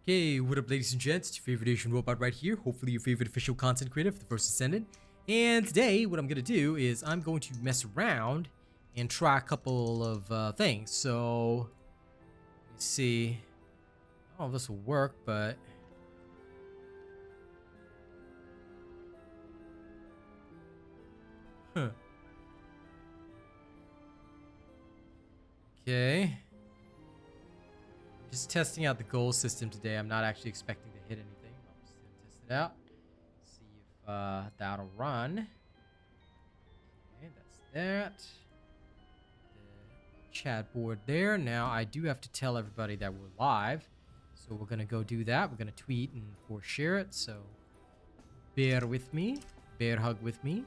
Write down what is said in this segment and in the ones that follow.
Okay, what up ladies and gents, it's your favorite Asian robot right here, hopefully your favorite official content creator for the First Descendant. And today, what I'm going to do is I'm going to mess around and try a couple of things. So, let's see. I don't know if this will work, but... Huh. Okay. Just testing out the goal system today. I'm not actually expecting to hit anything. I'm just going to test it out. See if that'll run. Okay, that's that. The chat board there. Now, I do have to tell everybody that we're live. So we're going to go do that. We're going to tweet and of course share it. So bear with me. Bear hug with me.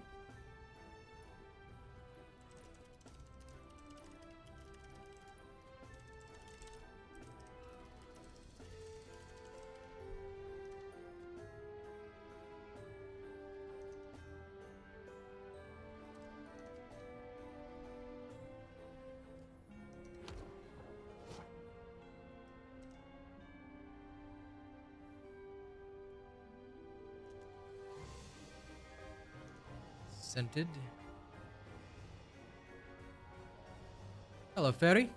Scented. Hello, Fairy.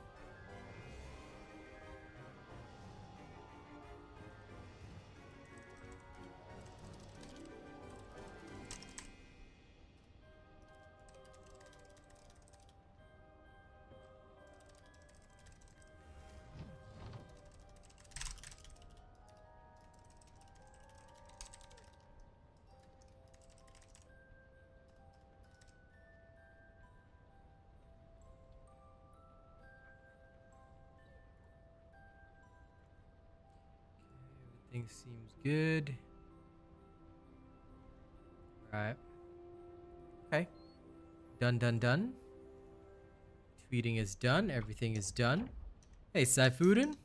Everything seems good. Right. Okay. Done. Tweeting is done. Everything is done. Hey, Saifuden.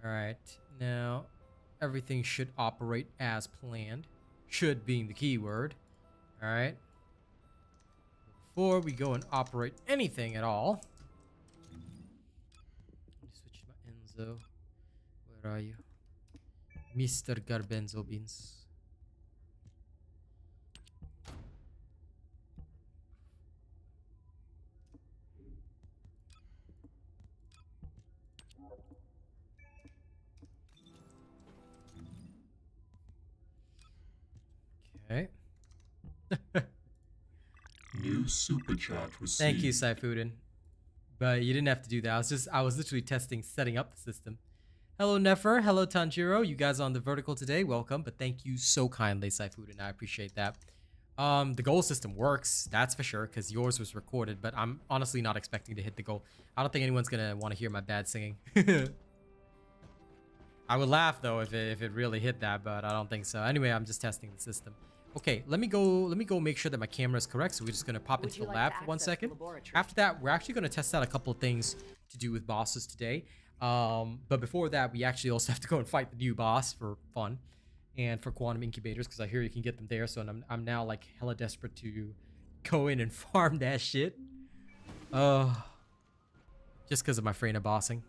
Alright. Now, everything should operate as planned. Should being the keyword. Alright. Before we go and operate anything at all. Let me switch to my Enzo. Where are you? Mr. Garbenzo Beans. Okay. New super chat received. Thank you, Saifuden. But you didn't have to do that. I was literally testing, setting up the system. Hello, Nefer. Hello, Tanjiro. You guys are on the vertical today. Welcome. But thank you so kindly, Saifuden. I appreciate that. The goal system works. That's for sure, because yours was recorded. But I'm honestly not expecting to hit the goal. I don't think anyone's going to want to hear my bad singing. I would laugh, though, if it really hit that. But I don't think so. Anyway, I'm just testing the system. Okay, let me go make sure that my camera is correct. So we're just going to pop into the lab for 1 second. After that, we're actually going to test out a couple of things to do with bosses today. But before that, we actually also have to go and fight the new boss for fun and for quantum incubators, because I hear you can get them there. So I'm now like hella desperate to go in and farm that shit. Just because of my Freyna bossing.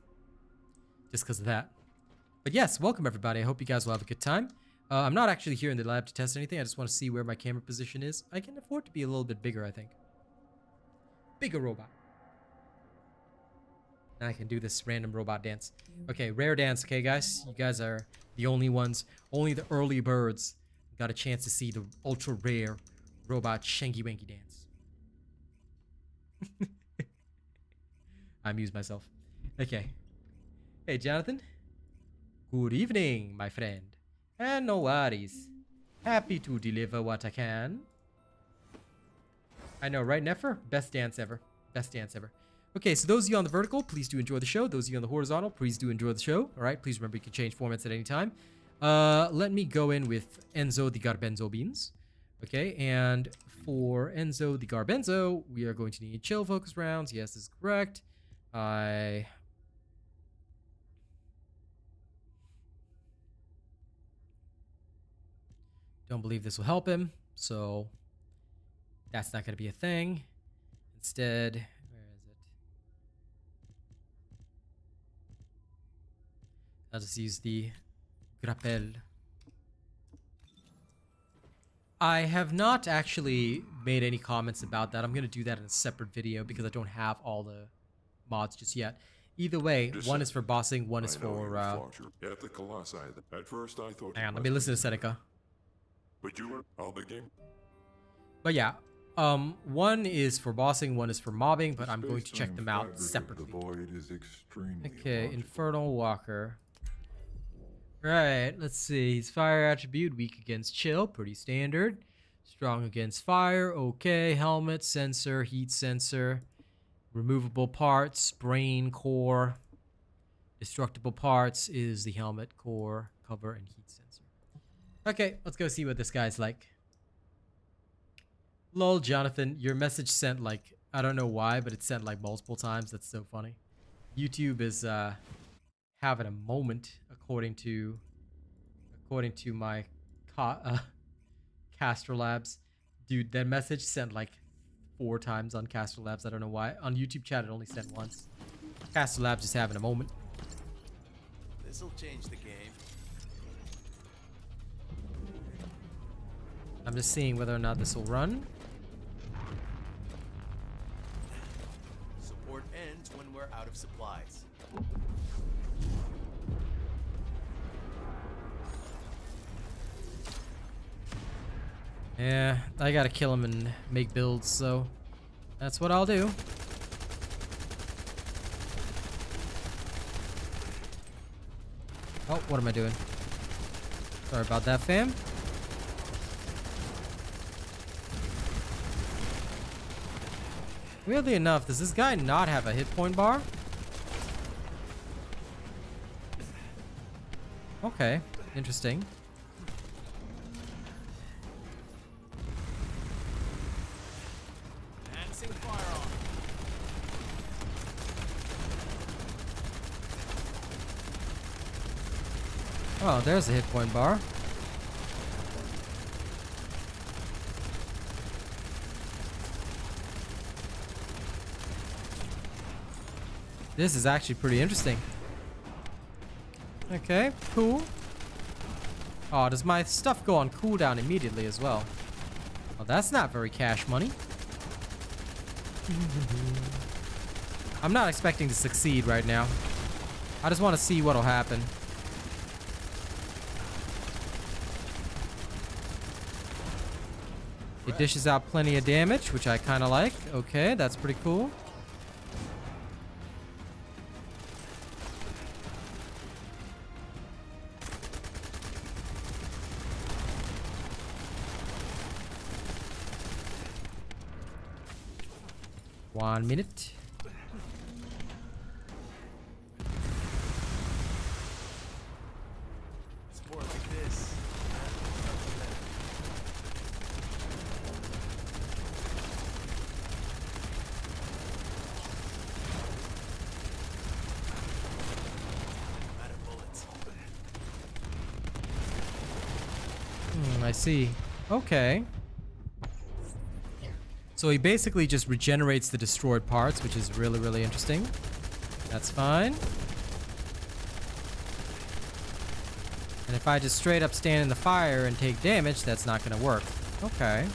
Just because of that. But yes, welcome everybody. I hope you guys will have a good time. I'm not actually here in the lab to test anything. I just want to see where my camera position is. I can afford to be a little bit bigger, I think. Bigger robot. I can do this random robot dance. Okay, rare dance, okay, guys? You guys are the only ones, only the early birds got a chance to see the ultra rare robot Shanky Wanky dance. I amuse myself. Okay. Hey, Jonathan. Good evening, my friend. And no worries. Happy to deliver what I can. I know, right, Nefer? Best dance ever. Best dance ever. Okay, so those of you on the vertical, please do enjoy the show. Those of you on the horizontal, please do enjoy the show. All right, please remember you can change formats at any time. Let me go in with Enzo the Garbenzo Beans. Okay, and for Enzo the Garbenzo, we are going to need chill focus rounds. Yes, this is correct. I don't believe this will help him, so that's not going to be a thing. Instead, where is it? I'll just use the Grapple. I have not actually made any comments about that. I'm going to do that in a separate video because I don't have all the mods just yet. Either way, one is for bossing, one is for... At the Colossi. At first I thought... Hang on, let me listen to Seneca. But you were all the game. But yeah, one is for bossing, one is for mobbing, but I'm going to check them out separately. The void is extremely Okay, illogical. Infernal Walker. Right, let's see. He's fire attribute, weak against chill, pretty standard. Strong against fire, okay. Helmet, sensor, heat sensor. Removable parts, brain, core. Destructible parts is the helmet, core, cover, and heat sensor. Okay, let's go see what this guy's like. Lol, Jonathan, your message sent like, I don't know why, but it sent like multiple times. That's so funny. YouTube is having a moment according to my Castro Labs. Dude, that message sent like 4 times on Castro Labs. I don't know why. On YouTube chat it only sent once. Castro Labs is having a moment. This'll change the game. I'm just seeing whether or not this will run. Support ends when we're out of supplies. Yeah, I gotta kill him and make builds, so that's what I'll do. Oh, what am I doing? Sorry about that, fam. Weirdly enough, does this guy not have a hit point bar? Okay, interesting. Dancing firearm. Oh, there's a hit point bar. This is actually pretty interesting. Okay, cool. Oh, does my stuff go on cooldown immediately as well? Oh, that's not very cash money. I'm not expecting to succeed right now. I just want to see what'll happen. It dishes out plenty of damage, which I kind of like. Okay, that's pretty cool. One minute. It's more like this. Out of bullets. I see. Okay. So he basically just regenerates the destroyed parts, which is really, really interesting. That's fine. And if I just straight up stand in the fire and take damage, that's not going to work. Okay.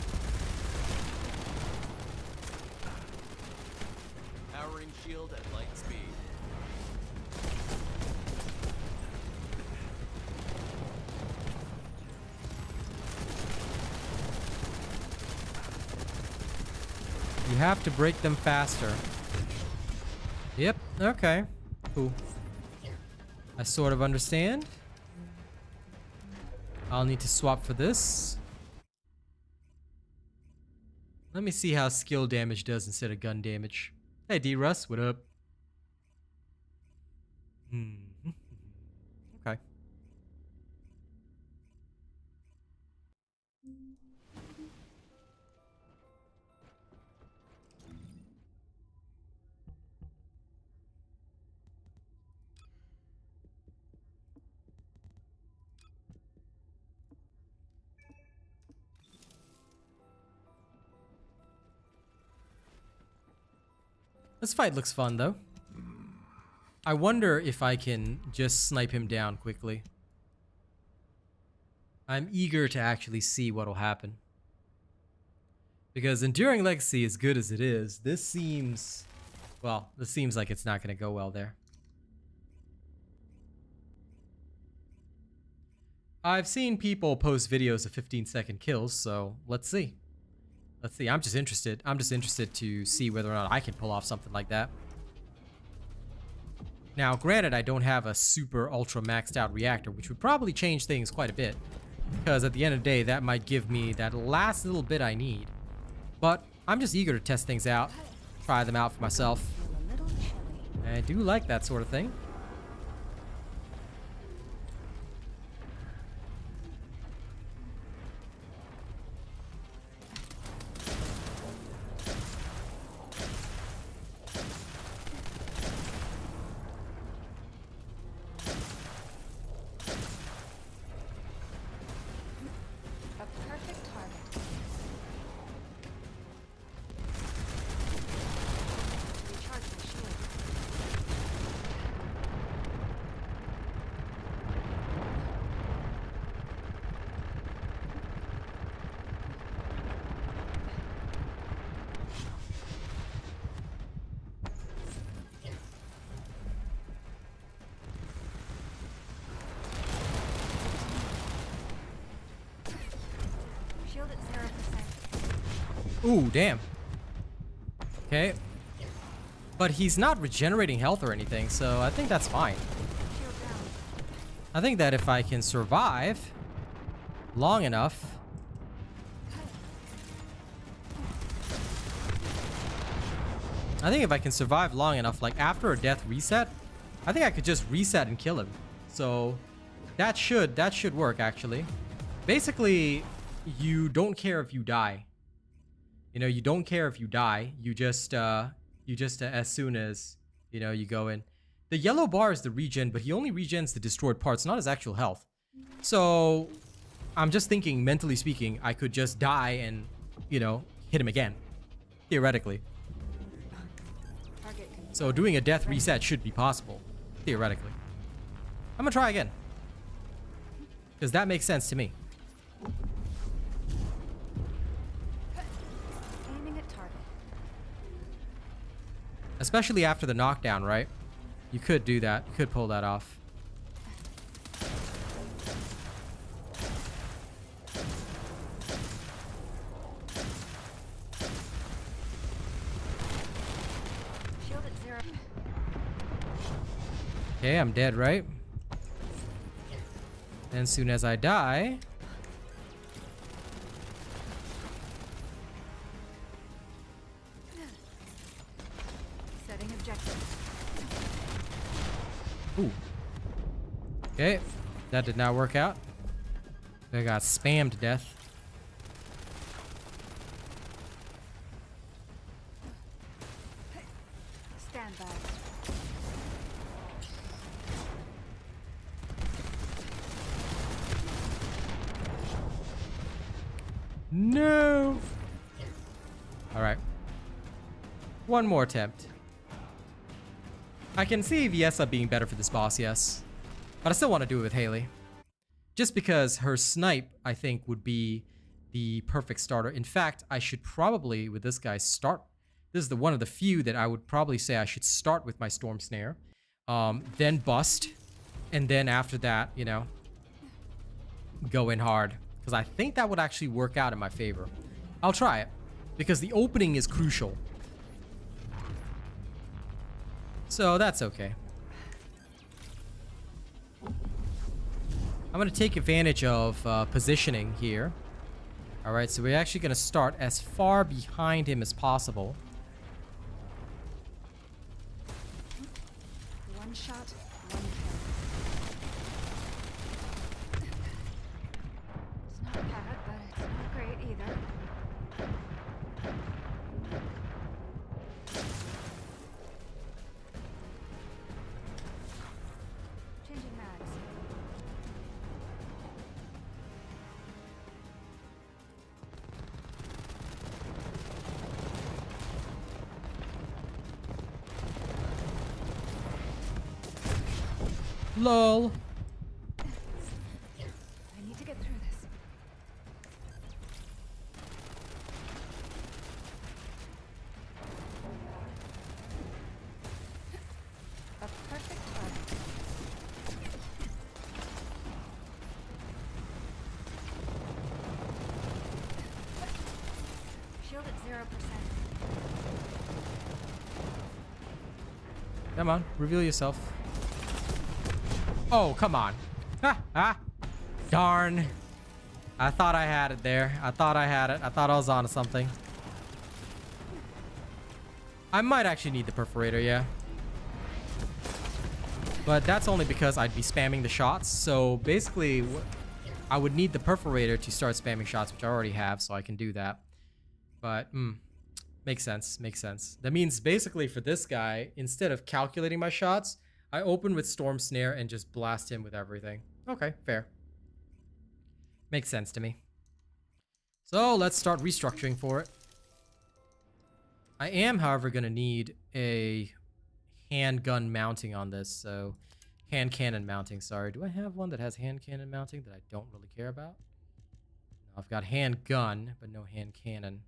Powering shield at light speed. You have to break them faster. Yep, okay. Cool. I sort of understand. I'll need to swap for this. Let me see how skill damage does instead of gun damage. Hey D-Russ, what up? Okay. This fight looks fun, though. I wonder if I can just snipe him down quickly. I'm eager to actually see what will happen. Because Enduring Legacy, as good as it is, this seems like it's not going to go well there. I've seen people post videos of 15-second kills, so let's see. Let's see. I'm just interested. I'm just interested to see whether or not I can pull off something like that. Now, granted, I don't have a super ultra maxed out reactor, which would probably change things quite a bit. Because at the end of the day, that might give me that last little bit I need. But I'm just eager to test things out, try them out for myself. I do like that sort of thing. Ooh, damn. Okay. But he's not regenerating health or anything, so I think that's fine. I think that if I can survive long enough... I think if I can survive long enough, like after a death reset, I think I could just reset and kill him. So that should work, actually. Basically, you don't care if you die. You know, you don't care if you die. You just as soon as, you know, you go in. The yellow bar is the regen, but he only regens the destroyed parts, not his actual health. So I'm just thinking, mentally speaking, I could just die and, you know, hit him again. Theoretically. So doing a death reset should be possible. Theoretically. I'm gonna try again. Because that makes sense to me. Especially after the knockdown, right? You could do that. You could pull that off. Shield at 0. Okay, I'm dead, right? And as soon as I die... Ooh. Okay, that did not work out. I got spammed to death. Stand by. No. All right. One more attempt. I can see Viessa being better for this boss, yes. But I still want to do it with Haley. Just because her snipe, I think, would be the perfect starter. In fact, I should probably, with this guy, start... This is one of the few that I would probably say I should start with my Storm Snare. Then bust. And then after that, you know, go in hard. Because I think that would actually work out in my favor. I'll try it. Because the opening is crucial. So that's okay. I'm going to take advantage of positioning here. Alright, so we're actually going to start as far behind him as possible. One shot, one kill. It's not bad, but it's not great either. LOL. I need to get through this. Come on, reveal yourself. Oh, come on. Ha, ha. Darn. I thought I had it there. I thought I had it. I thought I was onto something. I might actually need the perforator, yeah. But that's only because I'd be spamming the shots. So basically, I would need the perforator to start spamming shots, which I already have, so I can do that. But, makes sense, makes sense. That means basically for this guy, instead of calculating my shots, I open with Storm Snare and just blast him with everything. Okay, fair. Makes sense to me. So let's start restructuring for it. I am, however, going to need a handgun mounting on this, so hand cannon mounting, sorry. Do I have one that has hand cannon mounting that I don't really care about? No, I've got handgun, but no hand cannon.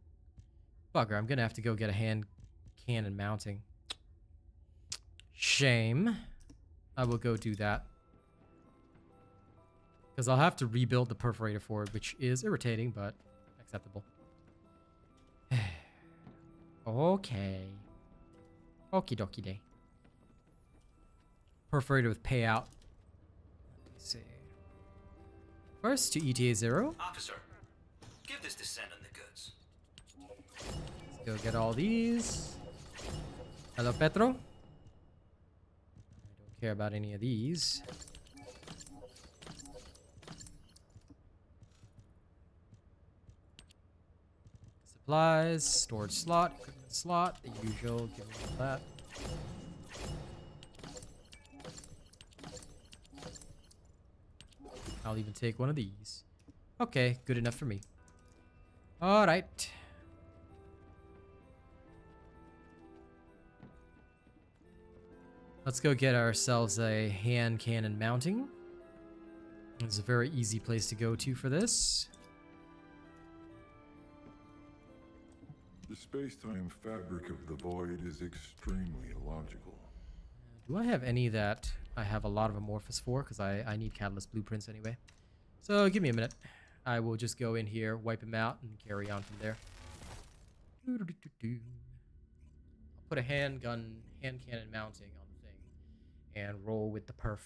Bugger, I'm gonna have to go get a hand cannon mounting. Shame. I will go do that. Because I'll have to rebuild the perforator for it, which is irritating, but acceptable. Okay. Okie dokie day. Perforator with payout. Let me see. First to ETA 0. Officer, give this descendant the goods. Let's go get all these. Hello, Petro. I don't care about any of these. Supplies, storage slot, equipment slot, the usual. Give me all that. I'll even take one of these. Okay, good enough for me. All right. Let's go get ourselves a hand cannon mounting. It's a very easy place to go to for this. The space-time fabric of the void is extremely illogical. Do I have any that I have a lot of amorphous for? Because I need catalyst blueprints anyway. So give me a minute. I will just go in here, wipe him out, and carry on from there. I'll put a hand cannon mounting on the thing and roll with the perf.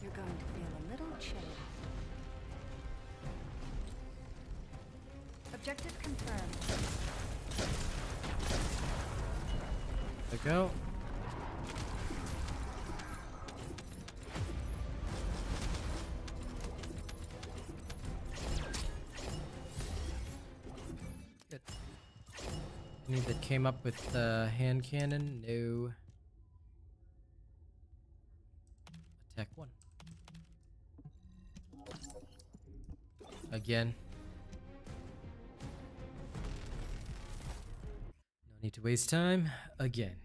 You're going to feel a little chilly. Objective confirmed. There we go. Good. Any that came up with the hand cannon? No. Attack 1. Again. No need to waste time. Again.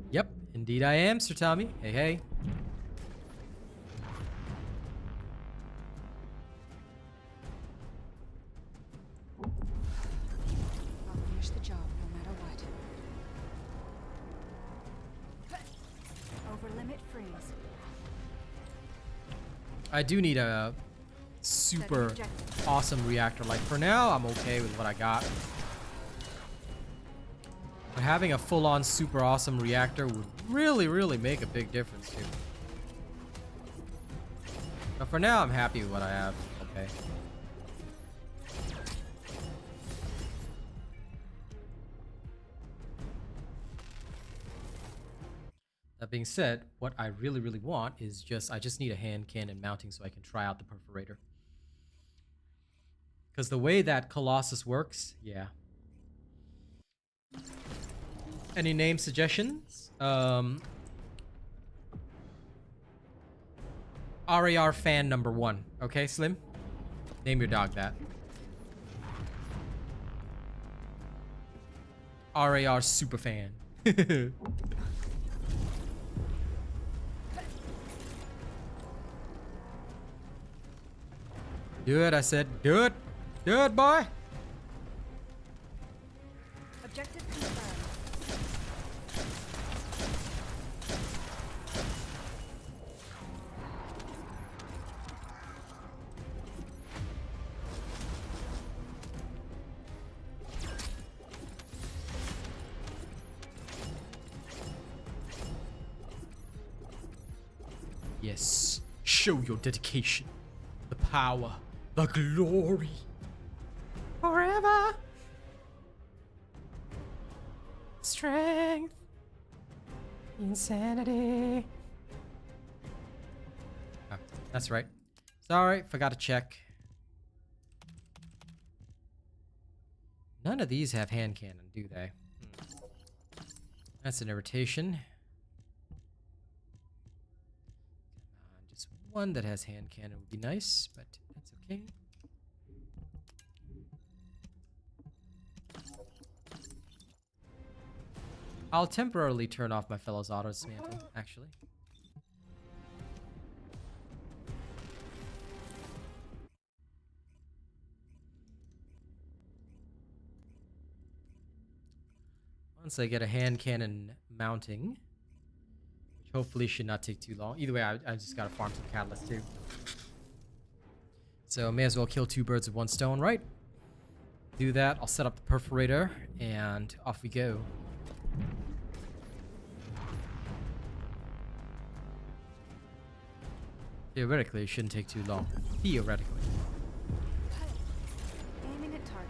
Yep, indeed I am, Sir Tommy. Hey, hey. I'll finish the job no matter what. Over limit freeze. I do need a super awesome reactor. Like, for now, I'm okay with what I got. But having a full-on super awesome reactor would really, really make a big difference, too. But for now, I'm happy with what I have. Okay. That being said, what I really, really want is I just need a hand cannon mounting so I can try out the perforator. Because the way that Colossus works, yeah. Any name suggestions? RAR fan number 1. Okay, Slim? Name your dog that. RAR super fan. Do it, I said. Do it. Do it, boy. Objective confirmed. Yes. Show your dedication. The power. The glory. Forever. Strength. Insanity. Oh, that's right. Sorry, forgot to check. None of these have hand cannon, do they? That's an irritation. Just one that has hand cannon would be nice, but that's okay. I'll temporarily turn off my fellow's auto dismantling, actually. Once I get a hand cannon mounting, which hopefully should not take too long. Either way, I just gotta farm some catalyst too. So may as well kill 2 birds with 1 stone, right? Do that. I'll set up the perforator, and off we go. Theoretically, it shouldn't take too long. Theoretically. Aiming at target.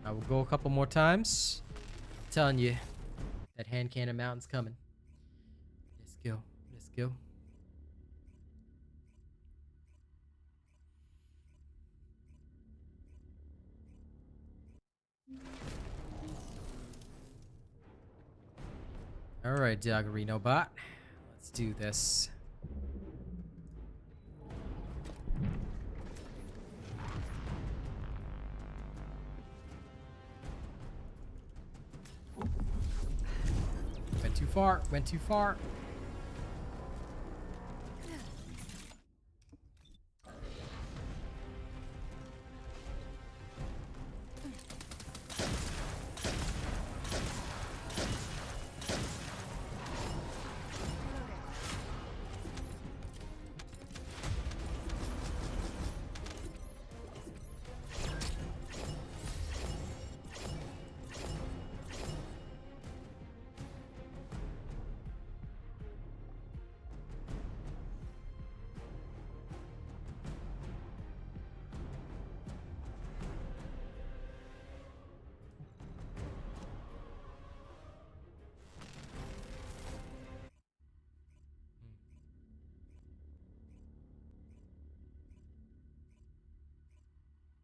I will go a couple more times. I'm telling you, that hand cannon mountain's coming. Let's go. Let's go. All right, Doggerino bot. Let's do this. Went too far. Went too far.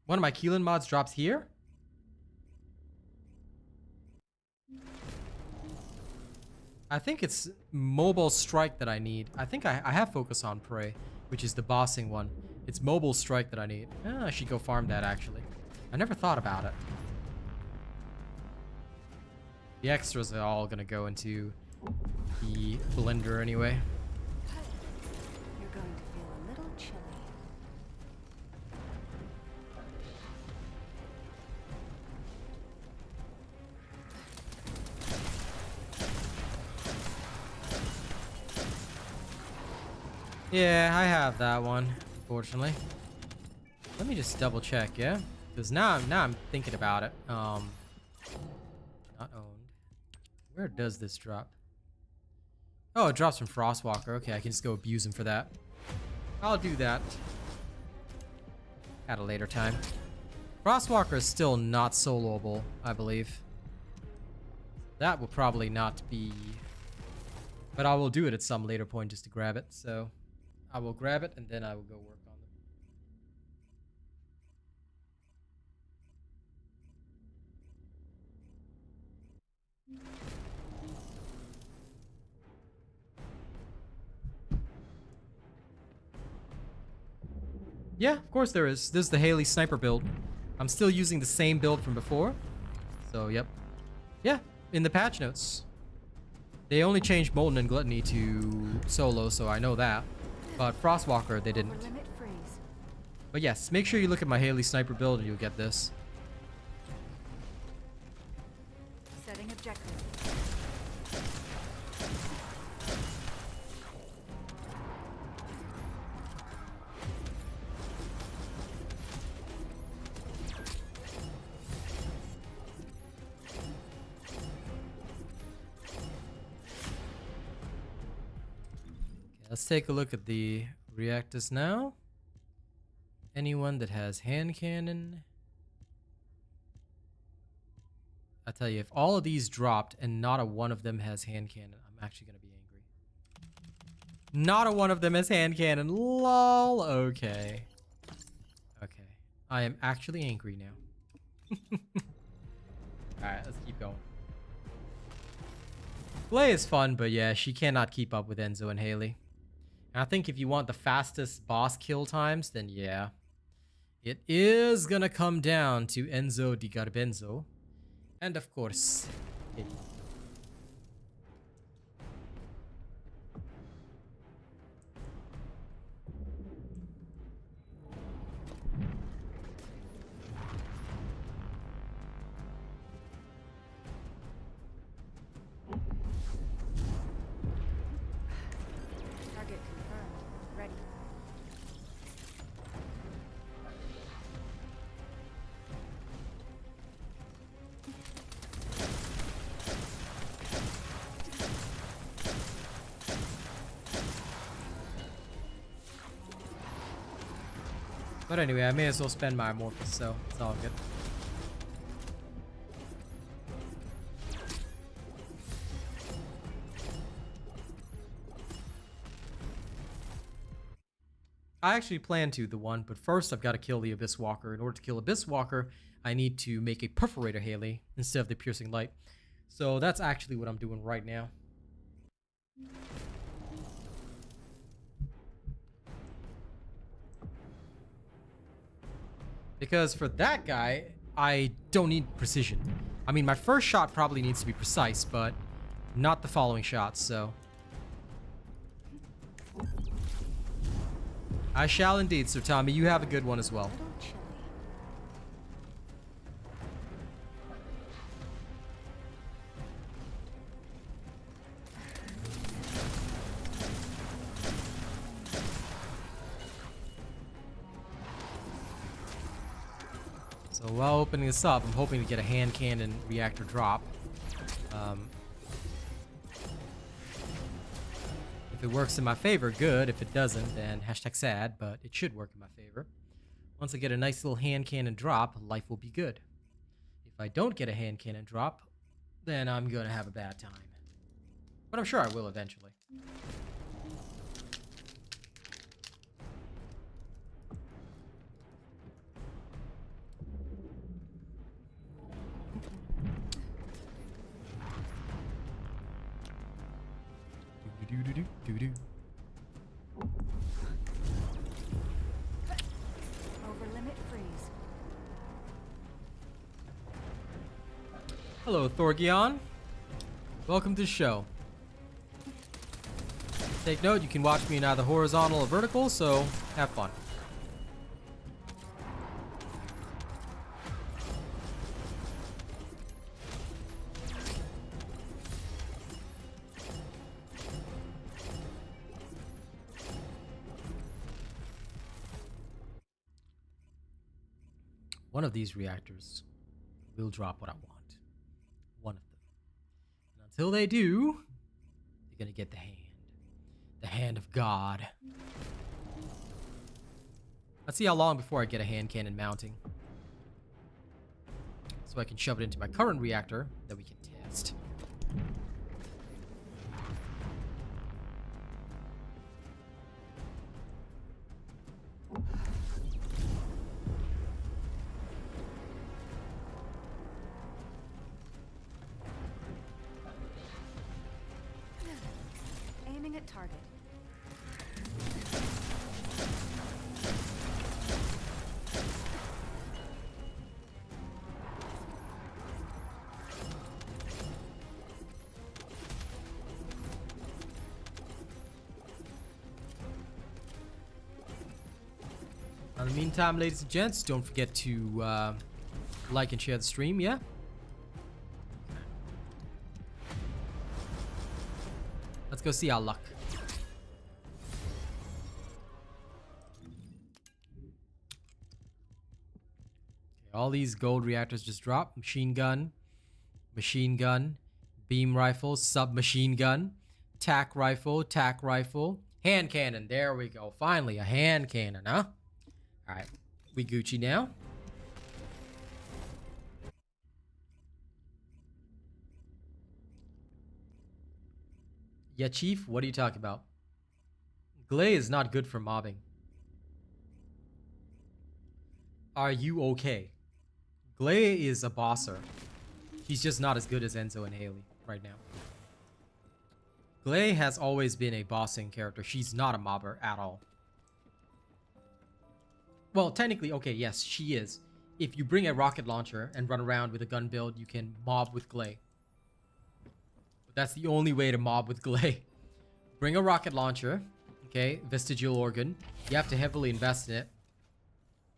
One of my Keelan mods drops here. I think it's Mobile Strike that I need. I think I have Focus on Prey, which is the bossing one. It's Mobile Strike that I need. I should go farm that, actually. I never thought about it. The extras are all gonna go into the blender anyway. You're going to feel a little chilly. Yeah, I have that one, unfortunately. Let me just double check, yeah? Because now I'm thinking about it. Not owned. Where does this drop? Oh, it drops from Frostwalker. Okay, I can just go abuse him for that. I'll do that. At a later time. Frostwalker is still not soloable, I believe. That will probably not be... But I will do it at some later point just to grab it. So I will grab it and then I will go work on them. Yeah, of course there is. This is the Haley sniper build. I'm still using the same build from before. So, yep. Yeah, in the patch notes. They only changed Molten and Gluttony to solo, so I know that. But Frostwalker, they didn't. But yes, make sure you look at my Haley sniper build and you'll get this. Setting objective. Let's take a look at the reactors now. Anyone that has hand cannon. I tell you, if all of these dropped and not a one of them has hand cannon, I'm actually going to be angry. Not a one of them has hand cannon. Lol. Okay. Okay. I am actually angry now. Alright, let's keep going. Play is fun, but yeah, she cannot keep up with Enzo and Haley. And I think if you want the fastest boss kill times, then yeah. It is gonna come down to Enzo di Garbenzo. And of course, Haley. Target confirmed. Ready. But anyway, I may as well spend my Amorphous, so it's all good. I actually plan to, the one, but first I've got to kill the Abyss Walker. In order to kill Abyss Walker, I need to make a Perforator Haley instead of the Piercing Light. So that's actually what I'm doing right now. Because for that guy, I don't need precision. I mean, my first shot probably needs to be precise, but not the following shots, so... I shall indeed, Sir Tommy. You have a good one as well. Little chilly. So while opening this up, I'm hoping to get a hand cannon reactor drop. If it works in my favor, good. If it doesn't, then hashtag sad, but it should work in my favor. Once I get a nice little hand cannon drop, life will be good. If I don't get a hand cannon drop, then I'm gonna have a bad time. But I'm sure I will eventually. Do-do-do-do-do-do. Over limit freeze. Hello, Thorgion. Welcome to the show. Take note, you can watch me in either horizontal or vertical, so have fun. One of these reactors will drop what I want. One of them. And until they do, You're gonna get the hand. The hand of God. Let's see how long before I get a hand cannon mounting. So I can shove it into my current reactor that we can test. Aiming at target. In the meantime, ladies and gents, don't forget to like and share the stream, yeah? Let's go see our luck. Okay, all these gold reactors just drop. Machine gun, beam rifle, submachine gun, tac rifle, hand cannon. There we go. Finally, a hand cannon, huh? Alright, we Gucci now. Yeah, Chief, what are you talking about? Glay is not good for mobbing. Are you okay? Glay is a bosser. He's just not as good as Enzo and Haley right now. Glay has always been a bossing character. She's not a mobber at all. Well, technically, okay, yes, she is. If you bring a rocket launcher and run around with a gun build, you can mob with Glay. But that's the only way to mob with Glay. Bring a rocket launcher, okay, vestigial organ. You have to heavily invest in it.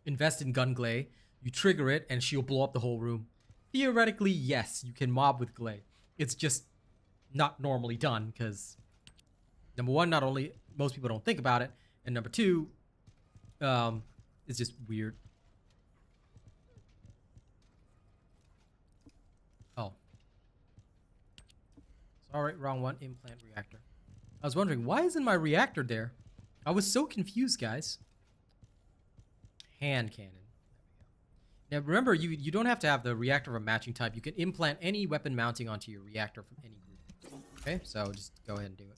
Invest in gun Glay. You trigger it, and she'll blow up the whole room. Theoretically, yes, you can mob with Glay. It's just not normally done, because number one, not only most people don't think about it, and number two, it's just weird. Oh. Sorry, wrong one. Implant reactor. I was wondering, why isn't my reactor there? I was so confused, guys. Hand cannon. Now remember, you don't have to have the reactor of a matching type. You can implant any weapon mounting onto your reactor from any group. Okay, so just go ahead and do it.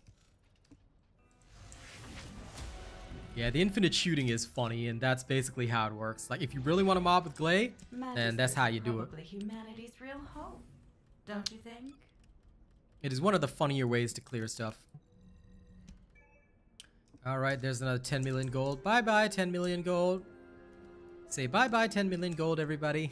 Yeah, the infinite shooting is funny, and that's basically how it works. Like, if you really want to mob with Glay, then that's how you do it. Probably humanity's real hope, don't you think? It is one of the funnier ways to clear stuff. Alright, there's another 10 million gold. Bye-bye, 10 million gold. Say bye-bye, 10 million gold, everybody.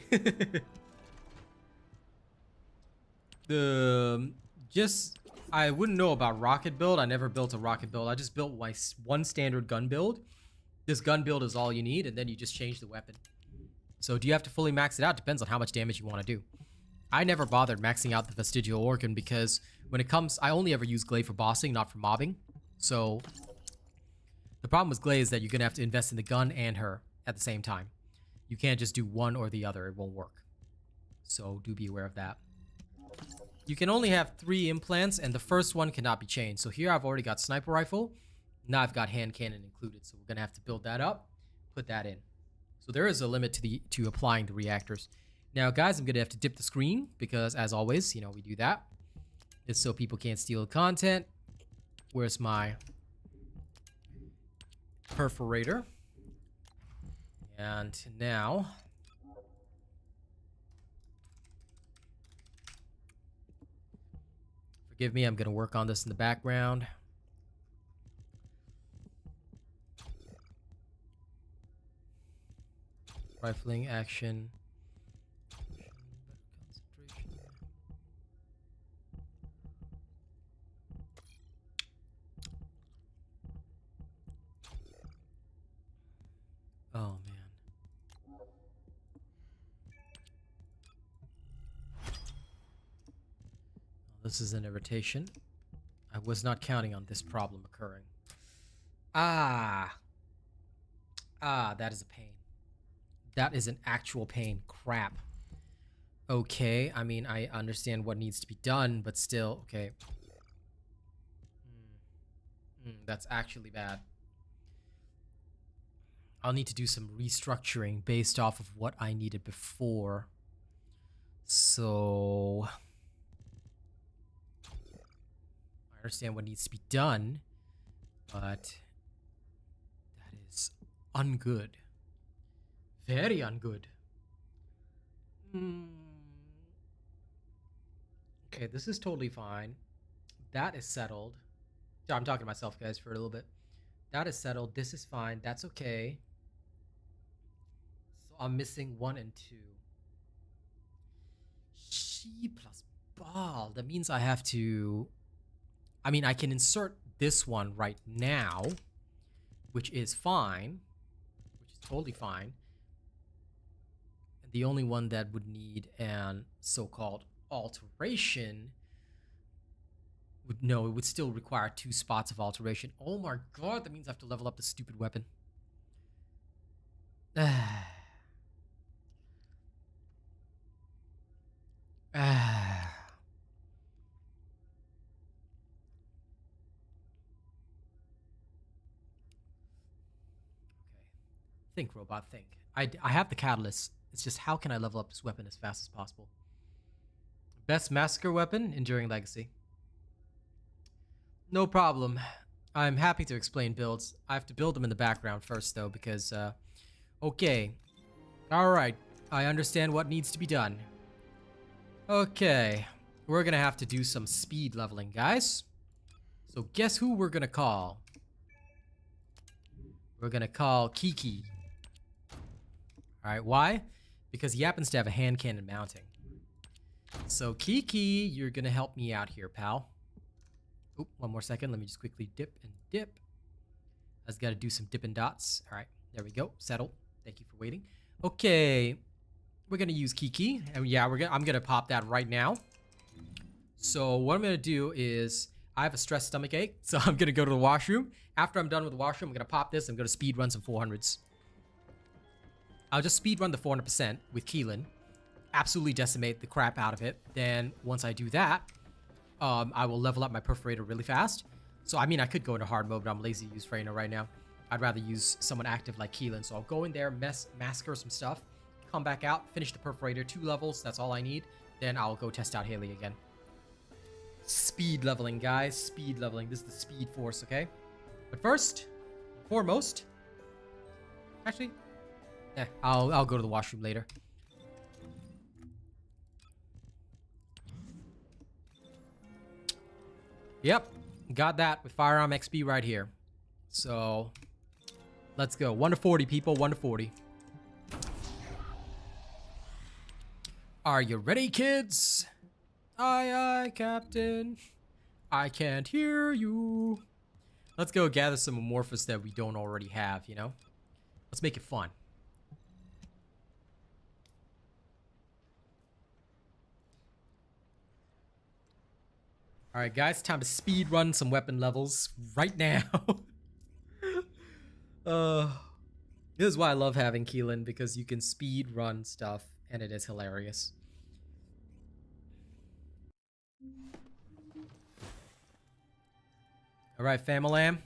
I wouldn't know about rocket build. I never built a rocket build. I just built my one standard gun build. This gun build is all you need, and then you just change the weapon. So do you have to fully max it out? Depends on how much damage you want to do. I never bothered maxing out the vestigial organ because when it comes, I only ever use Glay for bossing, not for mobbing. So the problem with Glay is that you're going to have to invest in the gun and her at the same time. You can't just do one or the other. It won't work. So do be aware of that. You can only have 3 implants, and the first one cannot be changed. So here I've already got sniper rifle. Now I've got hand cannon included. So we're going to have to build that up, put that in. So there is a limit to applying the reactors. Now, guys, I'm going to have to dip the screen because, as always, we do that. It's so people can't steal the content. Where's my perforator? And now... Forgive me, I'm going to work on this in the background. Rifling action. Oh, man. This is an irritation. I was not counting on this problem occurring. That is a pain. That is an actual pain. Crap. Okay, I mean, I understand what needs to be done, but still, okay. That's actually bad. I'll need to do some restructuring based off of what I needed before. So I understand what needs to be done, but that is ungood. Very ungood. Okay, this is totally fine. That is settled. I'm talking to myself, guys, for a little bit. That is settled. This is fine. That's okay. So I'm missing 1 and 2. She plus ball. That means I have to... I mean, I can insert this one right now, which is fine. Which is totally fine. And the only one that would need an so-called alteration... No, it would still require 2 spots of alteration. Oh my god, that means I have to level up the stupid weapon. Okay. Think, robot, think. I have the catalyst. It's just how can I level up this weapon as fast as possible? Best massacre weapon, Enduring Legacy. No problem. I'm happy to explain builds. I have to build them in the background first, though, because, okay. Alright. I understand what needs to be done. Okay. We're gonna have to do some speed leveling, guys. So guess who we're gonna call? We're gonna call Kiki. Alright, why? Because he happens to have a hand cannon mounting. So Kiki, you're gonna help me out here, pal. Oop, 1 more second. Let me just quickly dip and dip. I just gotta do some dipping dots. Alright, there we go. Settled. Thank you for waiting. Okay. We're gonna use Kiki. And yeah, I'm gonna pop that right now. So what I'm gonna do is I have a stressed stomach ache, so I'm gonna go to the washroom. After I'm done with the washroom, I'm gonna pop this. I'm gonna speed run some 400s. I'll just speed run the 400% with Keelan. Absolutely decimate the crap out of it. Then once I do that, I will level up my perforator really fast. So, I mean, I could go into hard mode, but I'm lazy to use Freyna right now. I'd rather use someone active like Keelan. So I'll go in there, massacre some stuff, come back out, finish the perforator, 2 levels. That's all I need. Then I'll go test out Haley again. Speed leveling, guys. Speed leveling. This is the speed force, okay? But first, foremost, actually, I'll go to the washroom later. Yep, got that with Firearm XP right here. So, let's go. 1 to 40, people. 1 to 40. Are you ready, kids? Aye, aye, Captain. I can't hear you. Let's go gather some Amorphous that we don't already have, you know? Let's make it fun. Alright guys, time to speed run some weapon levels right now. This is why I love having Keelan, because you can speed run stuff and it is hilarious. Alright, Famalam.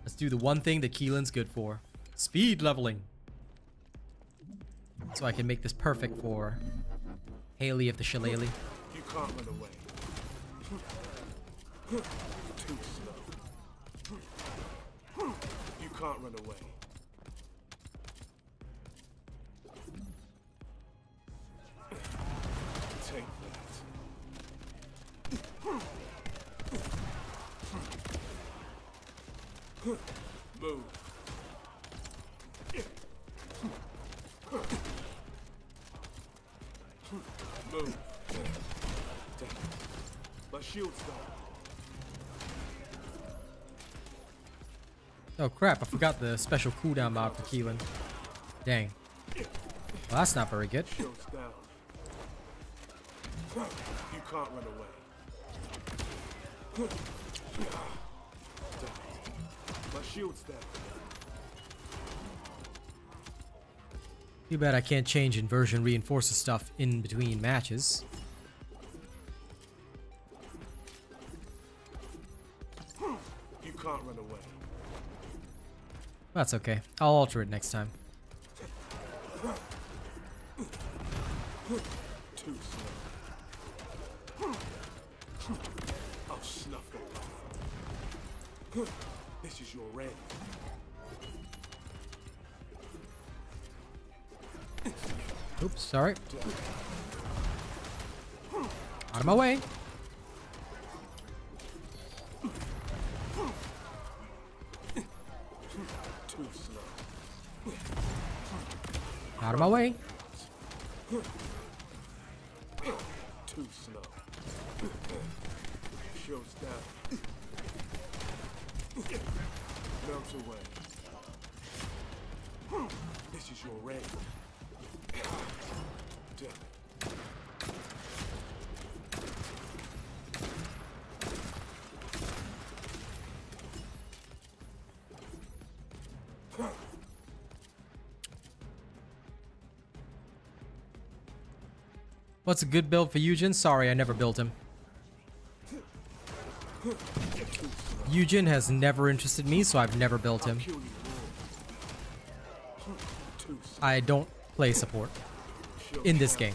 Let's do the one thing that Keelan's good for. Speed leveling. So I can make this perfect for Haley of the Shillelagh. You can't run away. Too slow. You can't run away. Take that. Move. Move. My shield's down. Oh crap, I forgot the special cooldown mod for Keelan. Dang. Well, that's not very good. Shield's down. You can't run away. My shield's down. Too bad I can't change inversion reinforcer stuff in between matches. That's okay. I'll alter it next time. Too slow. I'll snuff it off. This is your raid. Oops, sorry. Out of my way. Too slow. Out of my way. Too slow. Show's down. Melt away. This is your raid. Damn it. What's a good build for Eugen? Sorry, I never built him. Eugen has never interested me, so I've never built him. I don't play support in this game.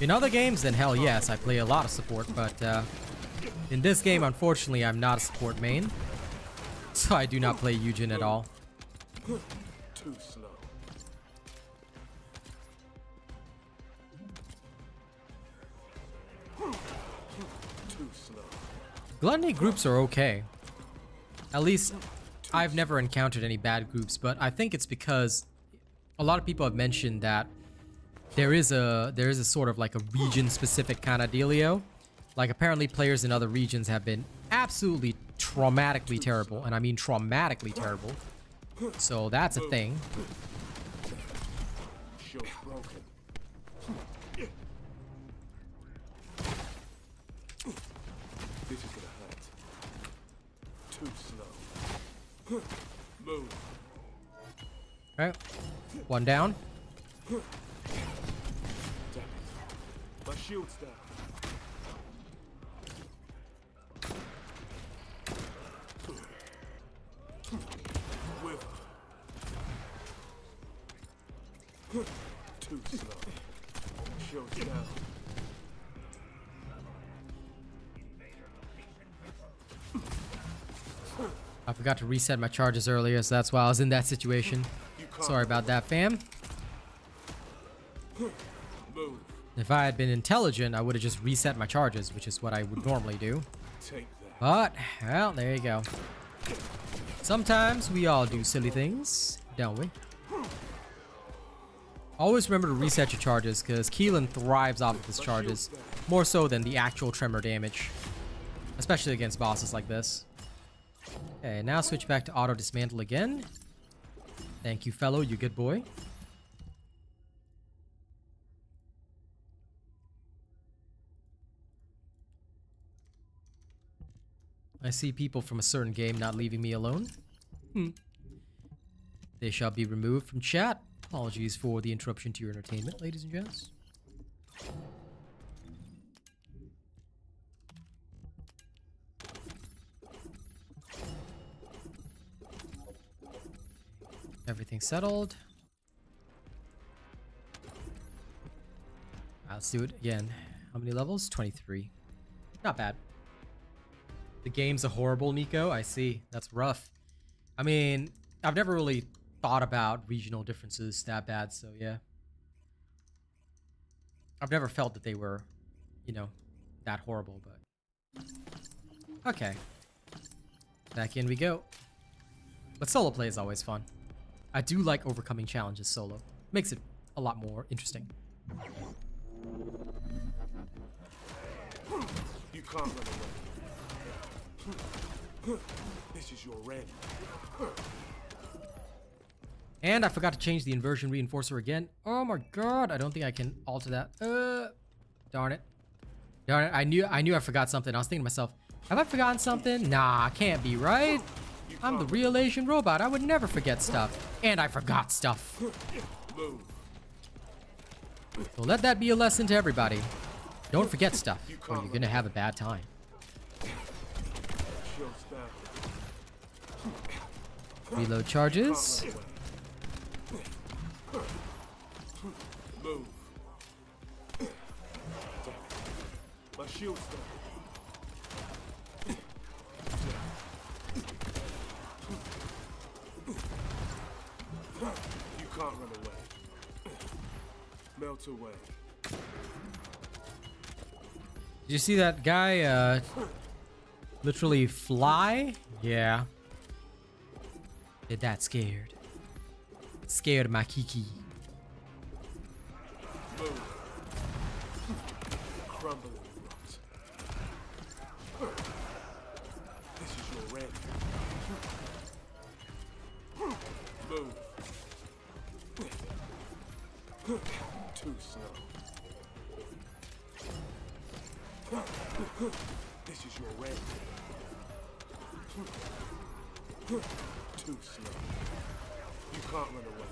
In other games, then hell yes, I play a lot of support, but in this game, unfortunately, I'm not a support main, so I do not play Eugen at all. Too slow. Too slow. Gluttony groups are okay. At least, I've never encountered any bad groups, but I think it's because a lot of people have mentioned that there is a sort of like a region-specific kind of dealio. Like apparently players in other regions have been absolutely traumatically terrible, and I mean traumatically terrible. So that's a thing. Show's broken. This is gonna hurt. Too slow. Move. Alright. One down. Damn it. My shield's down. With. Too slow. Shield's down. I forgot to reset my charges earlier, so that's why I was in that situation. Sorry about that, fam. Move. If I had been intelligent, I would have just reset my charges, which is what I would normally do. Take that. But, well, there you go. Sometimes we all do silly things, don't we? Always remember to reset your charges, because Keelan thrives off of his charges, more so than the actual tremor damage. Especially against bosses like this. Okay, now switch back to auto dismantle again. Thank you, fellow, you good boy. I see people from a certain game not leaving me alone. They shall be removed from chat. Apologies for the interruption to your entertainment, ladies and gents. Everything settled. Let's do it again. How many levels? 23. Not bad. The game's a horrible, Nico. I see. That's rough. I mean, I've never really thought about regional differences that bad, so yeah. I've never felt that they were, you know, that horrible, but... Okay. Back in we go. But solo play is always fun. I do like overcoming challenges solo. Makes it a lot more interesting. You can't run away. This is your raid. And I forgot to change the inversion reinforcer again. Oh my god, I don't think I can alter that. Darn it. Darn it, I knew I forgot something. I was thinking to myself, have I forgotten something? Nah, can't be, right? I'm the RealAsianRobot. I would never forget stuff. And I forgot stuff. So let that be a lesson to everybody. Don't forget stuff, or you're gonna have a bad time. Reload charges. Move. My shield's down. You can't run away. Melt away. Did you see that guy literally fly? Yeah. Did that scared. Scared my Kiki. Move. Crumbling rot. This is your red. Move. Too slow. This is your red. Too slow. You can't run away.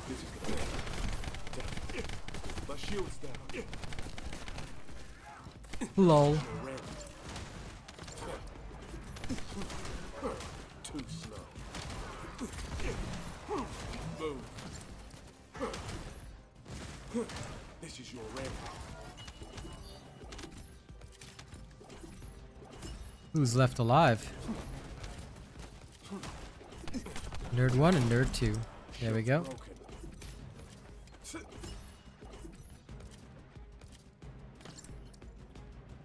This is the red. Down. My shield's down. Lol. Your red. Too slow. Move. This is your red. Who's left alive? Nerd 1 and Nerd 2. There we go. Broken.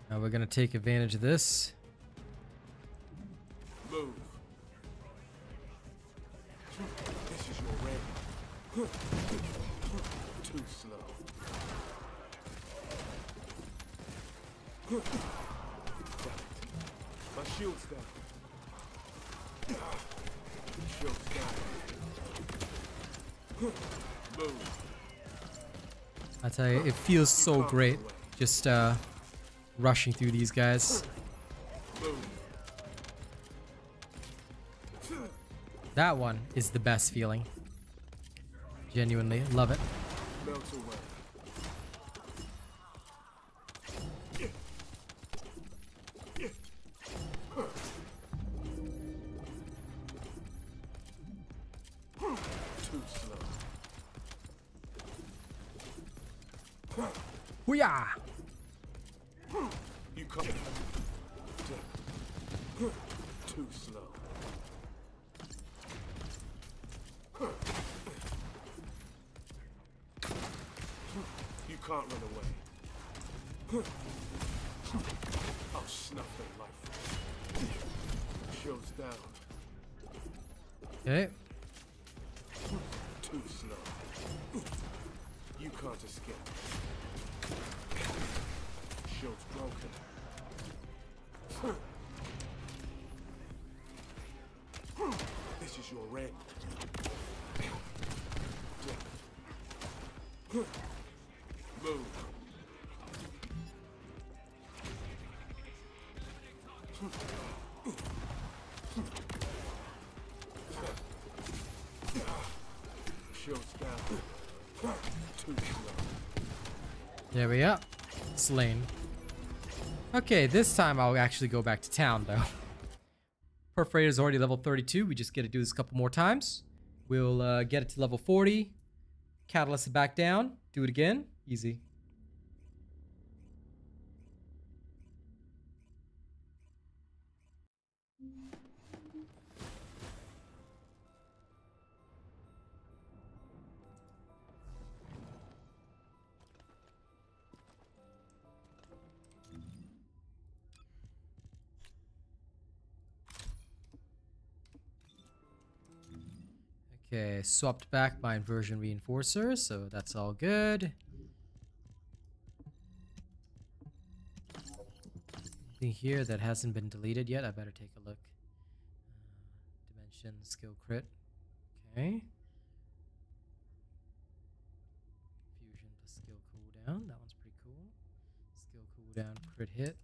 Now we're gonna take advantage of this. Move. This is your red. Too slow. My shield's down. Shield's down. Move. I tell you, it feels so great just rushing through these guys. Move. That one is the best feeling. Genuinely love it. Melt away. Too slow. Hoo-yah! You come. Too slow. You can't run away. I'll snuff their life. Shield's down. Okay. Too slow. You can't escape. Shield's broken. This is your red. Move. Shield's down. Too slow. There we go. Slain. Okay, this time I'll actually go back to town though. Perforator is already level 32. We just get to do this a couple more times. We'll get it to level 40. Catalyst it back down. Do it again. Easy. Okay, swapped back my inversion reinforcer, so that's all good. Anything here that hasn't been deleted yet? I better take a look. Dimension, skill crit. Okay. Fusion plus skill cooldown. That one's pretty cool. Skill cooldown, crit hit.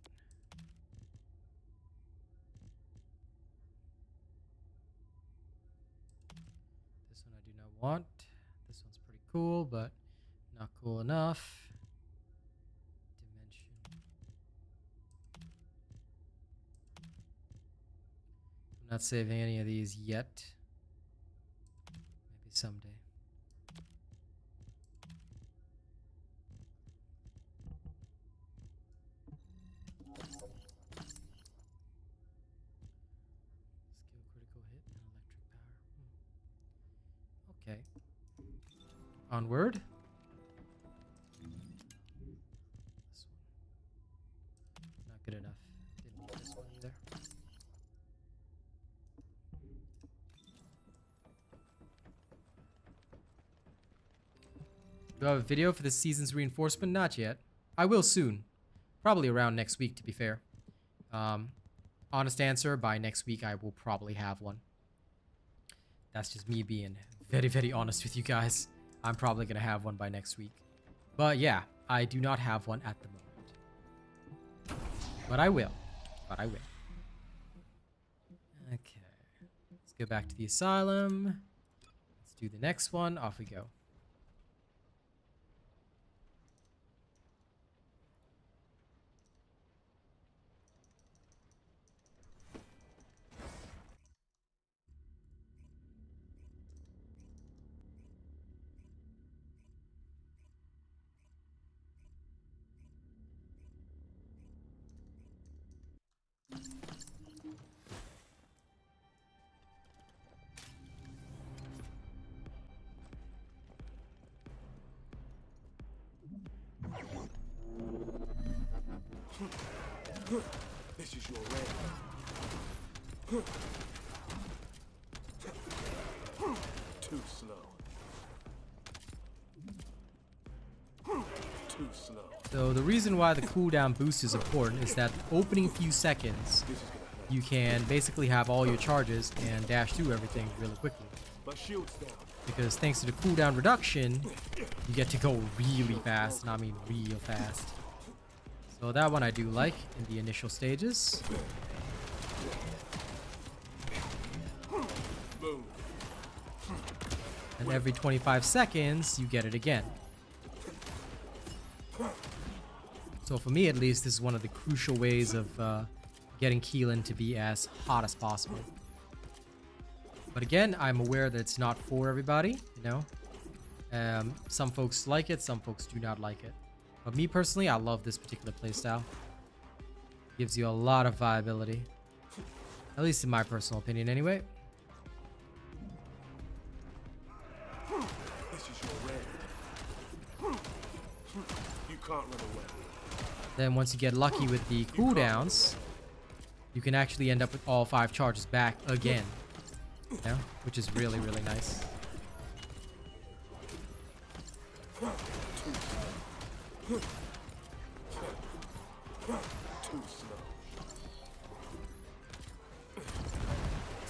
This one I do not want. This one's pretty cool, but not cool enough. Dimension. Not saving any of these yet. Maybe someday. Skill critical hit and electric power. Okay. Onward. This one. Not good enough. Didn't need this one either. Do I have a video for this season's reinforcement? Not yet. I will soon. Probably around next week, to be fair. Honest answer, by next week I will probably have one. That's just me being very, very honest with you guys. I'm probably going to have one by next week. But yeah, I do not have one at the moment. But I will. Okay. Let's go back to the asylum. Let's do the next one. Off we go. This is your red. Too slow. Too slow. So the reason why the cooldown boost is important is that the opening few seconds, you can basically have all your charges and dash through everything really quickly. My shield's down. Because thanks to the cooldown reduction, you get to go really fast, and I mean real fast. So that one I do like in the initial stages. Boom. And every 25 seconds, you get it again. So for me at least, this is one of the crucial ways of getting Keelan to be as hot as possible. But again, I'm aware that it's not for everybody, you know. Some folks like it, some folks do not like it. But me personally, I love this particular playstyle. Gives you a lot of viability. At least in my personal opinion anyway. This is your red. You can't run away. Then once you get lucky with the cooldowns, you can actually end up with all 5 charges back again. Yeah, which is really, really nice. Too slow.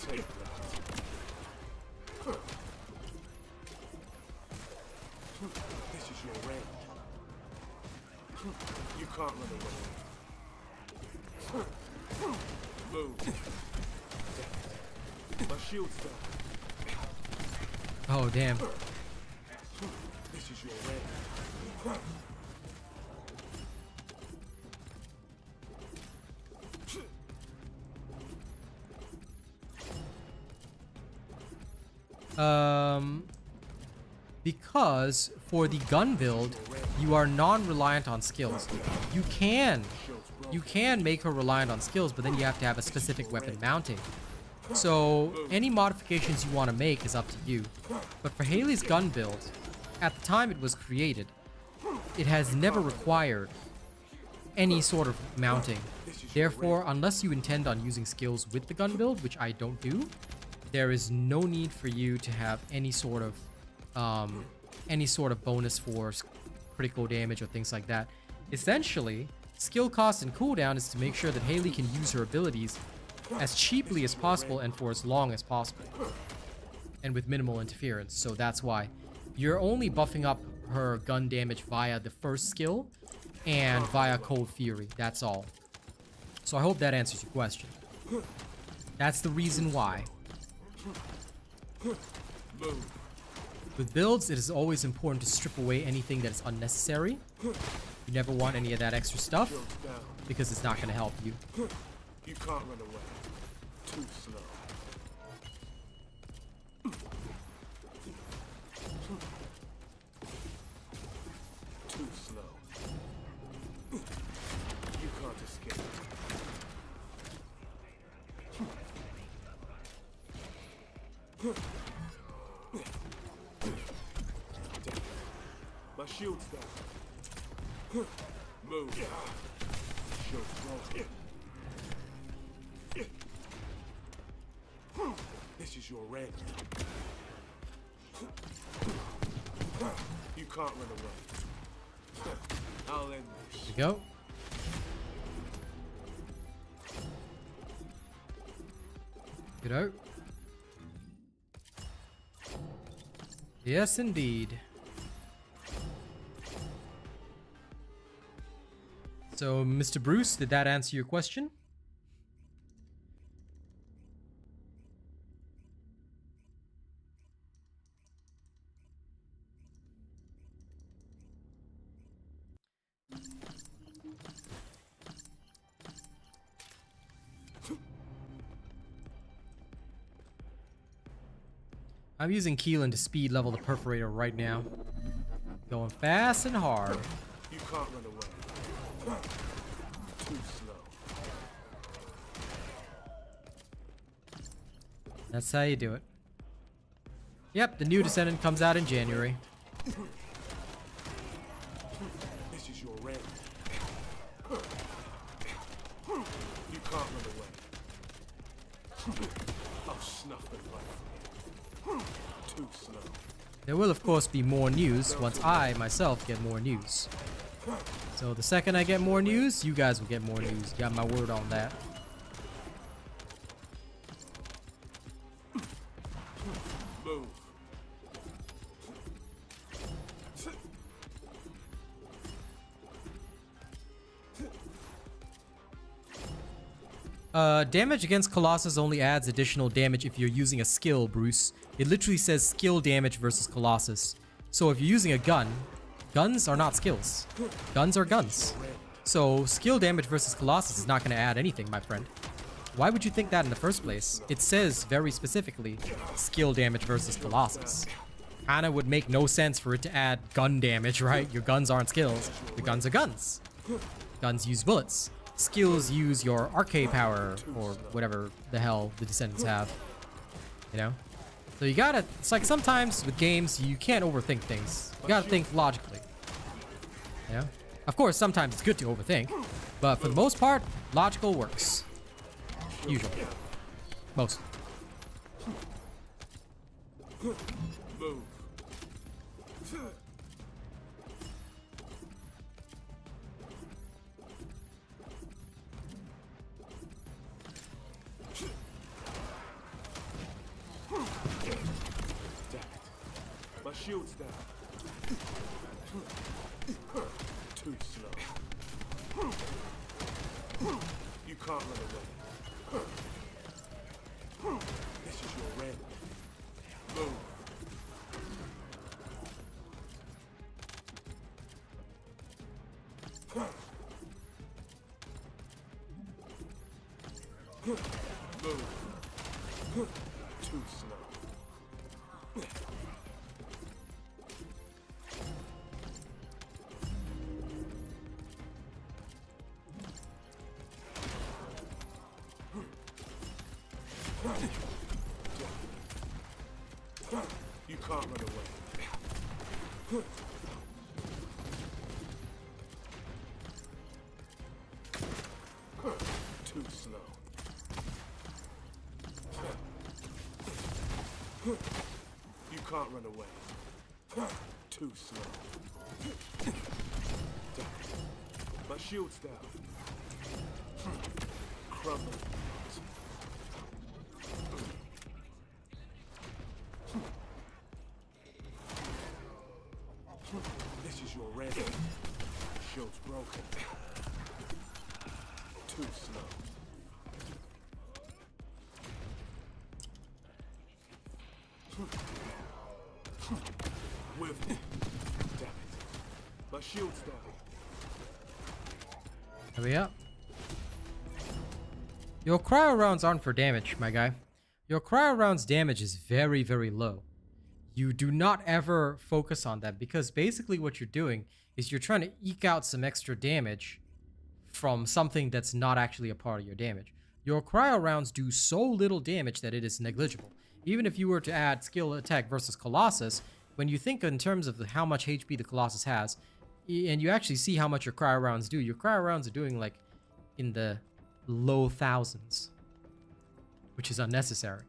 Take that. This is your range. You can't run away. Move. My shield's down. Oh, damn. This is your range. Because for the gun build, you are non-reliant on skills. You can make her reliant on skills, but then you have to have a specific weapon mounting. So any modifications you want to make is up to you. But for Haley's gun build, at the time it was created, it has never required any sort of mounting. Therefore, unless you intend on using skills with the gun build, which I don't do, there is no need for you to have any sort of bonus for critical damage or things like that. Essentially, skill cost and cooldown is to make sure that Haley can use her abilities as cheaply as possible and for as long as possible, and with minimal interference. So that's why you're only buffing up her gun damage via the first skill and via Cold Fury. That's all. So I hope that answers your question. That's the reason why. With builds, it is always important to strip away anything that is unnecessary. You never want any of that extra stuff because it's not going to help you. You can't run away. Too slow. My shield's down. Move. Shield's broken. This is your end. You can't run away. I'll end this. Here we go. Get out. Yes, indeed. So, Mr. Bruce, did that answer your question? I'm using Keelan to speed level the perforator right now. Going fast and hard. You can't run away. Too slow. That's how you do it. Yep, the new Descendant comes out in January. This is your end. You can't run away. I'll snuff the life. Too slow. There will of course be more news once I myself get more news. So the second I get more news, you guys will get more news. Got my word on that. Move. Damage against Colossus only adds additional damage if you're using a skill, Bruce. It literally says skill damage versus Colossus. So if you're using a gun, guns are not skills. Guns are guns. So skill damage versus Colossus is not going to add anything, my friend. Why would you think that in the first place? It says very specifically skill damage versus Colossus. Kinda would make no sense for it to add gun damage, right? Your guns aren't skills. Your guns are guns. Guns use bullets. Skills use your arcade power or whatever the hell the Descendants have. You know? So you gotta, it's like sometimes with games, you can't overthink things. You gotta think logically. You know? Of course, sometimes it's good to overthink, but for the most part, logical works. Usually. Most. Move. My shield's down. Too slow. You can't run away. This is your end. Move. Move. Too slow. You can't run away. Too slow. You can't run away. Too slow. My shield's down. Crumble. This is your red. Shield's broken. Too slow. With me. Damn it. My shield's down. Hurry up. Your cryo rounds aren't for damage, my guy. Your cryo rounds damage is very, very low. You do not ever focus on that because basically what you're doing is you're trying to eke out some extra damage from something that's not actually a part of your damage. Your cryo rounds do so little damage that it is negligible. Even if you were to add skill attack versus Colossus, when you think in terms of how much HP the Colossus has, and you actually see how much your cryo rounds do, your cryo rounds are doing like in the low thousands, which is unnecessary.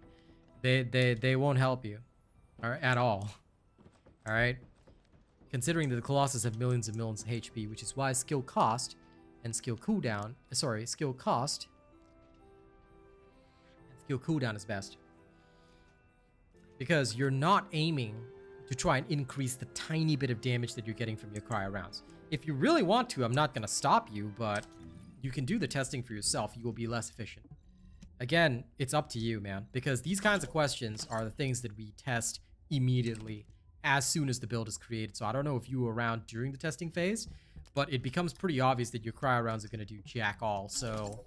They won't help you, at all. All right. Considering that the Colossus have millions and millions of HP, which is why skill cost and skill cooldown, skill cost and skill cooldown is best. Because you're not aiming to try and increase the tiny bit of damage that you're getting from your cryo rounds. If you really want to, I'm not going to stop you, but you can do the testing for yourself. You will be less efficient. Again, it's up to you, man, because these kinds of questions are the things that we test immediately as soon as the build is created. So I don't know if you were around during the testing phase, but it becomes pretty obvious that your cryo rounds are going to do jack all. So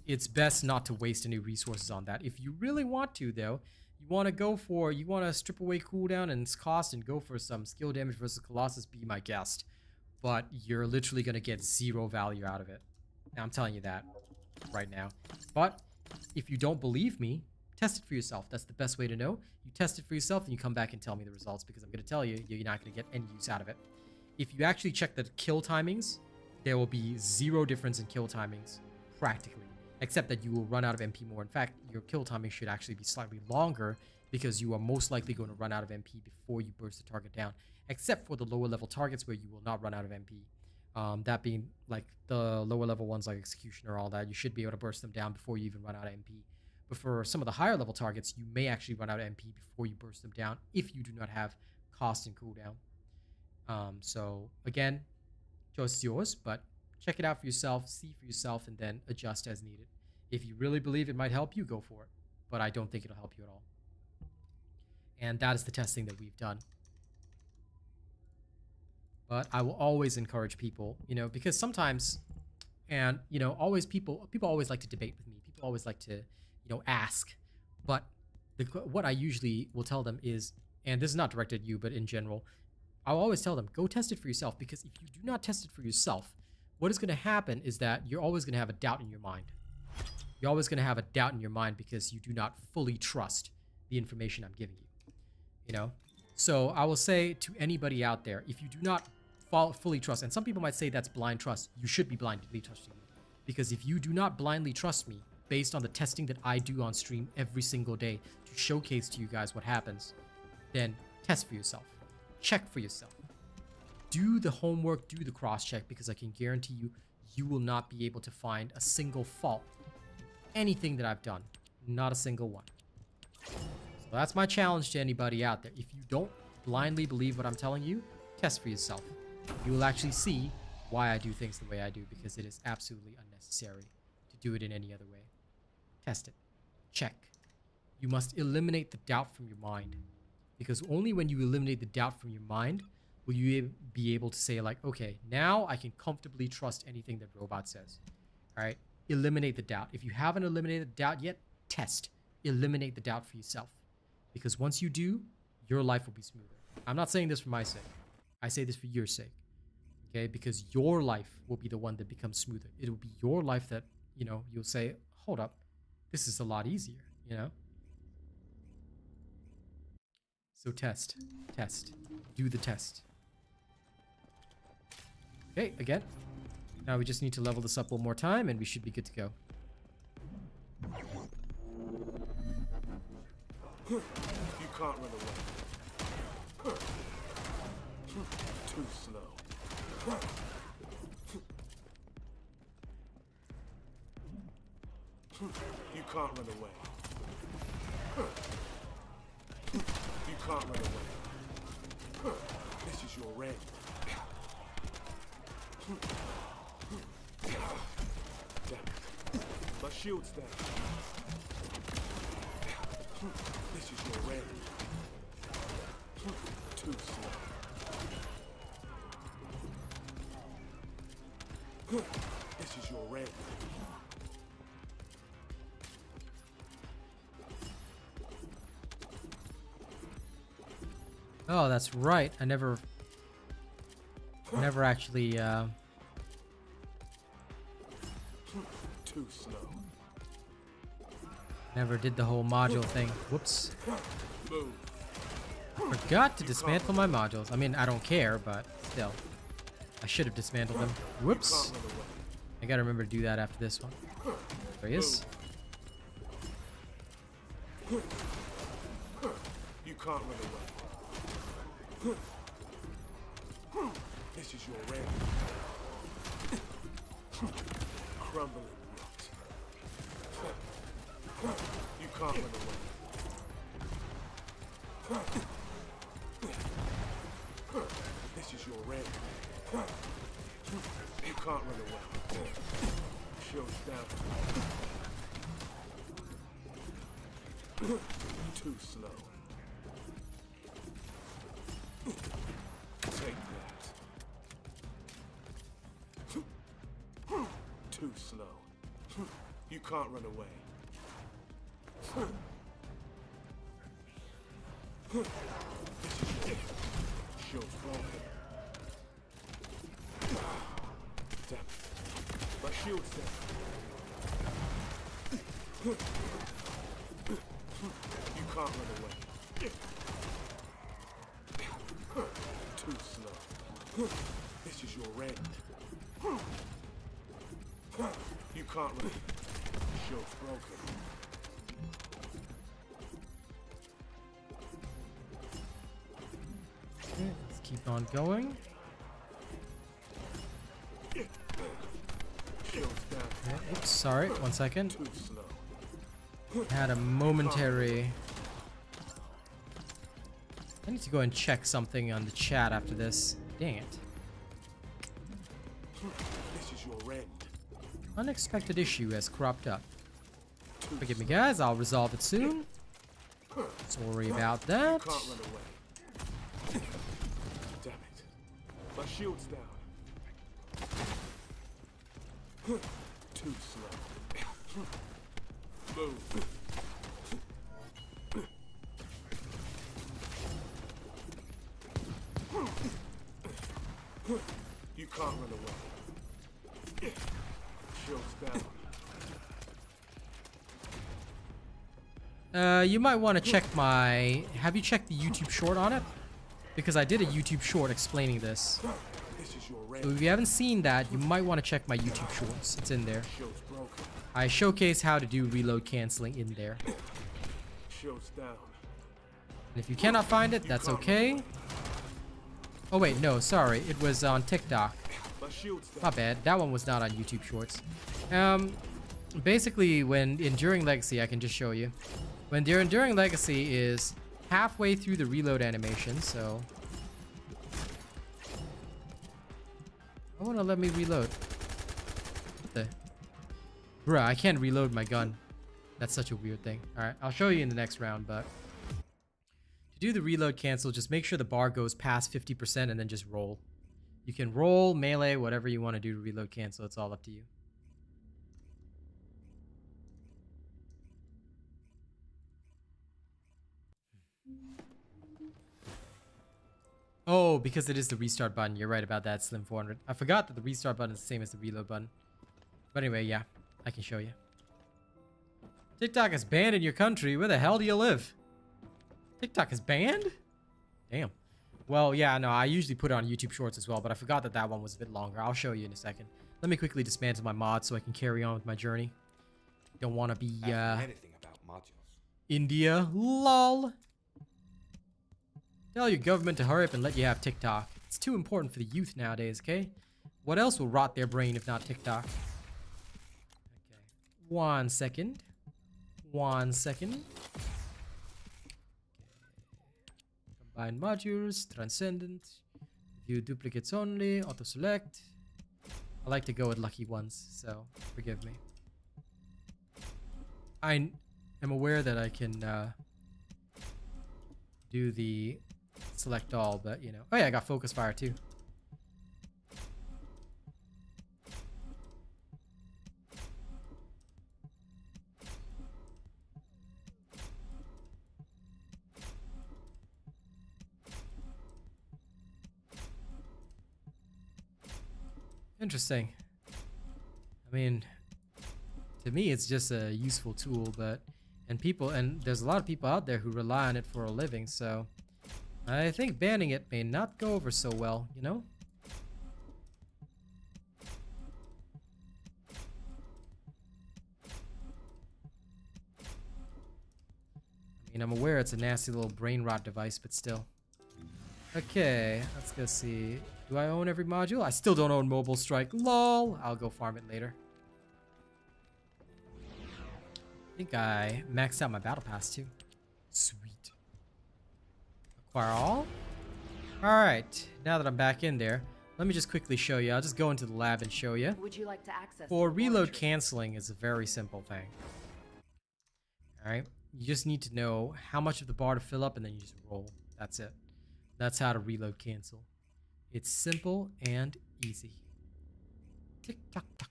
it's best not to waste any resources on that. If you really want to, though, you want to strip away cooldown and cost and go for some skill damage versus Colossus, be my guest. But you're literally going to get 0 value out of it. Now, I'm telling you that right now. But if you don't believe me, test it for yourself. That's the best way to know. You test it for yourself and you come back and tell me the results, because I'm going to tell you, you're not going to get any use out of it. If you actually check the kill timings, there will be 0 difference in kill timings, practically, except that you will run out of MP more. In fact, your kill timing should actually be slightly longer, because you are most likely going to run out of MP before you burst the target down, except for the lower level targets where you will not run out of MP. That being like the lower level ones like Executioner, all that, you should be able to burst them down before you even run out of MP. But for some of the higher level targets, you may actually run out of MP before you burst them down if you do not have cost and cooldown. So again, choice is yours, but check it out for yourself, see for yourself, and then adjust as needed. If you really believe it might help you, go for it. But I don't think it'll help you at all. And that is the testing that we've done. But I will always encourage people, because sometimes, and, always people always like to debate with me. People always like to, ask. But what I usually will tell them is, and this is not directed at you, but in general, I'll always tell them, go test it for yourself. Because if you do not test it for yourself, what is going to happen is that you're always going to have a doubt in your mind. You're always going to have a doubt in your mind because you do not fully trust the information I'm giving you. So I will say to anybody out there, if you do not fully trust, and some people might say that's blind trust, you should be blindly trusting me. Because if you do not blindly trust me based on the testing that I do on stream every single day to showcase to you guys what happens, then test for yourself. Check for yourself. Do the homework, do the cross-check, because I can guarantee you, you will not be able to find a single fault in anything that I've done. Not a single one. So that's my challenge to anybody out there. If you don't blindly believe what I'm telling you, test for yourself. You will actually see why I do things the way I do, because it is absolutely unnecessary to do it in any other way. Test it. Check. You must eliminate the doubt from your mind, because only when you eliminate the doubt from your mind will you be able to say, like, okay, now I can comfortably trust anything that Robot says. All right? Eliminate the doubt. If you haven't eliminated the doubt yet, test. Eliminate the doubt for yourself. Because once you do, your life will be smoother. I'm not saying this for my sake. I say this for your sake. Okay? Because your life will be the one that becomes smoother. It will be your life that, you'll say, hold up, this is a lot easier, So test. Test. Do the test. Okay, again. Now we just need to level this up one more time and we should be good to go. You can't run away. Too slow. You can't run away. You can't run away. This is your end. Damn it. My shield's down. This is your end. Too slow. This is your end. Oh, that's right. I never actually Too slow. Never did the whole module thing. Whoops. Move. Forgot to dismantle my modules. I mean, I don't care, but still. I should have dismantled them. Whoops. I gotta remember to do that after this one. There he is. You can't run away. This is your end. Crumbling rot. You can't run away. This is your end. You can't run away. Shield's down. Too slow. Take that. Too slow. You can't run away. This is your shield's broken. Damn it. My shield's down. You can't run away. Too slow. This is your end. You can't run. Shield's broken. Okay, let's keep on going. Shield's down. Okay, oops, sorry, 1 second. Too slow. Had a momentary... I need to go and check something on the chat after this. Dang it. This is your end. Unexpected issue has cropped up. Forgive me, guys. I'll resolve it soon. Sorry about that. You can't run away. Damn it. My shield's down. Too slow. Move. You can't run away. Shield's down. You might want to check my... Have you checked the YouTube short on it? Because I did a YouTube short explaining this. This is your So end. if you haven't seen that, you might want to check my YouTube shorts. It's in there. Shield's broken. I showcase how to do reload canceling in there. Shield's down. And if you cannot find it, that's okay. Oh wait, no, sorry. It was on TikTok. My shield's down. My bad. That one was not on YouTube Shorts. Basically, when Enduring Legacy, I can just show you. When the Enduring Legacy is halfway through the reload animation, so... I want to let me reload. What the... Bruh, I can't reload my gun. That's such a weird thing. Alright, I'll show you in the next round, but... To do the reload cancel, just make sure the bar goes past 50% and then just roll. You can roll, melee, whatever you want to do to reload cancel. It's all up to you. Oh, because it is the restart button. You're right about that, Slim 400. I forgot that the restart button is the same as the reload button. But anyway, yeah, I can show you. TikTok is banned in your country. Where the hell do you live? TikTok is banned? Damn. Well, yeah, no, I usually put it on YouTube Shorts as well, but I forgot that that one was a bit longer. I'll show you in a second. Let me quickly dismantle my mod so I can carry on with my journey. Don't want to be, anything about modules. India. Lol. Tell your government to hurry up and let you have TikTok. It's too important for the youth nowadays, okay? What else will rot their brain if not TikTok? Okay. 1 second. 1 second. Combine modules, Transcendent. View duplicates only, auto select. I like to go with lucky ones, so forgive me. I am aware that I can do the select all, but you know. Oh yeah, I got focus fire too. Interesting. I mean, to me, it's just a useful tool, but And there's a lot of people out there who rely on it for a living, so I think banning it may not go over so well, you know? I mean, I'm aware it's a nasty little brain rot device, but still. Okay, let's go see. Do I own every module? I still don't own Mobile Strike. LOL! I'll go farm it later. I think I maxed out my battle pass too. Sweet. Acquire all? Alright, now that I'm back in there, let me just quickly show you. I'll just go into the lab and show you. Would you like to access For the reload laboratory? canceling is a very simple thing. Alright, you just need to know how much of the bar to fill up and then you just roll. That's it. That's how to reload cancel. It's simple and easy. Tick tock tock.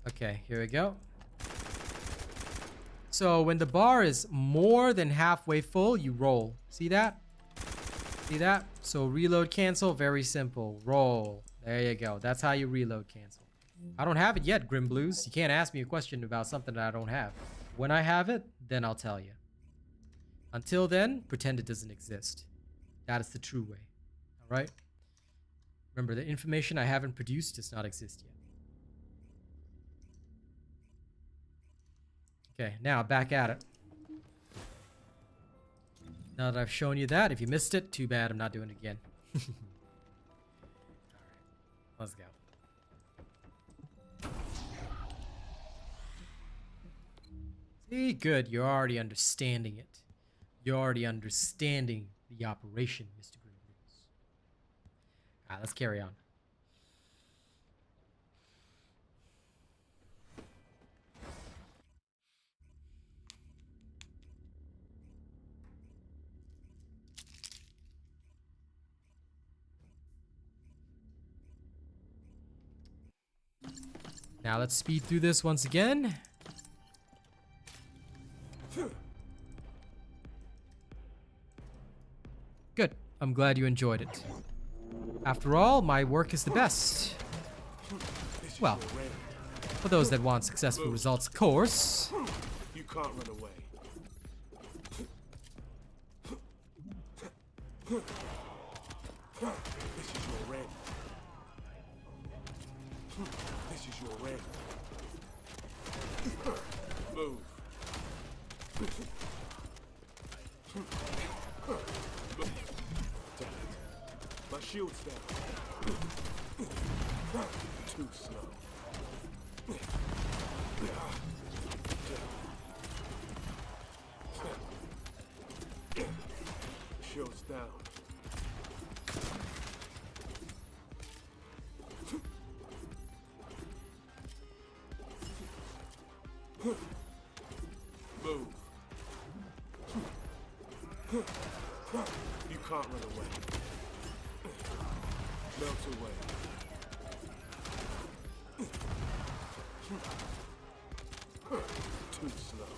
Okay, here we go. So when the bar is more than halfway full, you roll. See that? See that? So reload cancel, very simple. Roll. There you go. That's how you reload cancel. I don't have it yet, Grim Blues. You can't ask me a question about something that I don't have. When I have it, then I'll tell you. Until then, pretend it doesn't exist. That is the true way. Alright? Remember, the information I haven't produced does not exist yet. Okay, now back at it. Now that I've shown you that, if you missed it, too bad, I'm not doing it again. Alright, let's go. See, good, you're already understanding it. You're already understanding the operation, Mr. Green Blues. Alright, let's carry on. Now let's speed through this once again. Good. I'm glad you enjoyed it. After all, my work is the best. Well, for those that want successful results, of course. You can't run away. This is your end. This is your end. Move. Damn it. My shield's down. Too slow. Shield's down. Move. You can't run away. Melt away. Too slow.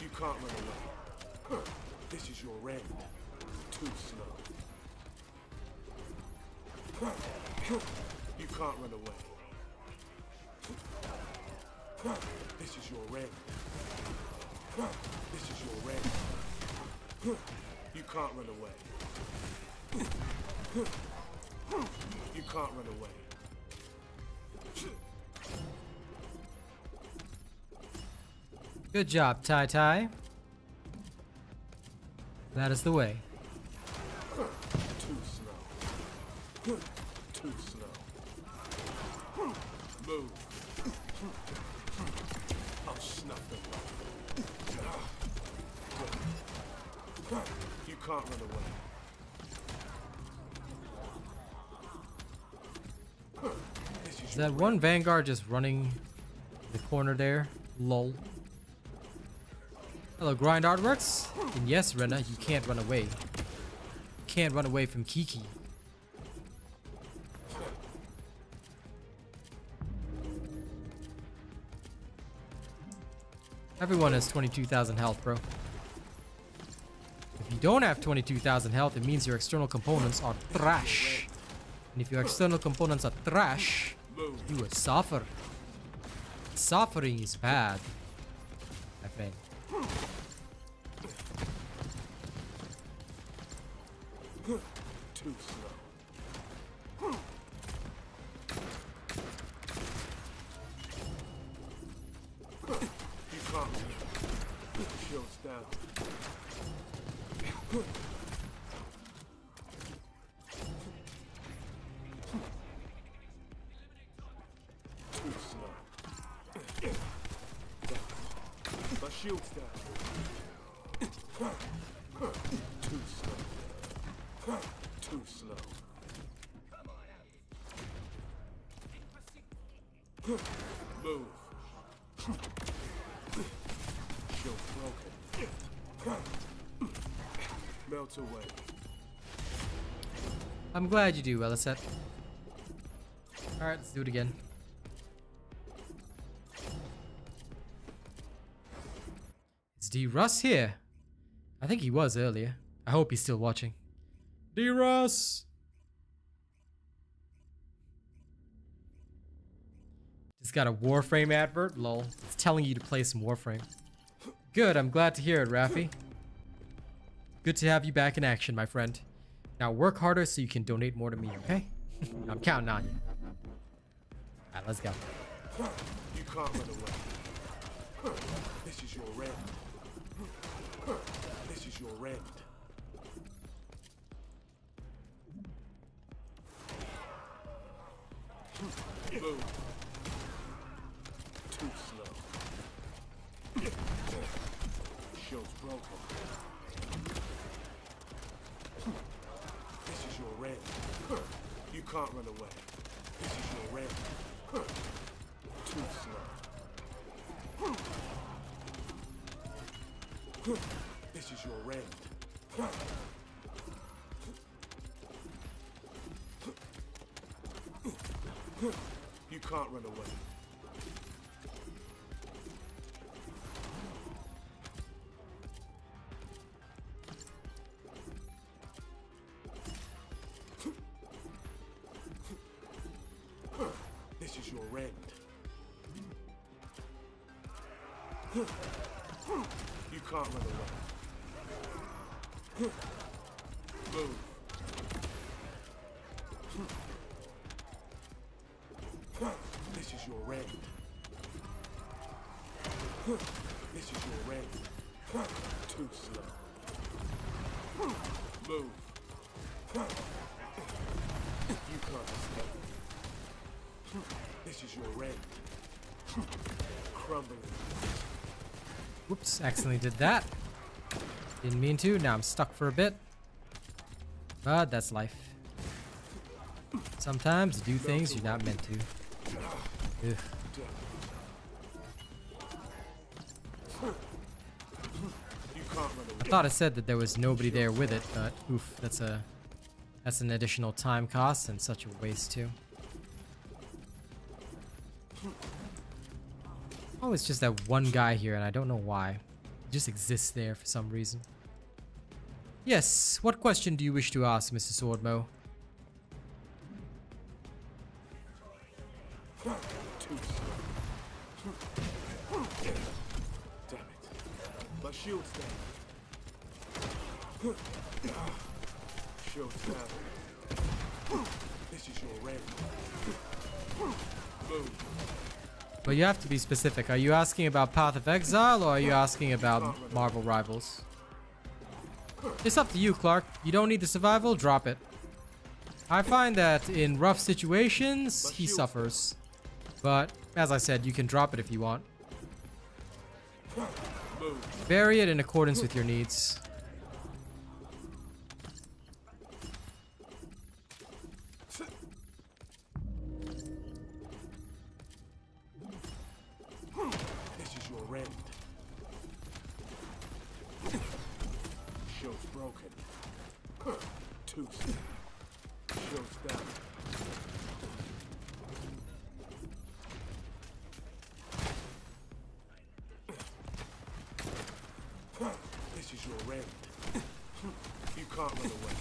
You can't run away. This is your end. Too slow. You can't run away. This is your end. This is your end. You can't run away. You can't run away. Good job, Tai Tai. That is the way. Too slow. Too slow. Move. I'll snuff them. You can't run away. Is that one Vanguard just running in the corner there? Lol. Hello, Grind Artworks. And yes, Rena, you can't run away. You can't run away from Kiki. Everyone has 22,000 health, bro. If you don't have 22,000 health, it means your external components are trash. And if your external components are trash, you will suffer. Suffering is bad, my friend. Too slow. You can't. Shield's down. Too slow. My shield's down. Too slow. Too slow. Move. Shield broken. Melt away. I'm glad you do, Elisette. Alright, let's do it again. Is D. Russ here? I think he was earlier. I hope he's still watching. D. Russ! Just got a Warframe advert? Lol. It's telling you to play some Warframe. Good, I'm glad to hear it, Raffi. Good to have you back in action, my friend. Now work harder so you can donate more to me, okay? I'm counting on you. Alright, let's go. You can't run away. This is your end. This is your end. Move. Too slow. Shield's broken. This is your end. You can't run away. This is your end. Too slow. This is your end. You can't run away. This is your end. You can't run away. Move. This is your end. This is your end. Too slow. Move. You can't escape. This is your end. Crumbling. Whoops, accidentally did that. Didn't mean to, now I'm stuck for a bit. But that's life. Sometimes you do things you're not meant to. Ugh. I thought it said that there was nobody there with it, but oof, that's an additional time cost and such a waste too. Oh, it's just that one guy here and I don't know why. He just exists there for some reason. Yes, what question do you wish to ask, Mr. Swordmo? Too slow. Damn it. My shield's down. Shield's down. This is your end. Move. But you have to be specific. Are you asking about Path of Exile or are you asking about Marvel Rivals? It's up to you, Clark. You don't need the survival, drop it. I find that in rough situations, he suffers. But, as I said, you can drop it if you want. Vary it in accordance with your needs. This is your end. Shield's broken. Too slow. Shield's down. This is your end. You can't run away.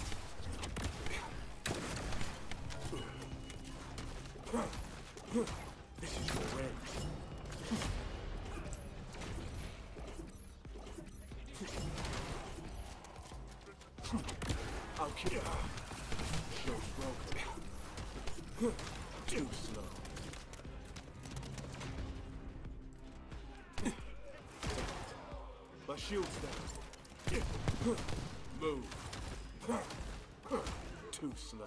This is your end. I'll kill you. Show's broken. Too slow. My shield's down. Move. Too slow.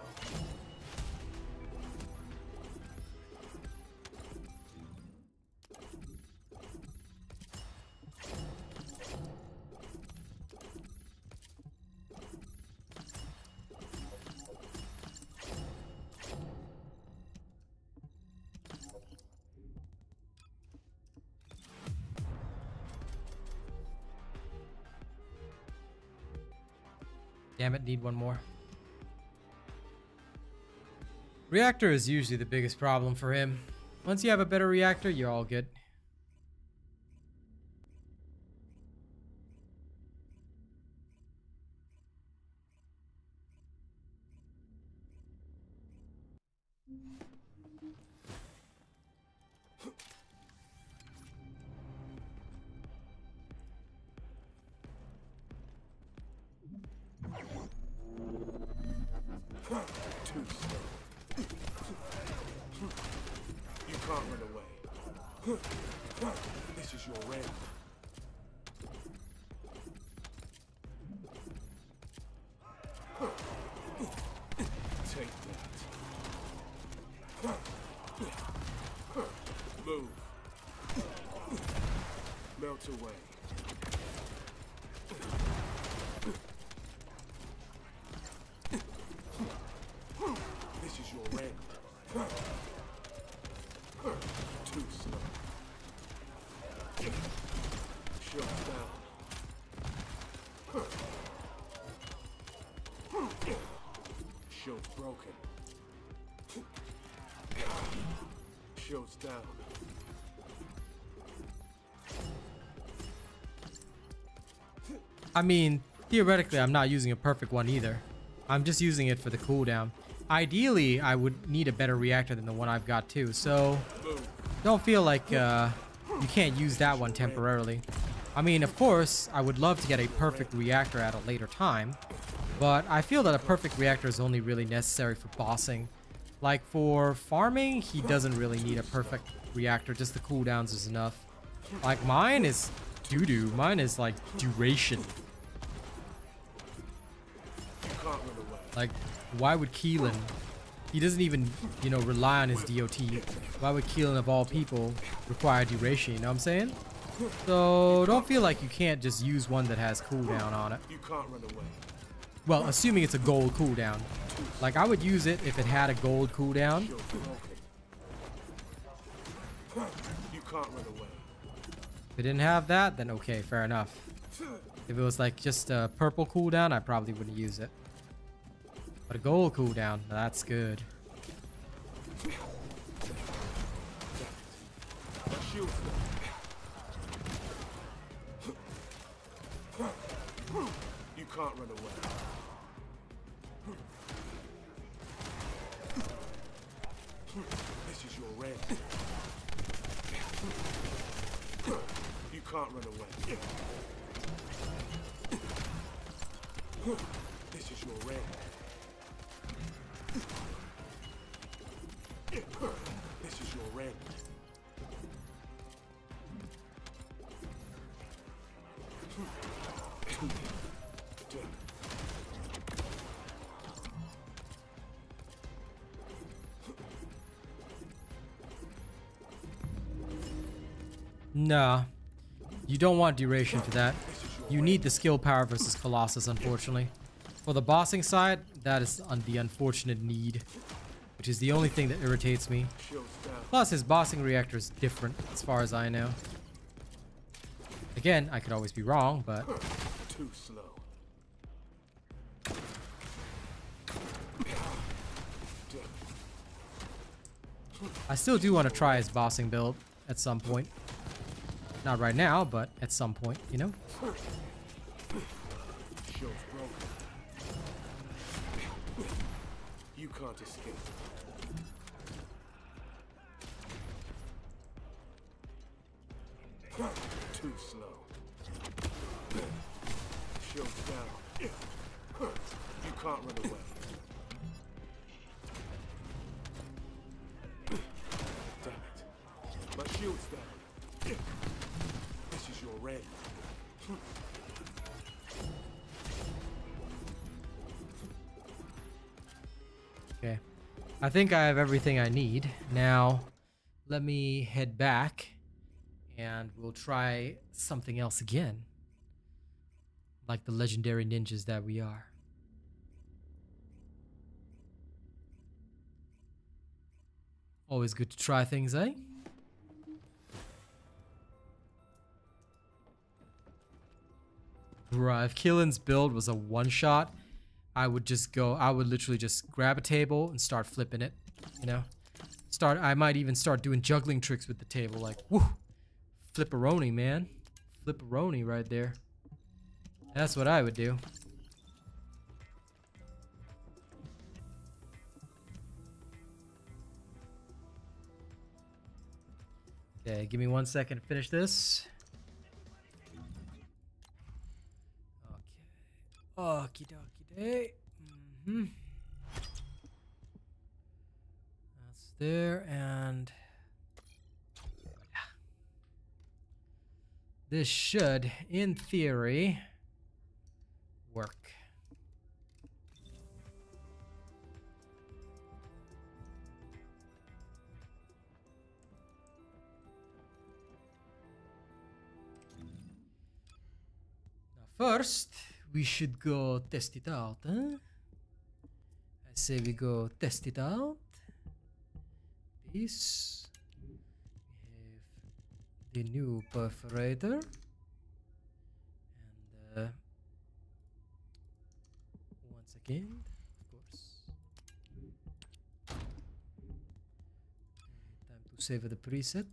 Damn it, need one more. Reactor is usually the biggest problem for him. Once you have a better reactor, you're all good. Too slow. You can't run away. This is your end. Take that. Move. Melt away. This is your end. Too slow. Shut down. Show's broken. Show's down. I mean, theoretically, I'm not using a perfect one either. I'm just using it for the cooldown. Ideally, I would need a better reactor than the one I've got too, so don't feel like you can't use that one temporarily. I mean, of course, I would love to get a perfect reactor at a later time, but I feel that a perfect reactor is only really necessary for bossing. Like for farming, he doesn't really need a perfect reactor, just the cooldowns is enough. Like mine is doo-doo, mine is like duration. You can't run away. Like, why would Keelan, he doesn't even, you know, rely on his DOT. Why would Keelan of all people require duration, you know what I'm saying? So don't feel like you can't just use one that has cooldown on it. You can't run away. Well, assuming it's a gold cooldown. Like, I would use it if it had a gold cooldown. Show's broken. You can't run away. If it didn't have that, then okay, fair enough. If it was like just a purple cooldown, I probably wouldn't use it. But a gold cooldown, that's good. My shield's down. You can't run away. This is your end. You can't run away. This is your end. This is your end. Nah, you don't want duration for that. You need the skill power versus Colossus, unfortunately. For the bossing side, that is the unfortunate need, which is the only thing that irritates me. Plus, his bossing reactor is different, as far as I know. Again, I could always be wrong, but Too slow. I still do want to try his bossing build at some point. Not right now, but at some point, you know? shield's broken. You can't escape. Too slow. Shield's down. You can't run away. Damn it. My shield's down. This is your end. Okay. I think I have everything I need. Now, let me head back and we'll try something else again. Like the legendary ninjas that we are. Always good to try things, eh? Bruh, if Killen's build was a one-shot, I would literally just grab a table and start flipping it, you know? I might even start doing juggling tricks with the table, like, whoo! Flipperoni, man. Flipperoni right there. That's what I would do. Okay, give me 1 second to finish this. Okay. Okie dokie day. That's there, and this should, in theory, work. Now first, we should go test it out, huh? I say we go test it out. This. We have the new perforator. And once again, of course. Time to save the preset.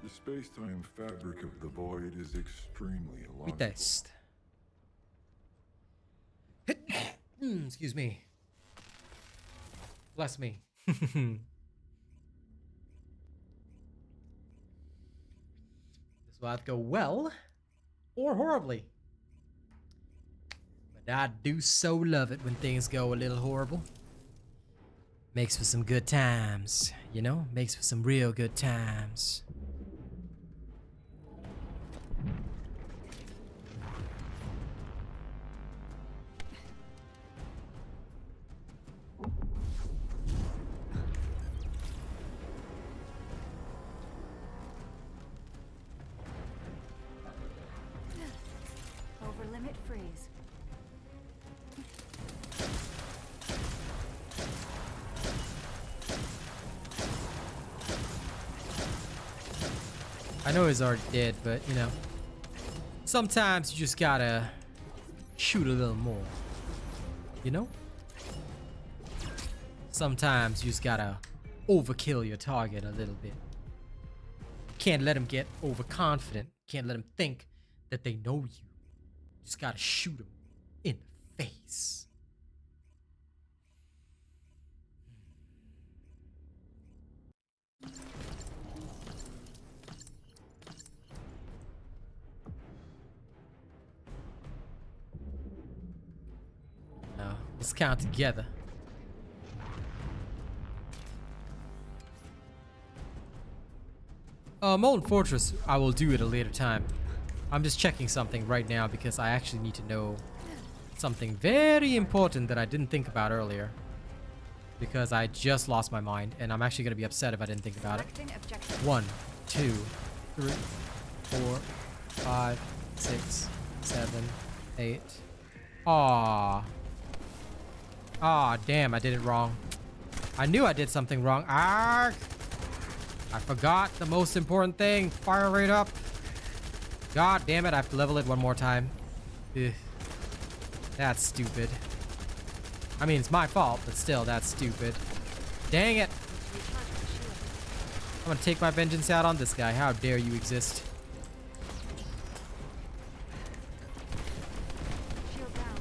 The space-time fabric of the void is extremely We illogical. test. Excuse me. Bless me. This will either go well or horribly. But I do so love it when things go a little horrible. Makes for some good times, you know? Makes for some real good times. Over limit freeze. I know he's already dead, but you know, sometimes you just gotta shoot a little more. You know? Sometimes you just gotta overkill your target a little bit. Can't let them get overconfident. Can't let them think that they know you. Just gotta shoot them in the face. Now, let's count together. Molten Fortress, I will do at a later time. I'm just checking something right now because I actually need to know something very important that I didn't think about earlier. Because I just lost my mind, and I'm actually going to be upset if I didn't think about it. 1, 2, 3, 4, 5, 6, 7, 8. Aww. Aw, damn, I did it wrong. I knew I did something wrong. Ah! I forgot the most important thing. Fire rate up. God damn it, I have to level it one more time. Ugh. That's stupid. I mean, it's my fault, but still, that's stupid. Dang it. I'm gonna take my vengeance out on this guy. How dare you exist? Shield down.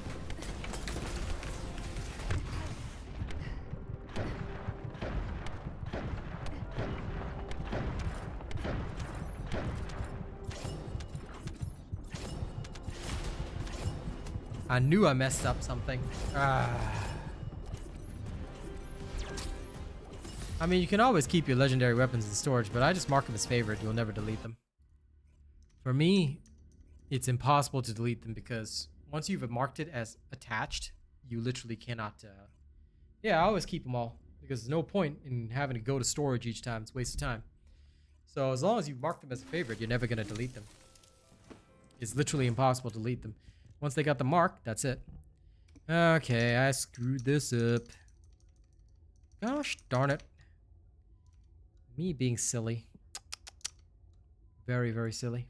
I knew I messed up something. I mean, you can always keep your legendary weapons in storage, but I just mark them as favorite. You'll never delete them. For me, it's impossible to delete them because once you've marked it as attached, you literally cannot... Yeah, I always keep them all because there's no point in having to go to storage each time. It's a waste of time. So as long as you mark them as a favorite, you're never going to delete them. It's literally impossible to delete them. Once they got the mark, that's it. Okay, I screwed this up. Gosh darn it. Me being silly. Very, very silly.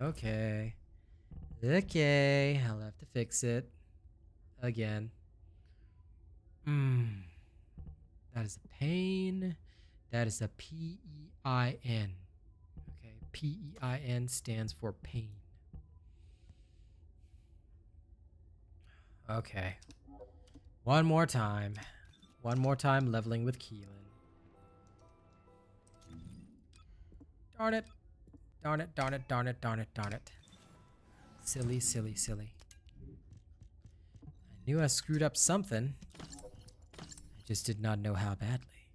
Okay. Okay, I'll have to fix it. Again. That is a pain. That is a P-E-I-N. Okay, P-E-I-N stands for pain. Okay. One more time. One more time leveling with Keelan. Darn it. Darn it, darn it, darn it, darn it, darn it. Silly, silly, silly. I knew I screwed up something. I just did not know how badly.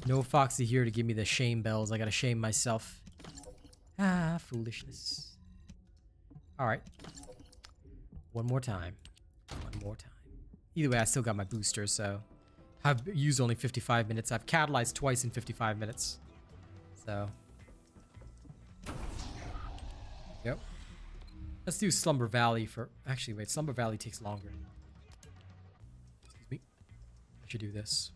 No Foxy here to give me the shame bells. I gotta shame myself. Ah, foolishness. Alright. One more time. One more time. Either way, I still got my booster, so... I've used only 55 minutes. I've catalyzed twice in 55 minutes. So... Yep. Let's do Slumber Valley for... Actually, wait. Slumber Valley takes longer. Excuse me. I should do this.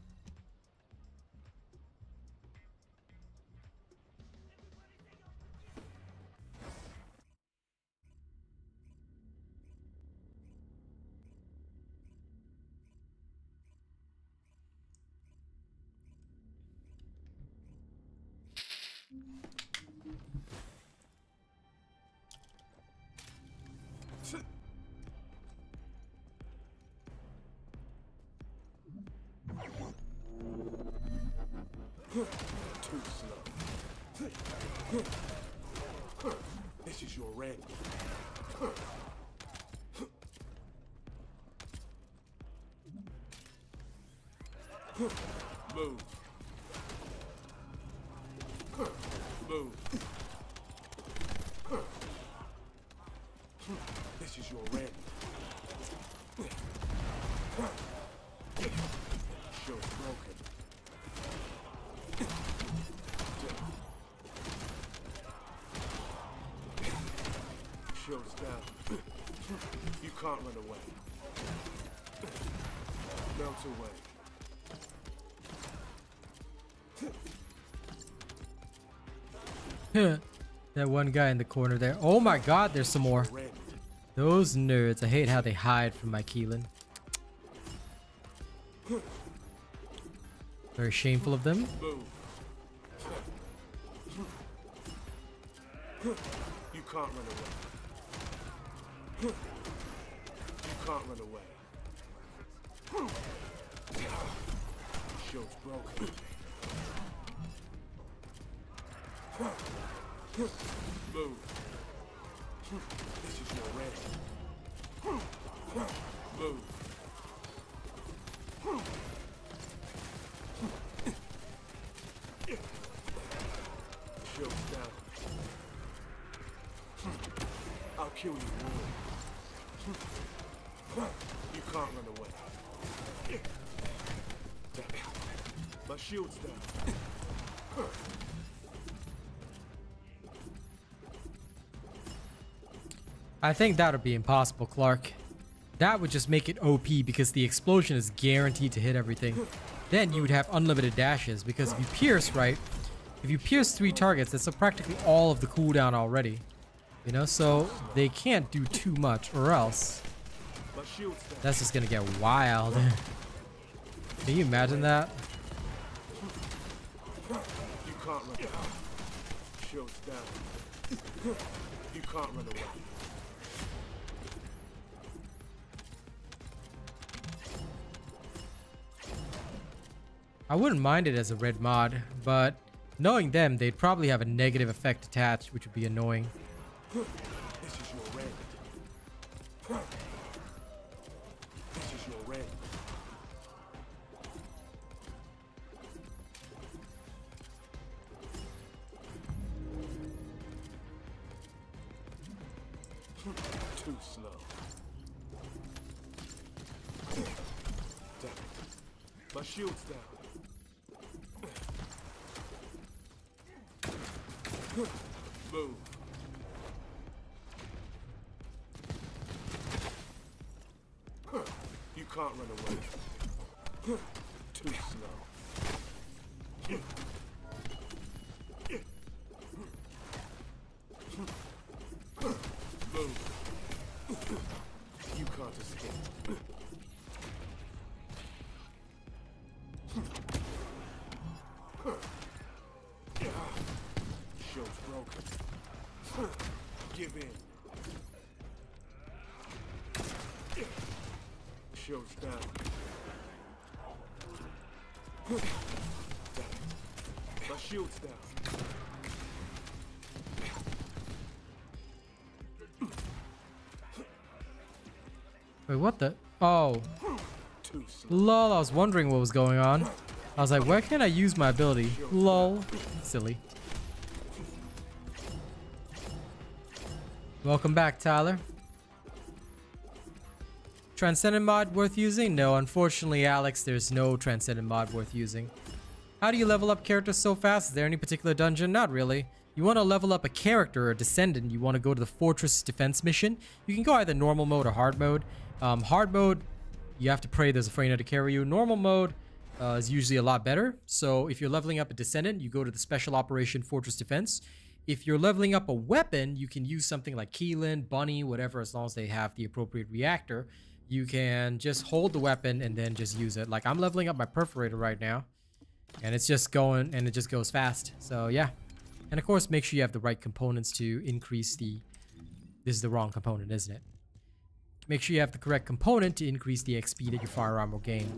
Too slow. This is your red. Move. Move. This is your red. Show's broken. Show's down. You can't run away. Melt away. That one guy in the corner there. Oh my god, there's some more. Those nerds. I hate how they hide from my Keelan. Very shameful of them. You can't run away. You can't run away. Show's broken. Move. This is your red. Move. Show's down. I'll kill you all. You can't run away. My shield's down. I think that would be impossible, Clark. That would just make it OP because the explosion is guaranteed to hit everything. Then you would have unlimited dashes because if you pierce, right? If you pierce 3 targets, that's practically all of the cooldown already. You know, so they can't do too much or else My shield's down. That's just gonna get wild. Can you imagine that? You can't run away. Shield's down. You can't run away. I wouldn't mind it as a red mod, but knowing them, they'd probably have a negative effect attached, which would be annoying. This is your red. This is your red. Too slow. Damn it. My shield's down. Move. You can't run away. Too slow. Move. You can't escape. Show's broken. Give in. Show's down. My shield's down. Wait, what the? Oh. Too slow. Lol, I was wondering what was going on. I was like, where can I use my ability? Lol. Silly. Welcome back, Tyler. Transcendent mod worth using? No, unfortunately, Alex, there's no Transcendent mod worth using. How do you level up characters so fast? Is there any particular dungeon? Not really. You want to level up a character or a descendant, you want to go to the Fortress Defense mission. You can go either normal mode or hard mode. Hard mode, you have to pray there's a Freyna to carry you. Normal mode is usually a lot better. So if you're leveling up a descendant, you go to the Special Operation Fortress Defense. If you're leveling up a weapon, you can use something like Keelan, Bunny, whatever, as long as they have the appropriate reactor. You can just hold the weapon and then just use it. Like I'm leveling up my perforator right now, and it's just going, and it just goes fast. So yeah. And of course, make sure you have the right components to increase the... This is the wrong component, isn't it? Make sure you have the correct component to increase the XP that your firearm will gain.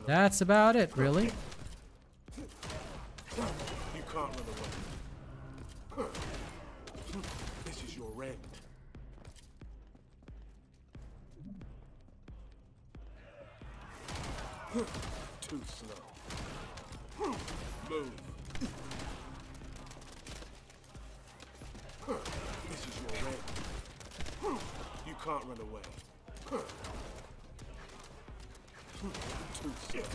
That's about it, really. You can't run away. This is your end. Too slow. Move. This is your end. You can't run away. Too slow.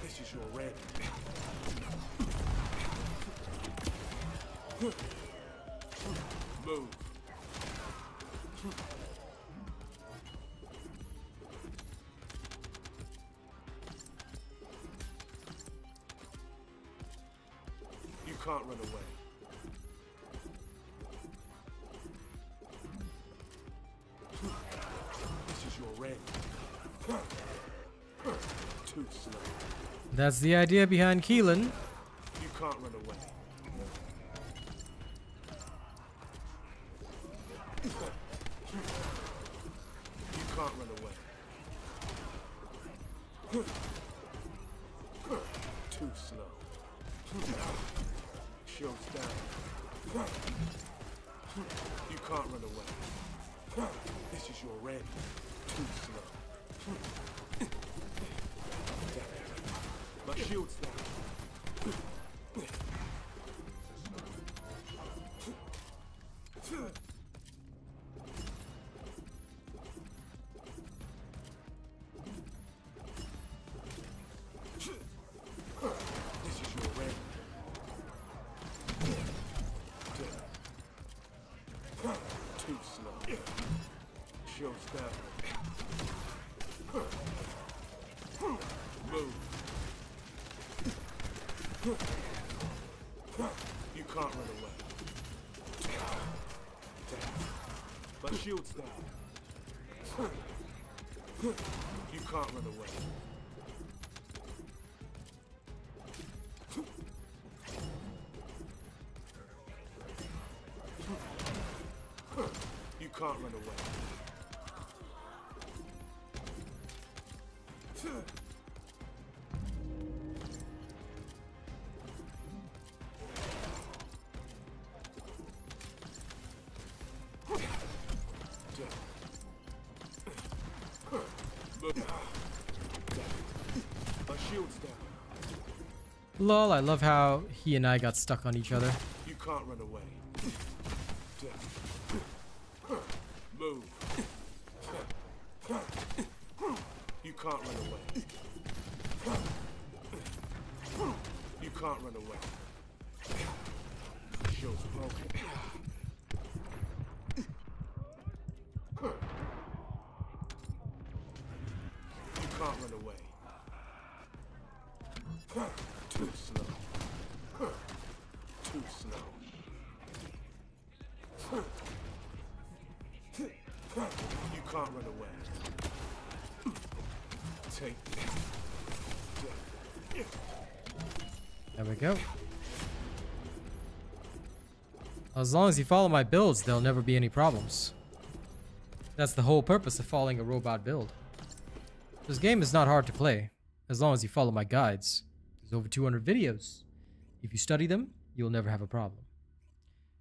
This is your red. Move. You can't run away. This is your red. Too slow. That's the idea behind Keelan. You can't run away. You can't run away. Too slow. Shield's down. You can't run away. This is your red. Too slow. My shield's down. This is your red. Too slow. Shield's down. Move. You can't run away. Damn. My shield's down. You can't run away. You can't run away. My shield's down. Lol, I love how he and I got stuck on each other. You can't run away. Move. You can't run away. You can't run away. Shield's broken. You can't run away. Too slow. Too slow. You can't run away. Take it. There we go. As long as you follow my builds, there'll never be any problems. That's the whole purpose of following a robot build. This game is not hard to play, as long as you follow my guides. There's over 200 videos. If you study them, you'll never have a problem.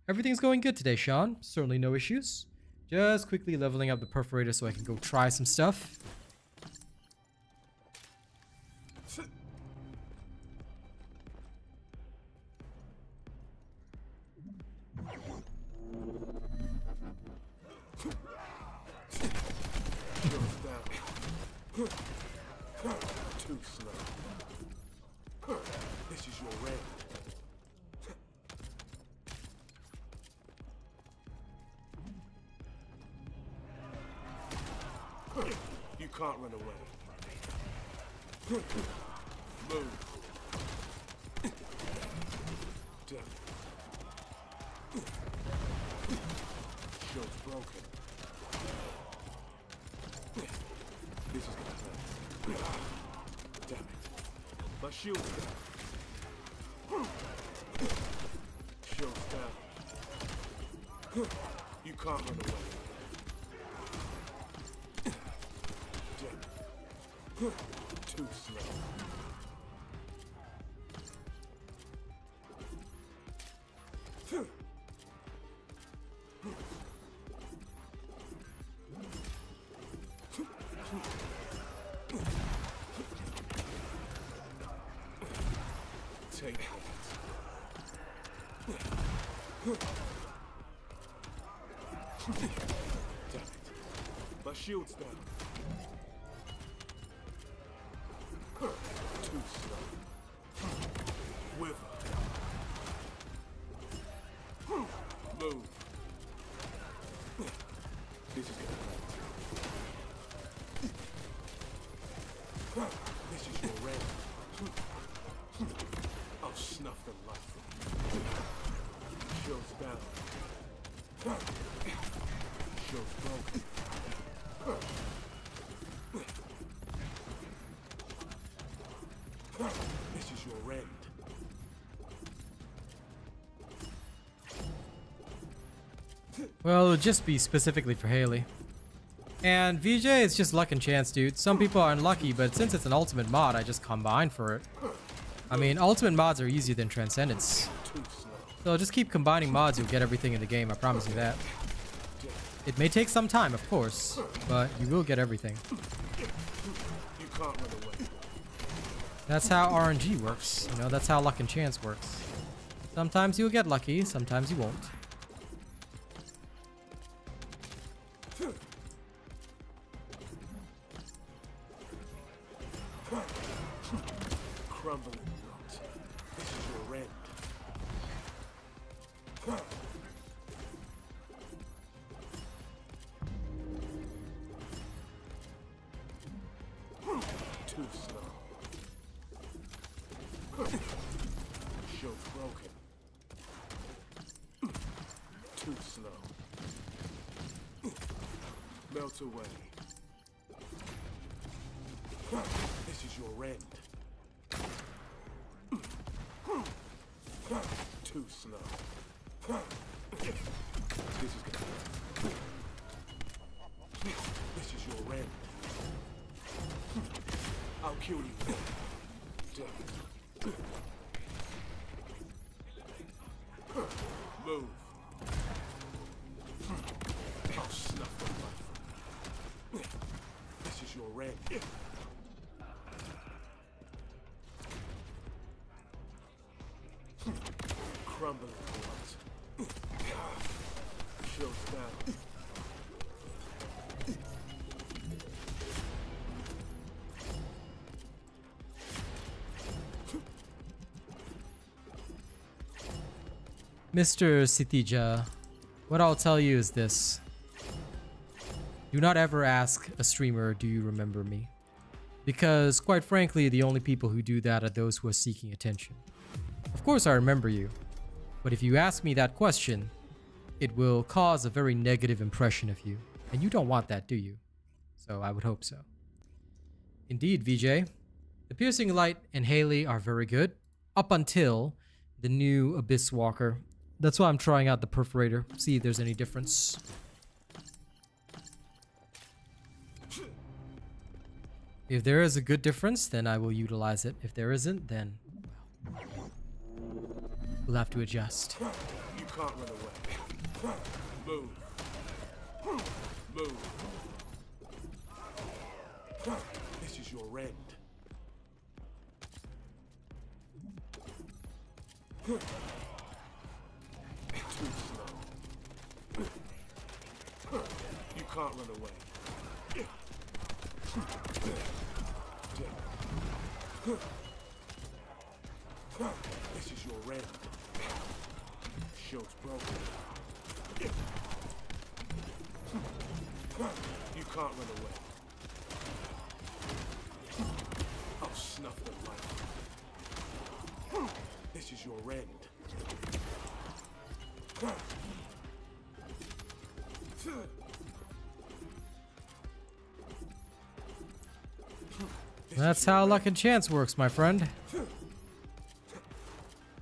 Everything's going good today, Sean. Certainly no issues. Just quickly leveling up the perforator so I can go try some stuff. Too slow. This is your red. You can't run away. Move. Damn. Shield's broken. This is gonna hurt. Damn it. My shield's down. Shield's down. You can't run away. Damn it. Too slow. Take that. Damn it. My shield's down. Too slow. Wither. Move. This is gonna hurt. This is your red. I'll snuff the life from you. Shield's down. Shield's broken. This is your end. Well, it'll just be specifically for Haley. And VJ, it's just luck and chance, dude. Some people are unlucky, but since it's an ultimate mod, I just combine for it. I mean, ultimate mods are easier than Transcendence. So just keep combining mods, you'll get everything in the game, I promise you that. It may take some time, of course, but you will get everything. You can't run away. That's how RNG works, you know, that's how luck and chance works. Sometimes you'll get lucky, sometimes you won't. Crumbling rot. This is your end. Too slow. Shield's broken. Melt away. This is your end. Too slow. This is gonna... This is your end. I'll kill you. Move. I'll snuff the life. This is your end. Crumbling bloods. Chills down. Mr. Sitija, what I'll tell you is this. Do not ever ask a streamer, do you remember me? Because, quite frankly, the only people who do that are those who are seeking attention. Of course I remember you, but if you ask me that question, it will cause a very negative impression of you. And you don't want that, do you? So I would hope so. Indeed, VJ. The Piercing Light and Haley are very good, up until the new Abyss Walker. That's why I'm trying out the Perforator, see if there's any difference. If there is a good difference, then I will utilize it. If there isn't, then we'll have to adjust. You can't run away. Move. Move. This is your end. Too slow. You can't run away. This is your end. Shield's broken. You can't run away. I'll snuff the light. This is your end. That's how luck and chance works, my friend.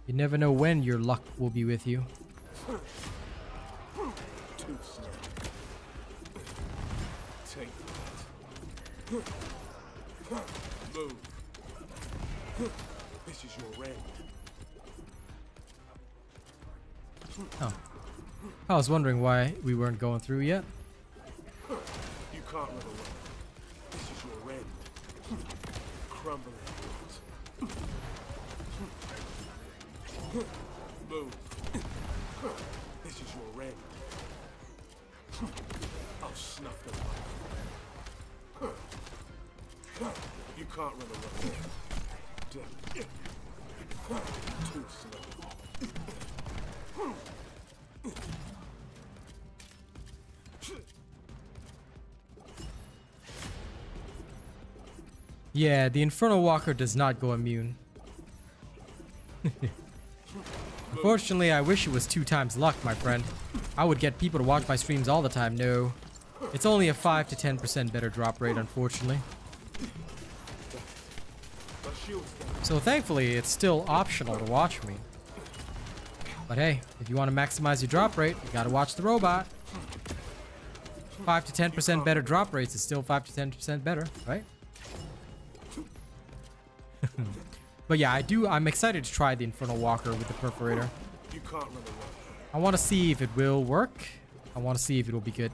You never know when your luck will be with you. Too slow. Take that. Move. This is your end. Oh. I was wondering why we weren't going through yet. You can't run away. This is your end. Crumbling bloods. Move. This is your end. I'll snuff the light. You can't run away. Too slow. Yeah, the Infernal Walker does not go immune. Unfortunately, I wish it was 2 times luck, my friend. I would get people to watch my streams all the time. No. It's only a 5 to 10% better drop rate, unfortunately. So thankfully, it's still optional to watch me. But hey, if you want to maximize your drop rate, you gotta watch the robot. 5 to 10% better drop rates is still 5 to 10% better, right? But yeah, I'm excited to try the Infernal Walker with the Perforator. You can't run away. I want to see if it will work. I want to see if it'll be good.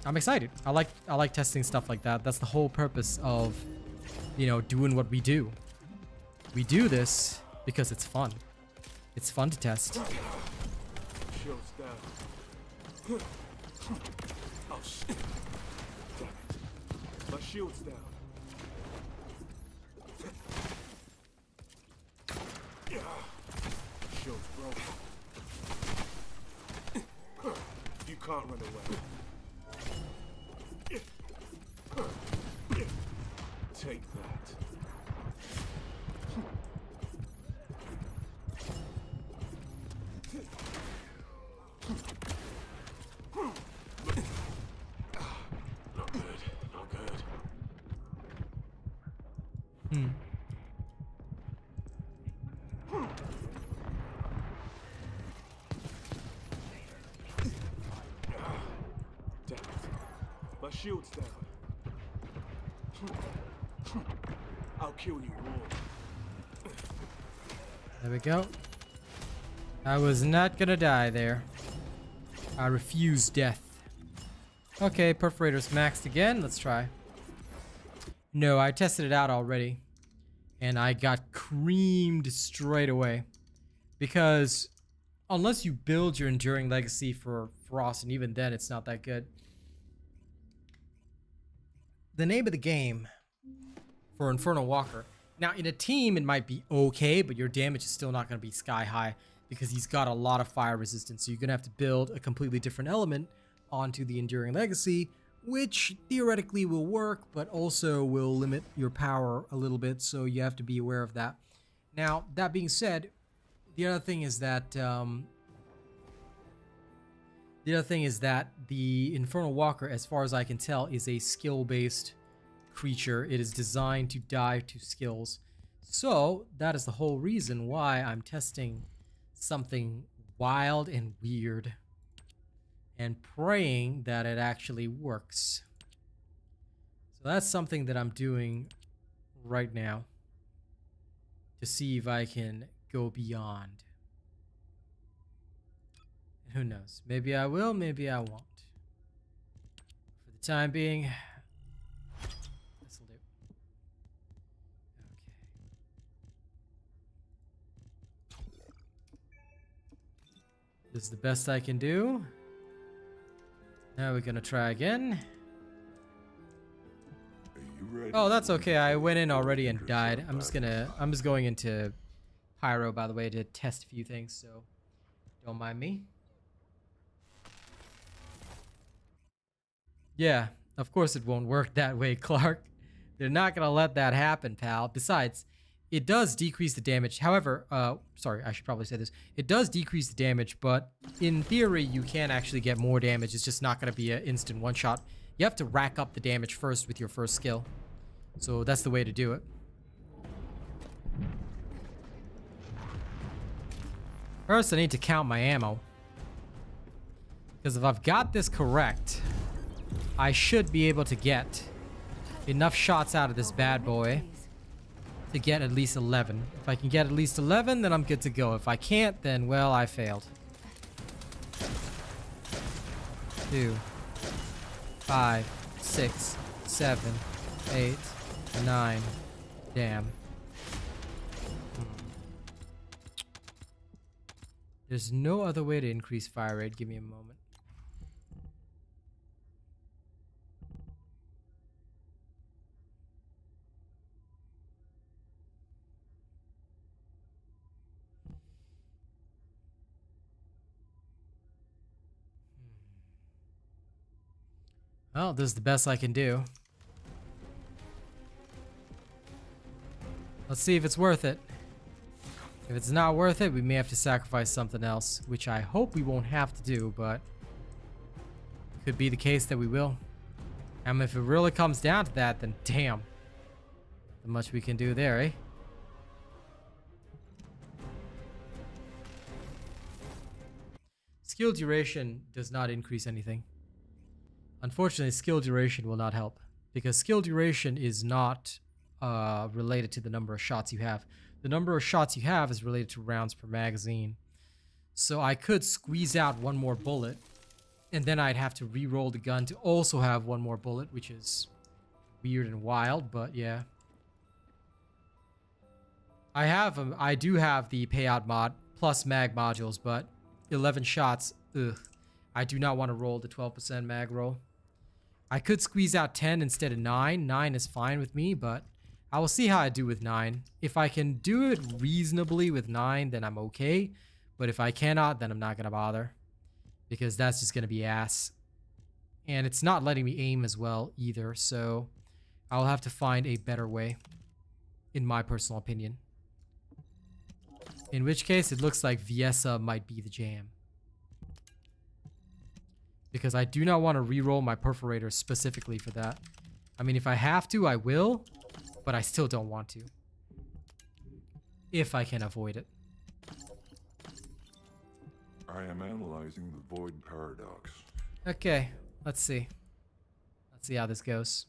I'm excited. I like testing stuff like that. That's the whole purpose of, you know, doing what we do. We do this because it's fun. It's fun to test. Shield's down. Oh, shit. Damn it. My shield's down. Shield's broken. You can't run away. Take that. Hmm. Damn it. My shield's down. I'll kill you all. There we go. I was not gonna die there. I refuse death. Okay, perforator's maxed again. Let's try. No, I tested it out already. And I got creamed straight away. Because unless you build your enduring legacy for Frost, and even then it's not that good. The name of the game for Infernal Walker. Now, in a team, it might be okay, but your damage is still not going to be sky high because he's got a lot of fire resistance. So you're going to have to build a completely different element onto the Enduring Legacy, which theoretically will work, but also will limit your power a little bit. So you have to be aware of that. Now, that being said, the other thing is that the Infernal Walker, as far as I can tell, is a skill-based creature. It is designed to die to skills. So that is the whole reason why I'm testing something wild and weird and praying that it actually works. So that's something that I'm doing right now to see if I can go beyond. Who knows? Maybe I will, maybe I won't. For the time being, this'll do. Okay. This is the best I can do. Now we're gonna try again. Are you ready? Oh, that's okay. I went in already and died. I'm just going into Pyro, by the way, to test a few things, so don't mind me. Yeah, of course it won't work that way, Clark. They're not gonna let that happen, pal. Besides, it does decrease the damage. However, sorry, I should probably say this. It does decrease the damage, but in theory, you can actually get more damage. It's just not gonna be an instant one-shot. You have to rack up the damage first with your first skill. So that's the way to do it. First, I need to count my ammo. Because if I've got this correct, I should be able to get enough shots out of this bad boy to get at least 11. If I can get at least 11, then I'm good to go. If I can't, then, well, I failed. 2, 5, 6, 7, 8, 9. Damn. There's no other way to increase fire rate. Give me a moment. Well, this is the best I can do. Let's see if it's worth it. If it's not worth it, we may have to sacrifice something else, which I hope we won't have to do, but could be the case that we will. And if it really comes down to that, then damn. Not much we can do there, eh? Skill duration does not increase anything. Unfortunately, skill duration will not help, because skill duration is not related to the number of shots you have. The number of shots you have is related to rounds per magazine. So I could squeeze out one more bullet, and then I'd have to re-roll the gun to also have one more bullet, which is weird and wild, but yeah. I do have the payout mod plus mag modules, but 11 shots, ugh. I do not want to roll the 12% mag roll. I could squeeze out 10 instead of 9. 9 is fine with me, but I will see how I do with 9. If I can do it reasonably with 9, then I'm okay. But if I cannot, then I'm not going to bother. Because that's just going to be ass. And it's not letting me aim as well either. So I'll have to find a better way. In my personal opinion. In which case, it looks like Viessa might be the jam. Because I do not want to re-roll my perforator specifically for that. I mean, if I have to, I will. but I still don't want to. If I can avoid it. I am analyzing the void paradox. Okay, let's see. Let's see how this goes.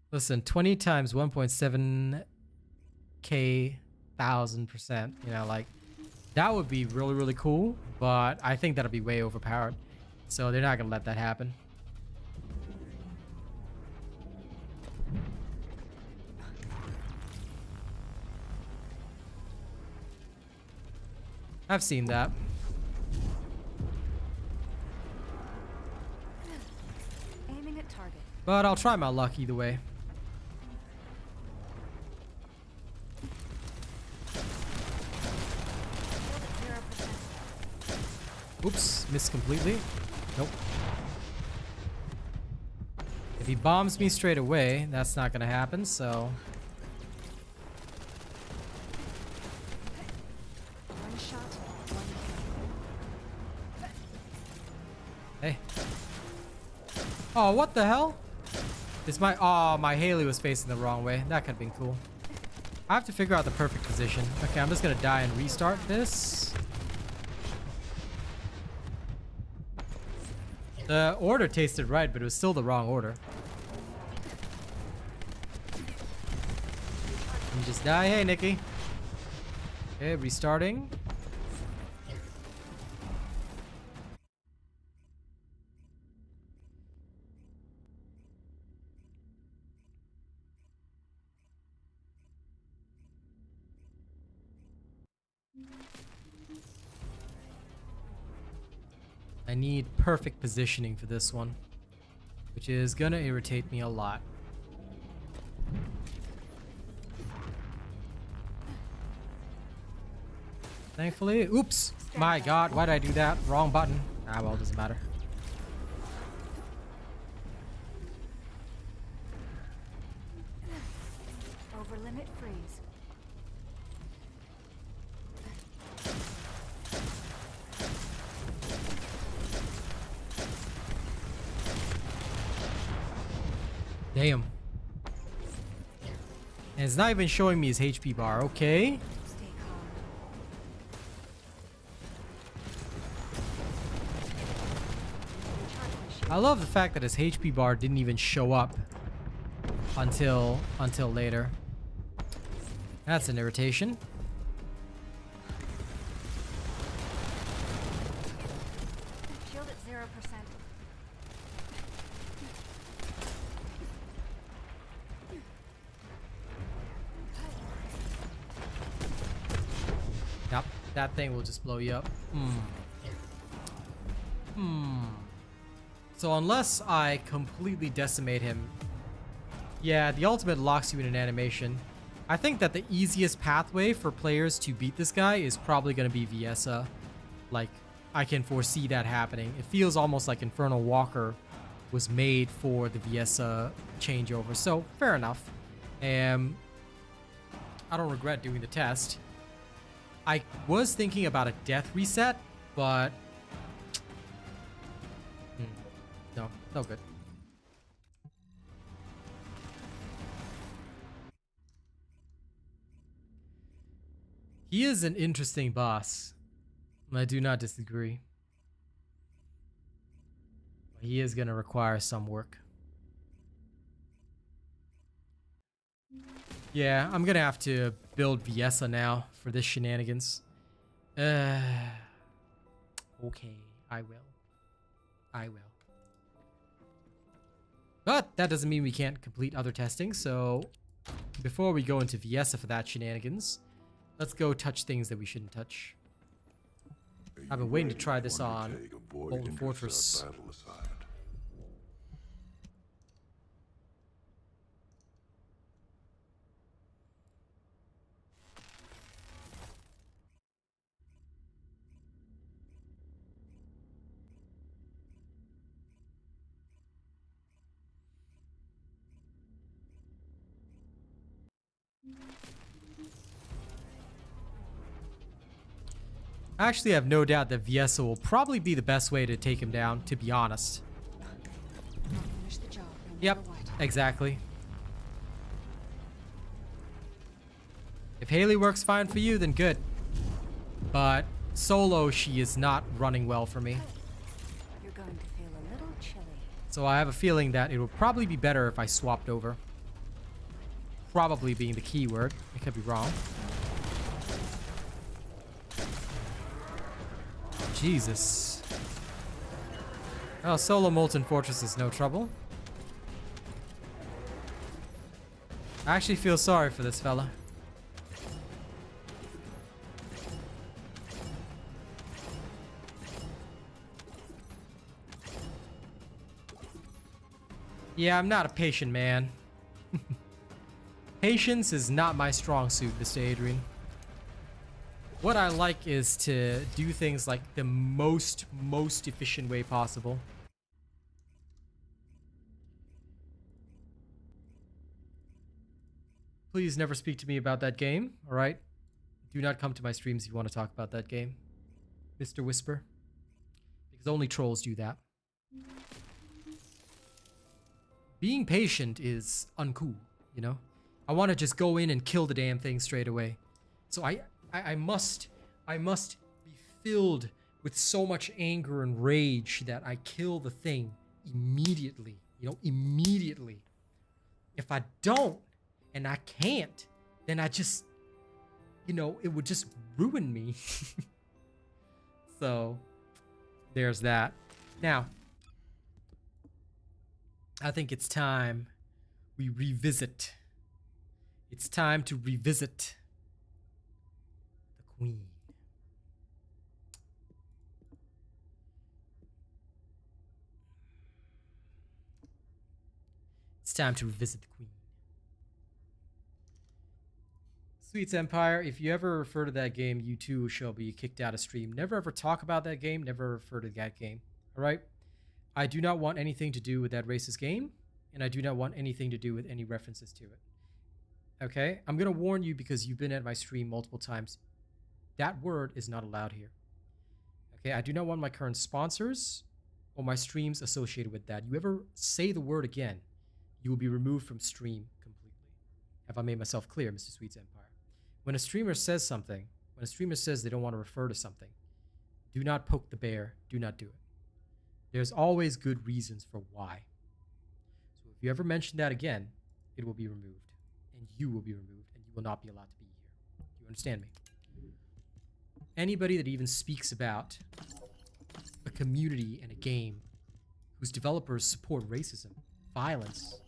Listen, 20 times 1.7k 1000%. You know, like, that would be really, really cool, but I think that'll be way overpowered. So they're not gonna let that happen. I've seen that. Aiming at target. But I'll try my luck either way. Oops, missed completely. Nope. If he bombs me straight away, that's not gonna happen, so... One shot, one kill. Hey. Oh, what the hell? Is my... Oh, my Haley was facing the wrong way. That could have been cool. I have to figure out the perfect position. Okay, I'm just gonna die and restart this. The order tasted right, but it was still the wrong order. You just die. Hey, Nikki. Okay, restarting. I need perfect positioning for this one, which is gonna irritate me a lot. Thankfully, oops, my god, why did I do that? Wrong button. Ah, well, it doesn't matter. Over limit freeze. Damn. And it's not even showing me his HP bar, okay? Stay calm. I love the fact that his HP bar didn't even show up until later. That's an irritation. Shield at 0%. Yep, that thing will just blow you up. So unless I completely decimate him, yeah, the ultimate locks you in an animation. I think that the easiest pathway for players to beat this guy is probably going to be Viessa. Like, I can foresee that happening. It feels almost like Infernal Walker was made for the Viessa changeover. So, fair enough. I don't regret doing the test. I was thinking about a death reset, but... No, no good. He is an interesting boss. I do not disagree. He is going to require some work. Yeah, I'm going to have to build Viessa now for this shenanigans. Okay, I will. I will. But that doesn't mean we can't complete other testing, so before we go into Viessa for that shenanigans, let's go touch things that we shouldn't touch. I've been waiting to try this on Molten Fortress. I actually have no doubt that Viessa will probably be the best way to take him down, to be honest. Finish the job, no Yep, matter what. exactly. If Haley works fine for you, then good. But solo, she is not running well for me. You're going to feel a little chilly. So I have a feeling that it would probably be better if I swapped over. Probably being the key word. I could be wrong. Jesus. Oh, solo Molten Fortress is no trouble. I actually feel sorry for this fella. Yeah, I'm not a patient man. Patience is not my strong suit, Mr. Adrian. What I like is to do things like the most efficient way possible. Please never speak to me about that game, alright? Do not come to my streams if you want to talk about that game, Mr. Whisper. Because only trolls do that. Being patient is uncool, you know? I want to just go in and kill the damn thing straight away. So I must be filled with so much anger and rage that I kill the thing immediately, you know, immediately. If I don't, and I can't, then I just, you know, it would just ruin me. So, there's that. Now, I think it's time we revisit. It's time to revisit the Queen. It's time to revisit the Queen. Sweets Empire, if you ever refer to that game, you too shall be kicked out of stream. Never ever talk about that game. Never refer to that game. All right? I do not want anything to do with that racist game, and I do not want anything to do with any references to it. Okay? I'm going to warn you because you've been at my stream multiple times. That word is not allowed here. Okay? I do not want my current sponsors or my streams associated with that. You ever say the word again, you will be removed from stream completely. Have I made myself clear, Mr. Sweets Empire? When a streamer says something, when a streamer says they don't want to refer to something, do not poke the bear. Do not do it. There's always good reasons for why. So if you ever mention that again, it will be removed. And you will be removed. And you will not be allowed to be here. Do you understand me? Anybody that even speaks about a community and a game whose developers support racism, violence,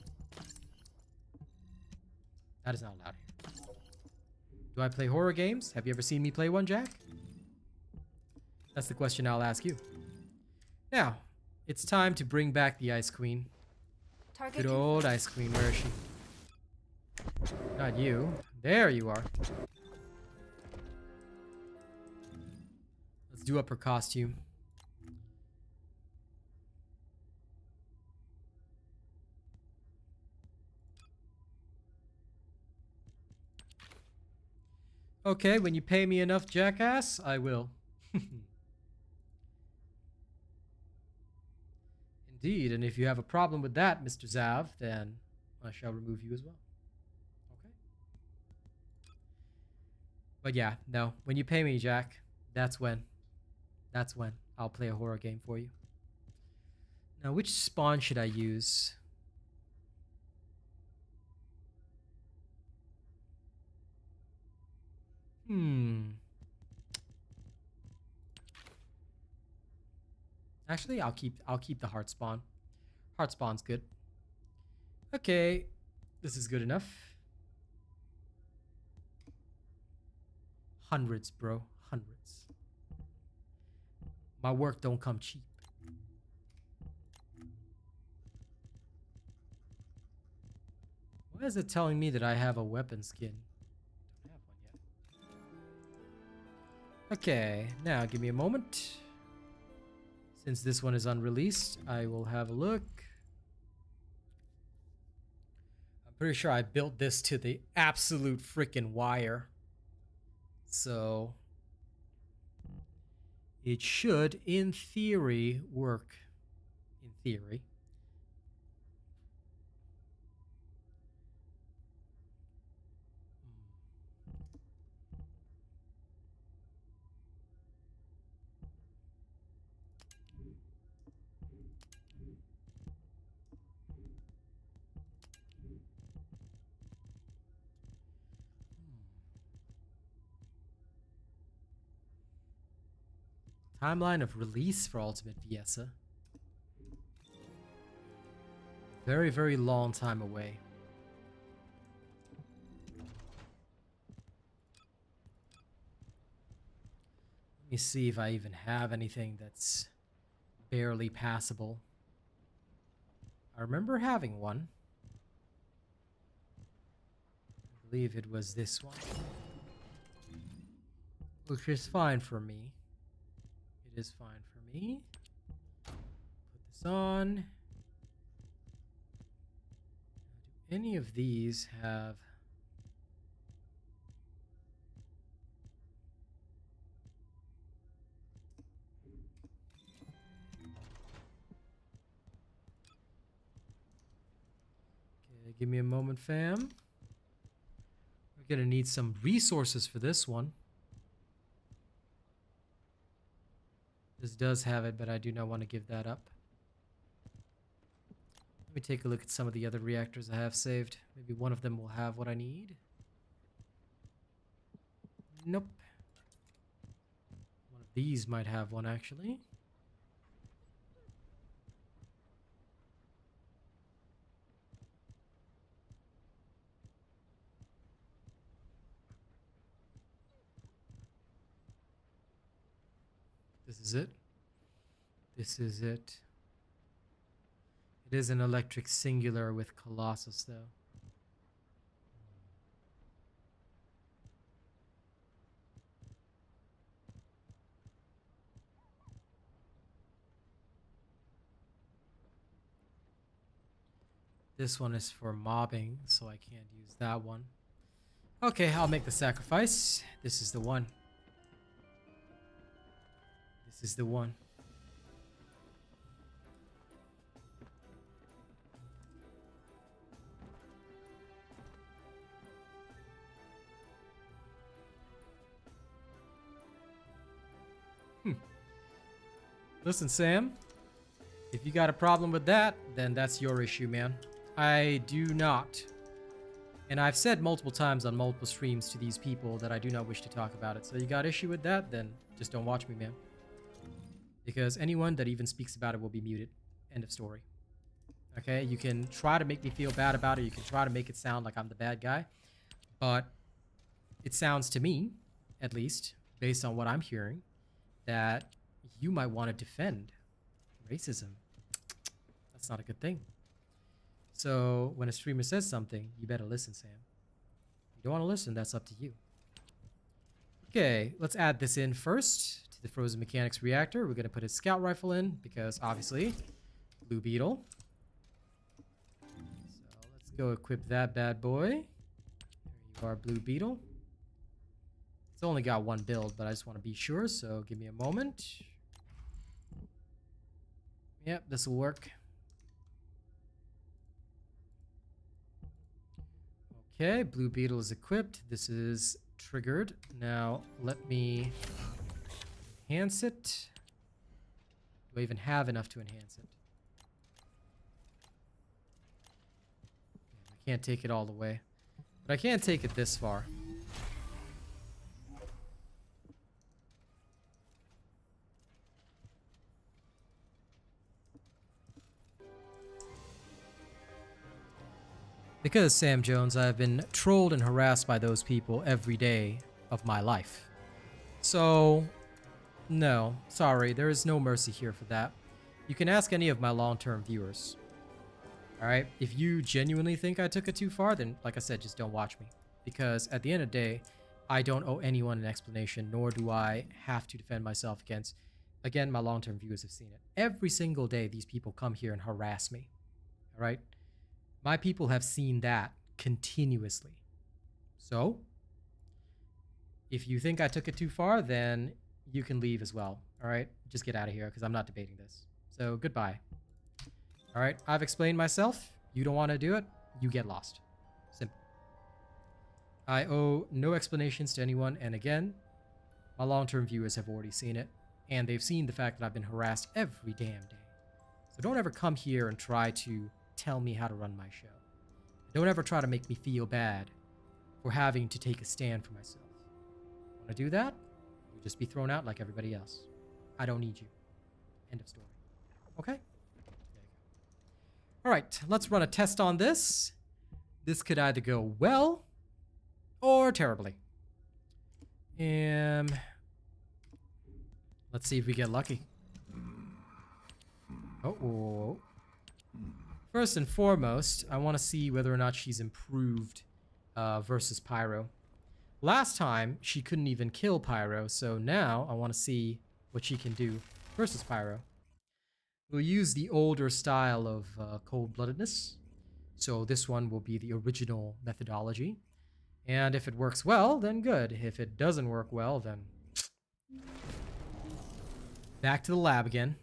that is not allowed here. Do I play horror games? Have you ever seen me play one, Jack? That's the question I'll ask you. Now, it's time to bring back the Ice Queen. Good old Ice Queen. Where is she? Not you. There you are. Let's do up her costume. Okay, when you pay me enough, jackass, I will. Indeed, and if you have a problem with that, Mr. Zav, then I shall remove you as well. Okay? But yeah, no, when you pay me, Jack, that's when I'll play a horror game for you. Now, which spawn should I use? Actually, I'll keep the heart spawn. Heart spawn's good. Okay, this is good enough. Hundreds, bro. Hundreds. My work don't come cheap. Why is it telling me that I have a weapon skin? Don't have one yet. Okay, now give me a moment. Since this one is unreleased, I will have a look. I'm pretty sure I built this to the absolute freaking wire. So it should, in theory, work. In theory. Timeline of release for Ultimate Viessa. Very, very long time away. Let me see if I even have anything that's barely passable. I remember having one. I believe it was this one. Which is fine for me. It is fine for me. Put this on. Do any of these have... Okay, give me a moment, fam. We're gonna need some resources for this one. This does have it, but I do not want to give that up. Let me take a look at some of the other reactors I have saved. Maybe one of them will have what I need. Nope. One of these might have one, actually. This is it. This is it. It is an electric singular with Colossus, though. This one is for mobbing, so I can't use that one. Okay, I'll make the sacrifice. This is the one. This is the one. Listen, Sam. If you got a problem with that, then that's your issue, man. I do not. And I've said multiple times on multiple streams to these people that I do not wish to talk about it. So you got issue with that, then just don't watch me, man. Because anyone that even speaks about it will be muted. End of story. Okay, you can try to make me feel bad about it. You can try to make it sound like I'm the bad guy. But it sounds to me, at least, based on what I'm hearing, that you might want to defend racism. That's not a good thing. So when a streamer says something, you better listen, Sam. If you don't want to listen, that's up to you. Okay, let's add this in first. The Frozen Mechanics reactor. We're going to put his scout rifle in because obviously Blue Beetle. So let's go equip that bad boy. There you are, Blue Beetle. It's only got one build, but I just want to be sure, so give me a moment. Yep, this will work. Okay, Blue Beetle is equipped. This is triggered. Now let me enhance it. Do I even have enough to enhance it? I can't take it all the way, but I can take it this far. Because, Sam Jones, I've been trolled and harassed by those people every day of my life. So, no, sorry, there is no mercy here for that. You can ask any of my long-term viewers. Alright, if you genuinely think I took it too far, then, like I said, just don't watch me. Because at the end of the day, I don't owe anyone an explanation, nor do I have to defend myself against... Again, my long-term viewers have seen it. Every single day, these people come here and harass me. Alright? My people have seen that continuously. So, if you think I took it too far, then you can leave as well. All right, just get out of here because I'm not debating this. So goodbye. All right, I've explained myself. You don't want to do it, you get lost. Simple. I owe no explanations to anyone, and again, my long-term viewers have already seen it, and they've seen the fact that I've been harassed every damn day. So don't ever come here and try to tell me how to run my show. Don't ever try to make me feel bad for having to take a stand for myself. Want to do that? You'll just be thrown out like everybody else. I don't need you. End of story. Okay? There you go. All right, let's run a test on this. This could either go well or terribly. Let's see if we get lucky. Oh. First and foremost, I want to see whether or not she's improved versus Pyro. Last time, she couldn't even kill Pyro, so now I want to see what she can do versus Pyro. We'll use the older style of cold-bloodedness, so this one will be the original methodology. And if it works well, then good. If it doesn't work well, then back to the lab again.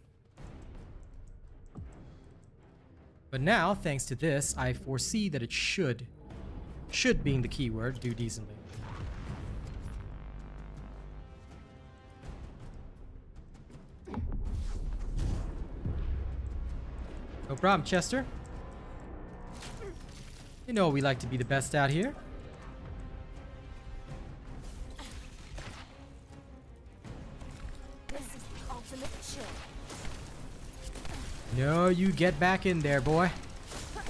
But now, thanks to this, I foresee that it should being the keyword, do decently. No problem, Chester. You know we like to be the best out here. This is the ultimate chill. No, you get back in there, boy. How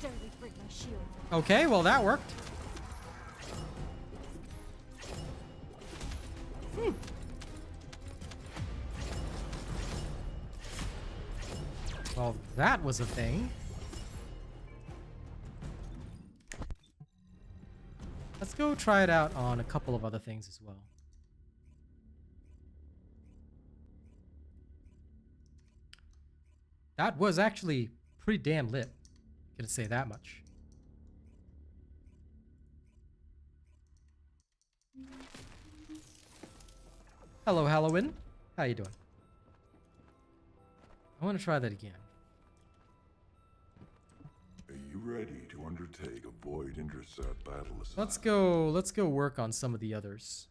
dare they break my shield? Okay, well that worked. Well, that was a thing. Let's go try it out on a couple of other things as well. That was actually pretty damn lit. Gonna say that much. Hello, Halloween. How you doing? I want to try that again. Are you ready to undertake a void intercept battle assignment? Let's go work on some of the others.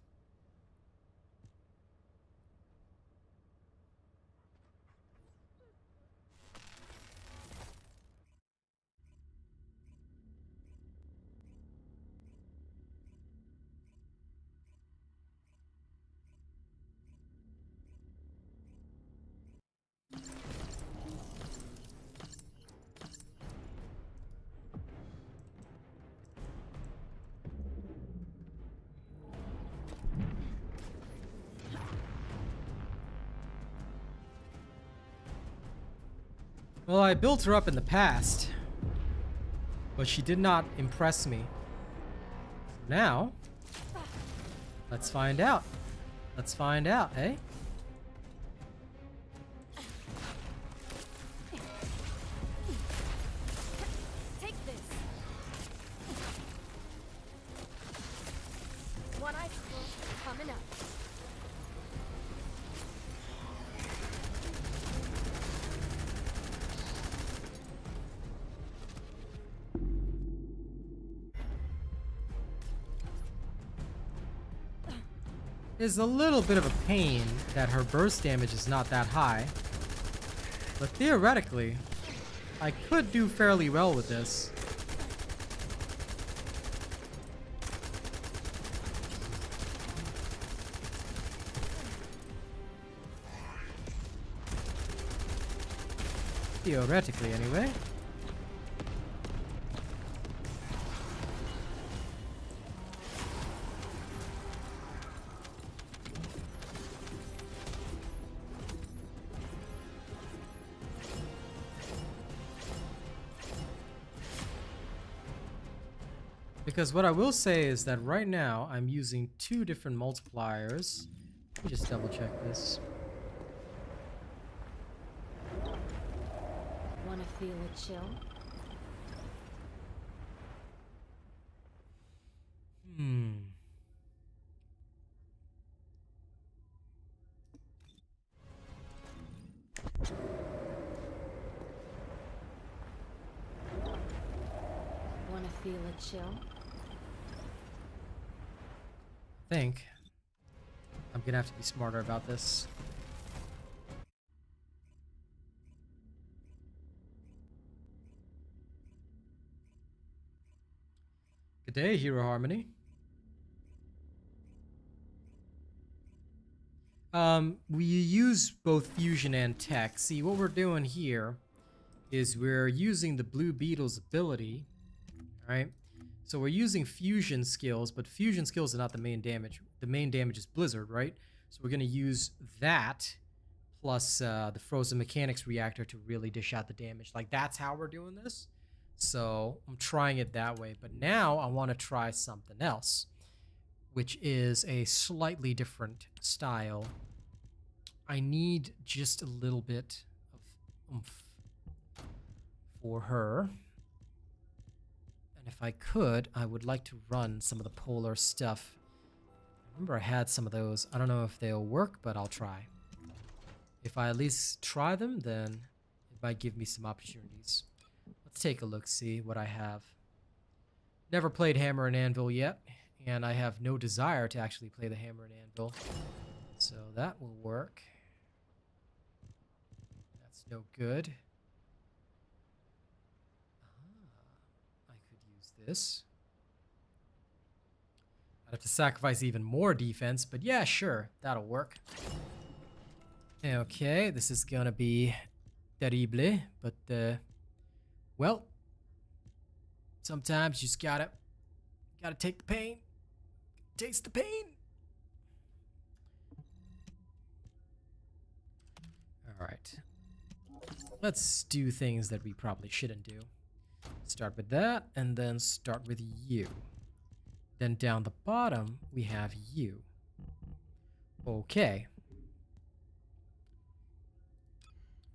Well, I built her up in the past, but she did not impress me. Now, let's find out. Let's find out, eh? Take this. One icicle coming up. Is a little bit of a pain that her burst damage is not that high. But theoretically, I could do fairly well with this. Theoretically, anyway. Because what I will say is that right now I'm using two different multipliers. Let me just double check this. Wanna feel a chill? feel a chill? I think I'm gonna have to be smarter about this. Good day, Hero Harmony. We use both fusion and tech. See, what we're doing here is we're using the Blue Beetle's ability, right? So we're using fusion skills, but fusion skills are not the main damage. The main damage is Blizzard, right? So we're gonna use that plus the Frozen Mechanics reactor to really dish out the damage. Like, that's how we're doing this. So I'm trying it that way, but now I want to try something else, which is a slightly different style. I need just a little bit of oomph for her. And if I could, I would like to run some of the polar stuff. I remember I had some of those. I don't know if they'll work, but I'll try. If I at least try them, then it might give me some opportunities. Let's take a look, see what I have. Never played Hammer and Anvil yet, and I have no desire to actually play the Hammer and Anvil. So that will work. That's no good. I could use this. I'd have to sacrifice even more defense, but yeah, sure, that'll work. Okay, this is gonna be terrible, but well, sometimes you just gotta take the pain, taste the pain. All right, let's do things that we probably shouldn't do. Start with that, and then start with you. Then down the bottom, we have you. Okay.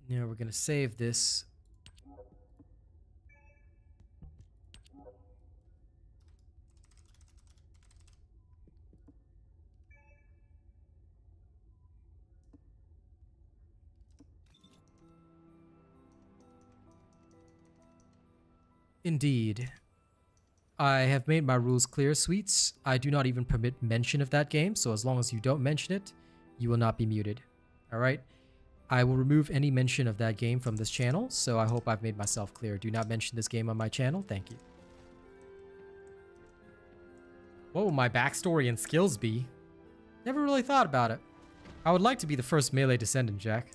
Now we're gonna save this. Indeed. I have made my rules clear, sweets. I do not even permit mention of that game, so as long as you don't mention it, you will not be muted. Alright? I will remove any mention of that game from this channel, so I hope I've made myself clear. Do not mention this game on my channel. Thank you. What will my backstory and skills be? Never really thought about it. I would like to be the first melee descendant, Jack.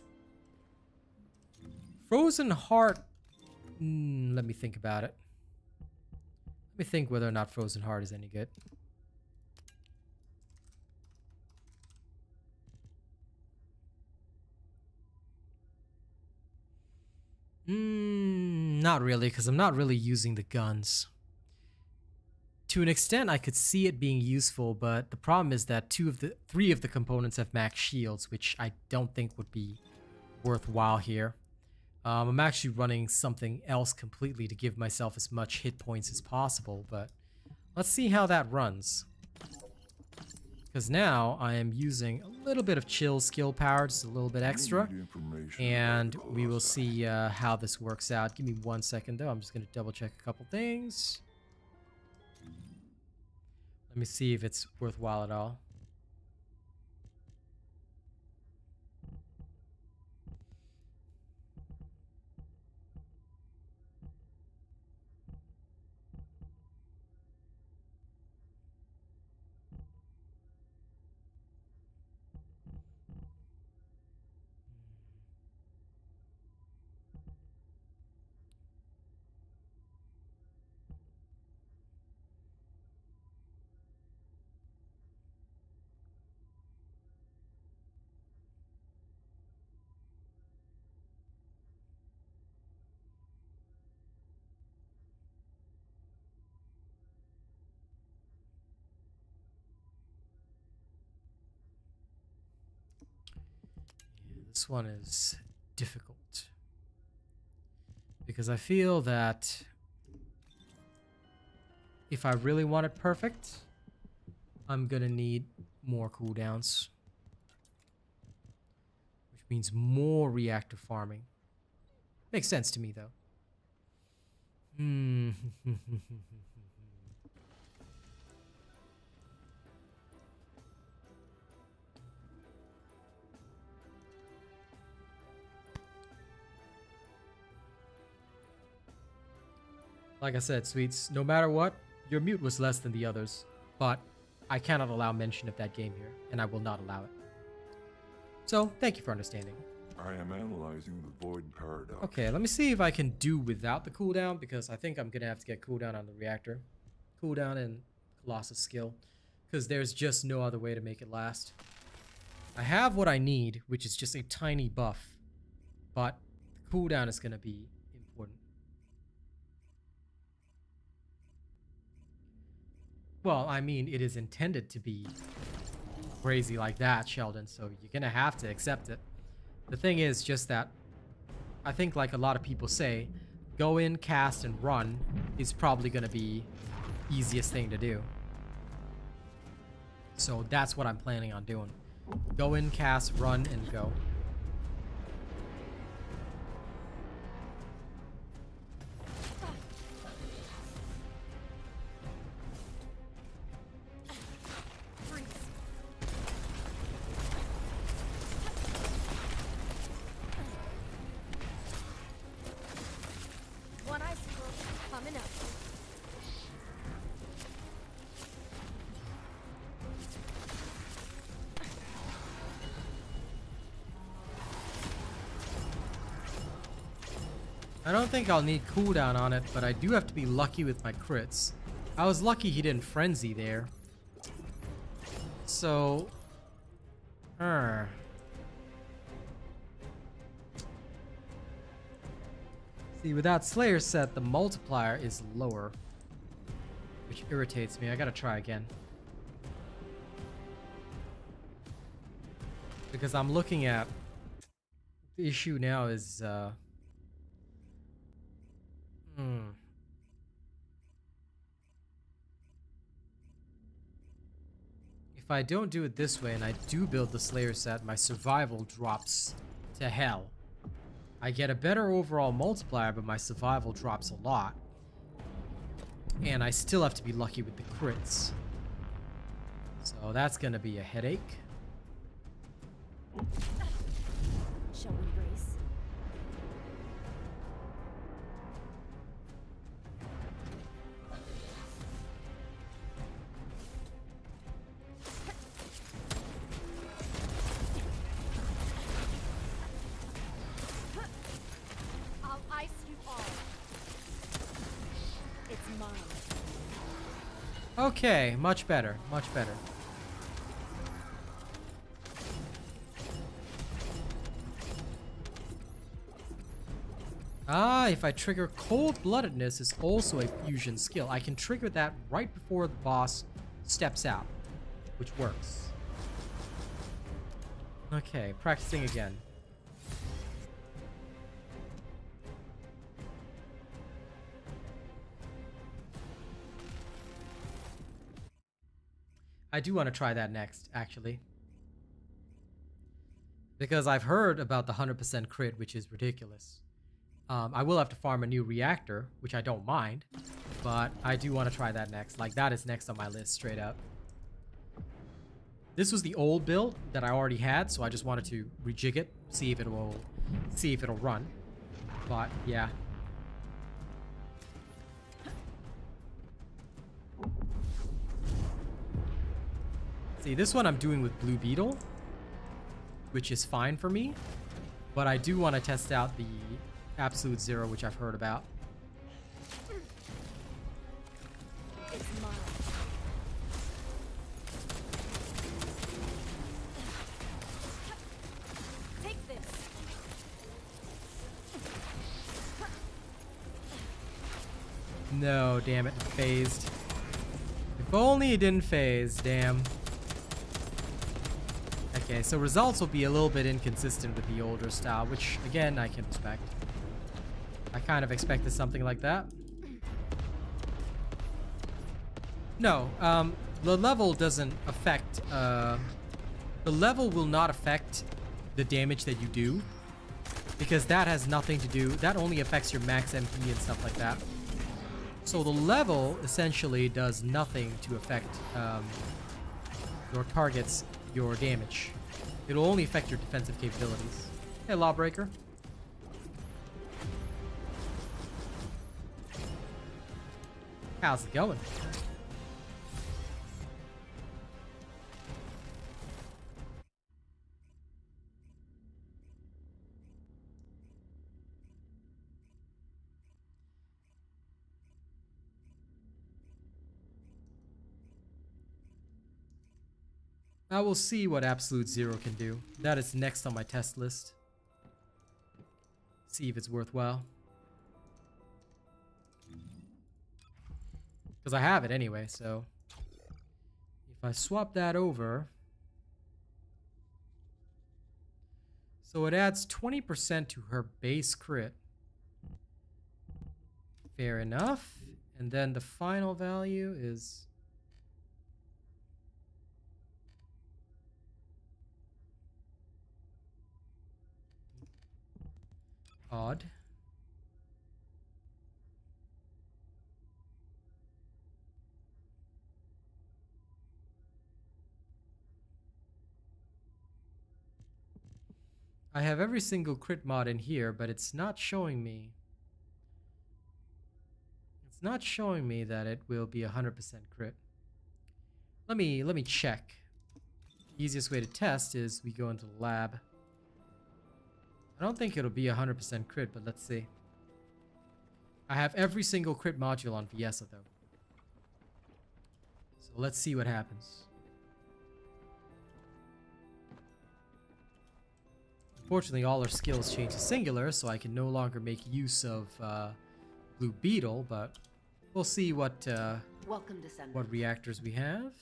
Frozen Heart. Let me think about it. Let me think whether or not Frozen Heart is any good. Not really, because I'm not really using the guns. To an extent, I could see it being useful, but the problem is that three of the components have max shields, which I don't think would be worthwhile here. I'm actually running something else completely to give myself as much hit points as possible, but let's see how that runs. Because now I am using a little bit of chill skill power, just a little bit extra. And we will see how this works out. Give me 1 second though. I'm just going to double check a couple things. Let me see if it's worthwhile at all. This one is difficult because I feel that if I really want it perfect, I'm gonna need more cooldowns, which means more reactor farming. Makes sense to me though. Like I said, Sweets, no matter what, your mute was less than the others, but I cannot allow mention of that game here, and I will not allow it. So, thank you for understanding. I am analyzing the void paradox. Okay, let me see if I can do without the cooldown, because I think I'm gonna have to get cooldown on the reactor. Cooldown and Colossus skill, because there's just no other way to make it last. I have what I need, which is just a tiny buff, but the cooldown is gonna be important. Well, I mean, it is intended to be crazy like that, Sheldon, so you're gonna have to accept it. The thing is just that I think, like a lot of people say, go in, cast, and run is probably gonna be easiest thing to do. So that's what I'm planning on doing. Go in, cast, run, and go. One icicle coming up. I don't think I'll need cooldown on it, but I do have to be lucky with my crits. I was lucky he didn't frenzy there. So... See, without Slayer set, the multiplier is lower, which irritates me. I gotta try again. Because I'm looking at... The issue now is, If I don't do it this way and I do build the Slayer set, my survival drops to hell. I get a better overall multiplier, but my survival drops a lot. And I still have to be lucky with the crits. So that's gonna be a headache. Shall we race? I'll ice you all. It's mine. Okay, much better, much better. Ah, if I trigger Cold-Bloodedness is also a fusion skill. I can trigger that right before the boss steps out, which works. Okay, practicing again. I do want to try that next, actually. Because I've heard about the 100% crit, which is ridiculous. I will have to farm a new reactor, which I don't mind, but I do want to try that next. Like, that is next on my list, straight up. This was the old build that I already had, so I just wanted to rejig it, see if it'll run. But yeah. See, this one I'm doing with Blue Beetle, which is fine for me, but I do want to test out the Absolute Zero, which I've heard about. It's mine. Take this. No, damn it, phased. If only it didn't phase, damn. Okay, so results will be a little bit inconsistent with the older style, which, again, I can respect. I kind of expected something like that. No, the level doesn't affect, the level will not affect the damage that you do, because that has nothing to do, that only affects your max MP and stuff like that. So the level essentially does nothing to affect your targets, your damage. It'll only affect your defensive capabilities. Hey, Lawbreaker. How's it going? I will see what Absolute Zero can do. That is next on my test list. See if it's worthwhile. Because I have it anyway, so... If I swap that over... So it adds 20% to her base crit. Fair enough. And then the final value is... odd. I have every single crit mod in here, but it's not showing me. It's not showing me that it will be 100% crit. Let me check. The easiest way to test is we go into the lab. I don't think it'll be 100% crit, but let's see. I have every single crit module on Viessa though. So let's see what happens. Unfortunately, all our skills change to singular, so I can no longer make use of Blue Beetle, but we'll see what Welcome, Descendant. what reactors we have.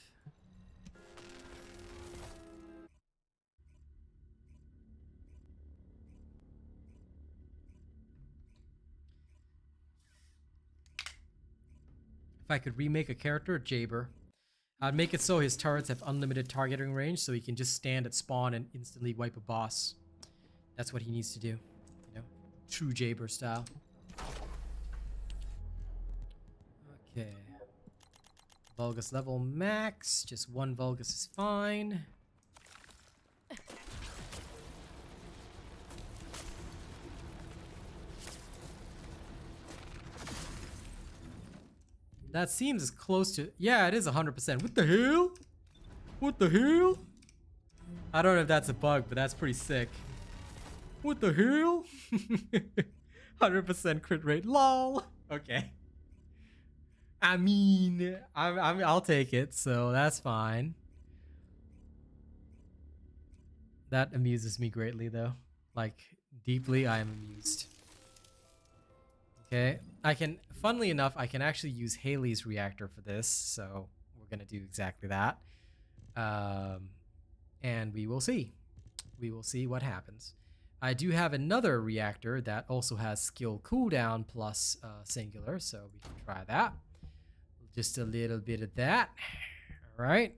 If I could remake a character, Jaber, I'd make it so his turrets have unlimited targeting range, so he can just stand at spawn and instantly wipe a boss. That's what he needs to do, you know, true Jaber style. Okay. Vulgus level max, just one Vulgus is fine. That seems as close to... Yeah, it is 100%. What the hell? What the hell? I don't know if that's a bug, but that's pretty sick. What the hell? 100% crit rate. LOL. Okay. I mean, I'll take it, so that's fine. That amuses me greatly, though. Like, deeply, I am amused. Okay. I can... Funnily enough, I can actually use Haley's reactor for this, so we're going to do exactly that. And we will see. We will see what happens. I do have another reactor that also has skill cooldown plus singular, so we can try that. Just a little bit of that. All right.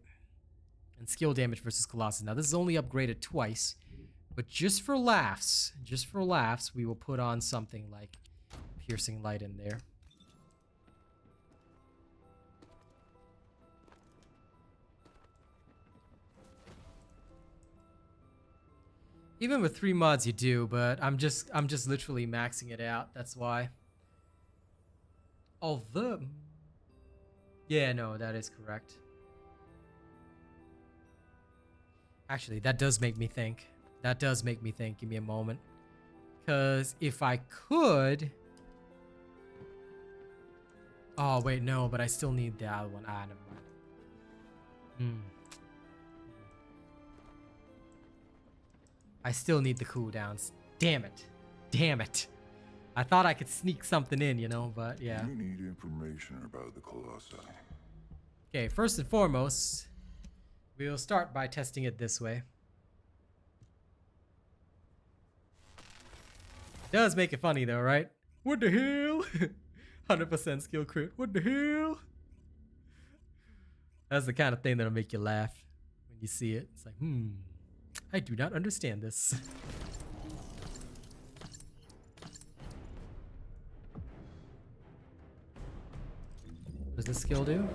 And skill damage versus Colossus. Now, this is only upgraded twice, but just for laughs, we will put on something like Piercing Light in there. Even with 3 mods you do, but I'm just literally maxing it out. That's why. Although, yeah, no, that is correct. Actually, that does make me think. That does make me think. Give me a moment. Because if I could... Oh, wait, no, but I still need the other one. Ah, never mind. I still need the cooldowns. Damn it. Damn it. I thought I could sneak something in, you know, but yeah. You need information about the Colossi. Okay, first and foremost, we'll start by testing it this way. Does make it funny though, right? What the hell? 100% skill crit. What the hell? That's the kind of thing that'll make you laugh when you see it. It's like, I do not understand this. What does this skill do?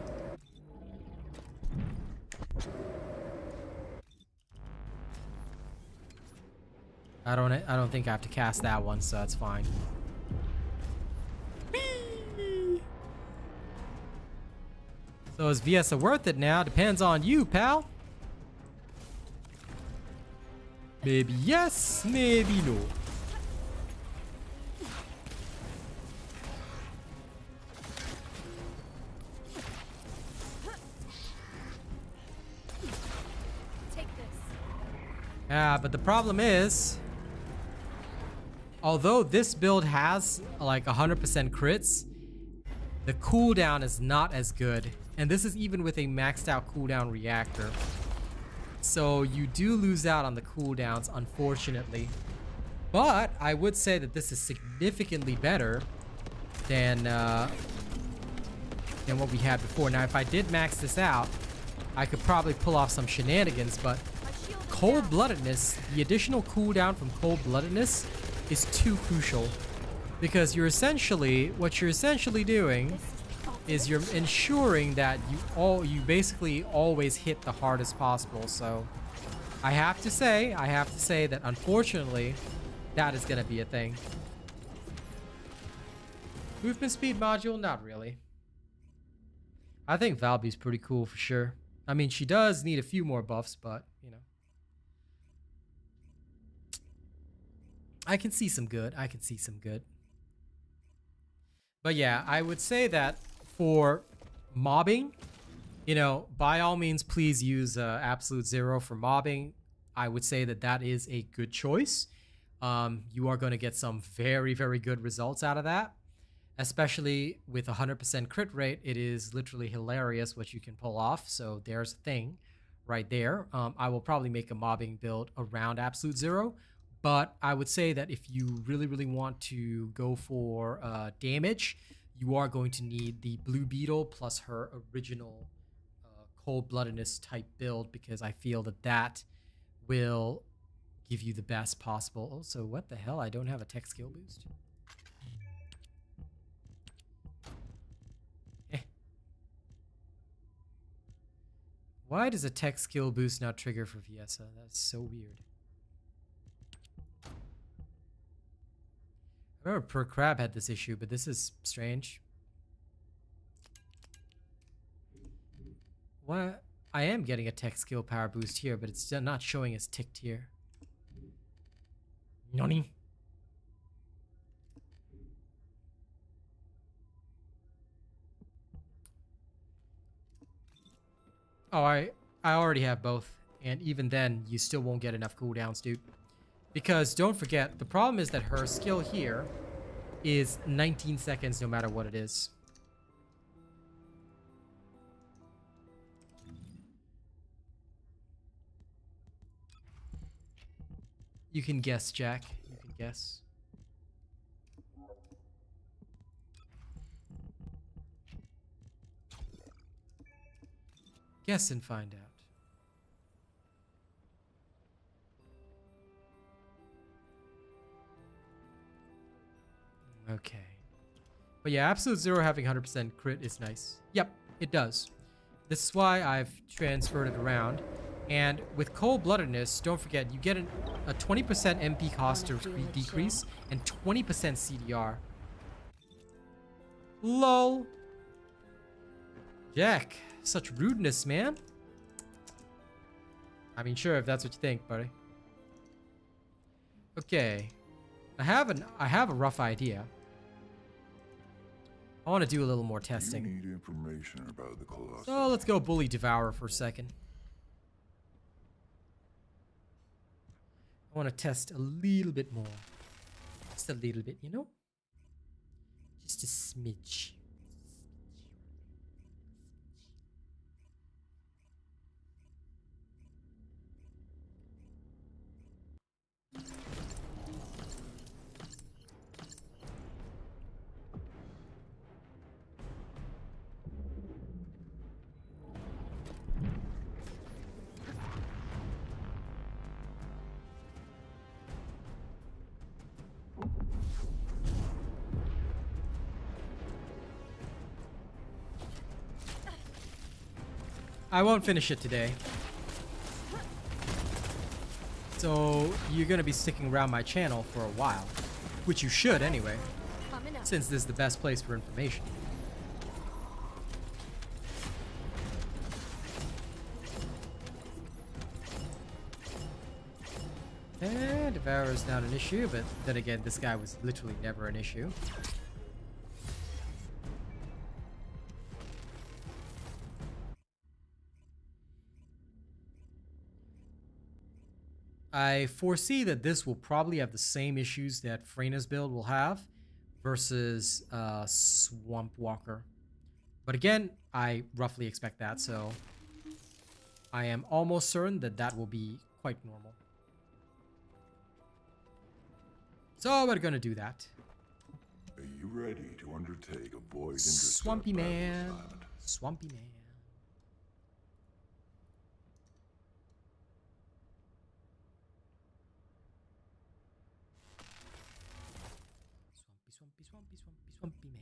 I don't think I have to cast that one, so that's fine. So is Viessa worth it now? Depends on you, pal. Maybe yes, maybe no. Take this. But the problem is, although this build has like 100% crits, the cooldown is not as good. And this is even with a maxed out cooldown reactor. So you do lose out on the cooldowns, unfortunately. But I would say that this is significantly better than what we had before. Now, if I did max this out, I could probably pull off some shenanigans, but cold-bloodedness, the additional cooldown from cold-bloodedness is too crucial. Because what you're essentially doing is you're ensuring that you basically always hit the hardest possible. So I have to say that unfortunately that is gonna be a thing. Movement speed module, not really. I think Valby's pretty cool for sure. I mean, she does need a few more buffs, but you know, I can see some good. But yeah, I would say that for mobbing, you know, by all means, please use Absolute Zero for mobbing. I would say that that is a good choice. You are going to get some very, very good results out of that. Especially with 100% crit rate, it is literally hilarious what you can pull off. So there's a thing right there. I will probably make a mobbing build around Absolute Zero. But I would say that if you really, really want to go for damage, you are going to need the Blue Beetle plus her original cold-bloodedness type build, because I feel that that will give you the best possible. Oh, so what the hell? I don't have a tech skill boost. Why does a tech skill boost not trigger for Viessa? That's so weird. I remember Per Crab had this issue, but this is strange. What? I am getting a tech skill power boost here, but it's still not showing as ticked here. Nani? Oh, I already have both. And even then, you still won't get enough cooldowns, dude. Because don't forget, the problem is that her skill here is 19 seconds no matter what it is. You can guess, Jack. You can guess. Guess and find out. Okay. But yeah, Absolute Zero having 100% crit is nice. Yep, it does. This is why I've transferred it around. And with cold-bloodedness, don't forget, you get a 20% MP cost decrease and 20% CDR. LOL. Jack, such rudeness, man. I mean, sure, if that's what you think, buddy. Okay. I have a rough idea. I want to do a little more testing. You need information about the Colossus. So let's go Bully Devourer for a second. I want to test a little bit more. Just a little bit, you know? Just a smidge. I won't finish it today. So you're gonna be sticking around my channel for a while. Which you should anyway. Since this is the best place for information. Devourer is not an issue, but then again, this guy was literally never an issue. I foresee that this will probably have the same issues that Freyna's build will have versus Swamp Walker. But again, I roughly expect that, so I am almost certain that that will be quite normal. So we're gonna do that. Are you ready to undertake a void Swampy intercept man. battle assignment? Swampy man. Swampy man.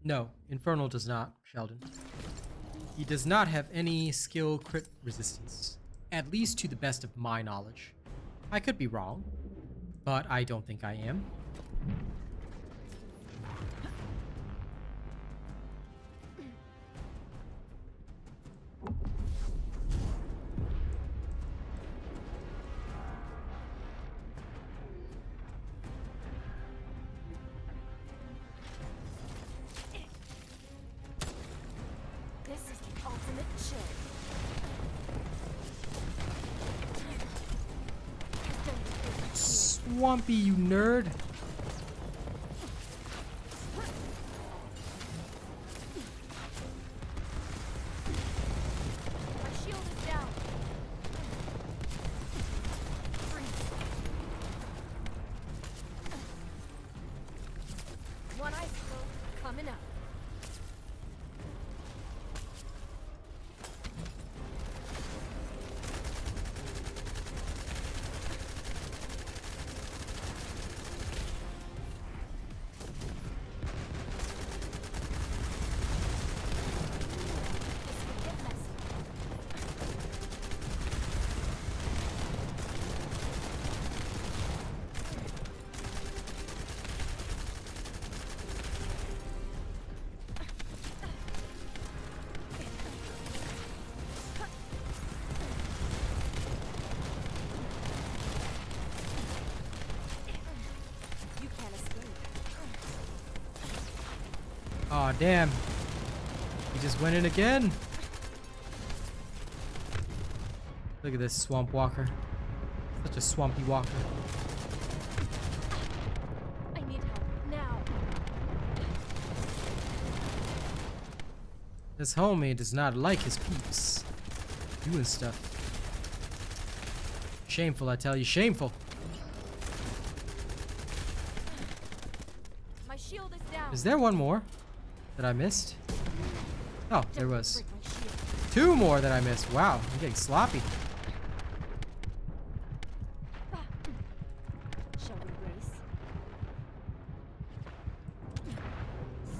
No, Infernal does not, Sheldon. He does not have any skill crit resistance, at least to the best of my knowledge. I could be wrong, but I don't think I am. This is the ultimate chill. Swampy, you nerd. My shield is down. One icicle coming up. You can't escape. Aw, damn. He just went in again. Look at this Swamp Walker. Such a swampy walker. I need help now. This homie does not like his peeps doing stuff. Shameful, I tell you, shameful. My shield is down. Is there one more that I missed? Oh, there was. Break my shield. Two more that I missed. Wow, I'm getting sloppy. Shall we race?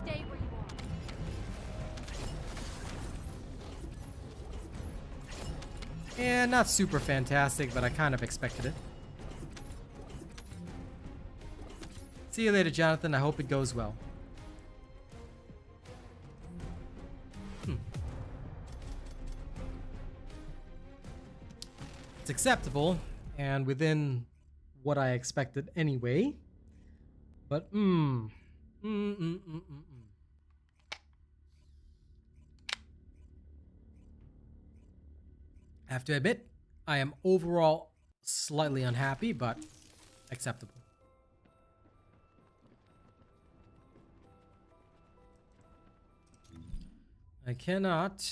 Stay where you are. And not super fantastic, but I kind of expected it. See you later, Jonathan. I hope it goes well. It's acceptable and within what I expected anyway. But I have to admit, I am overall slightly unhappy, but acceptable. I cannot.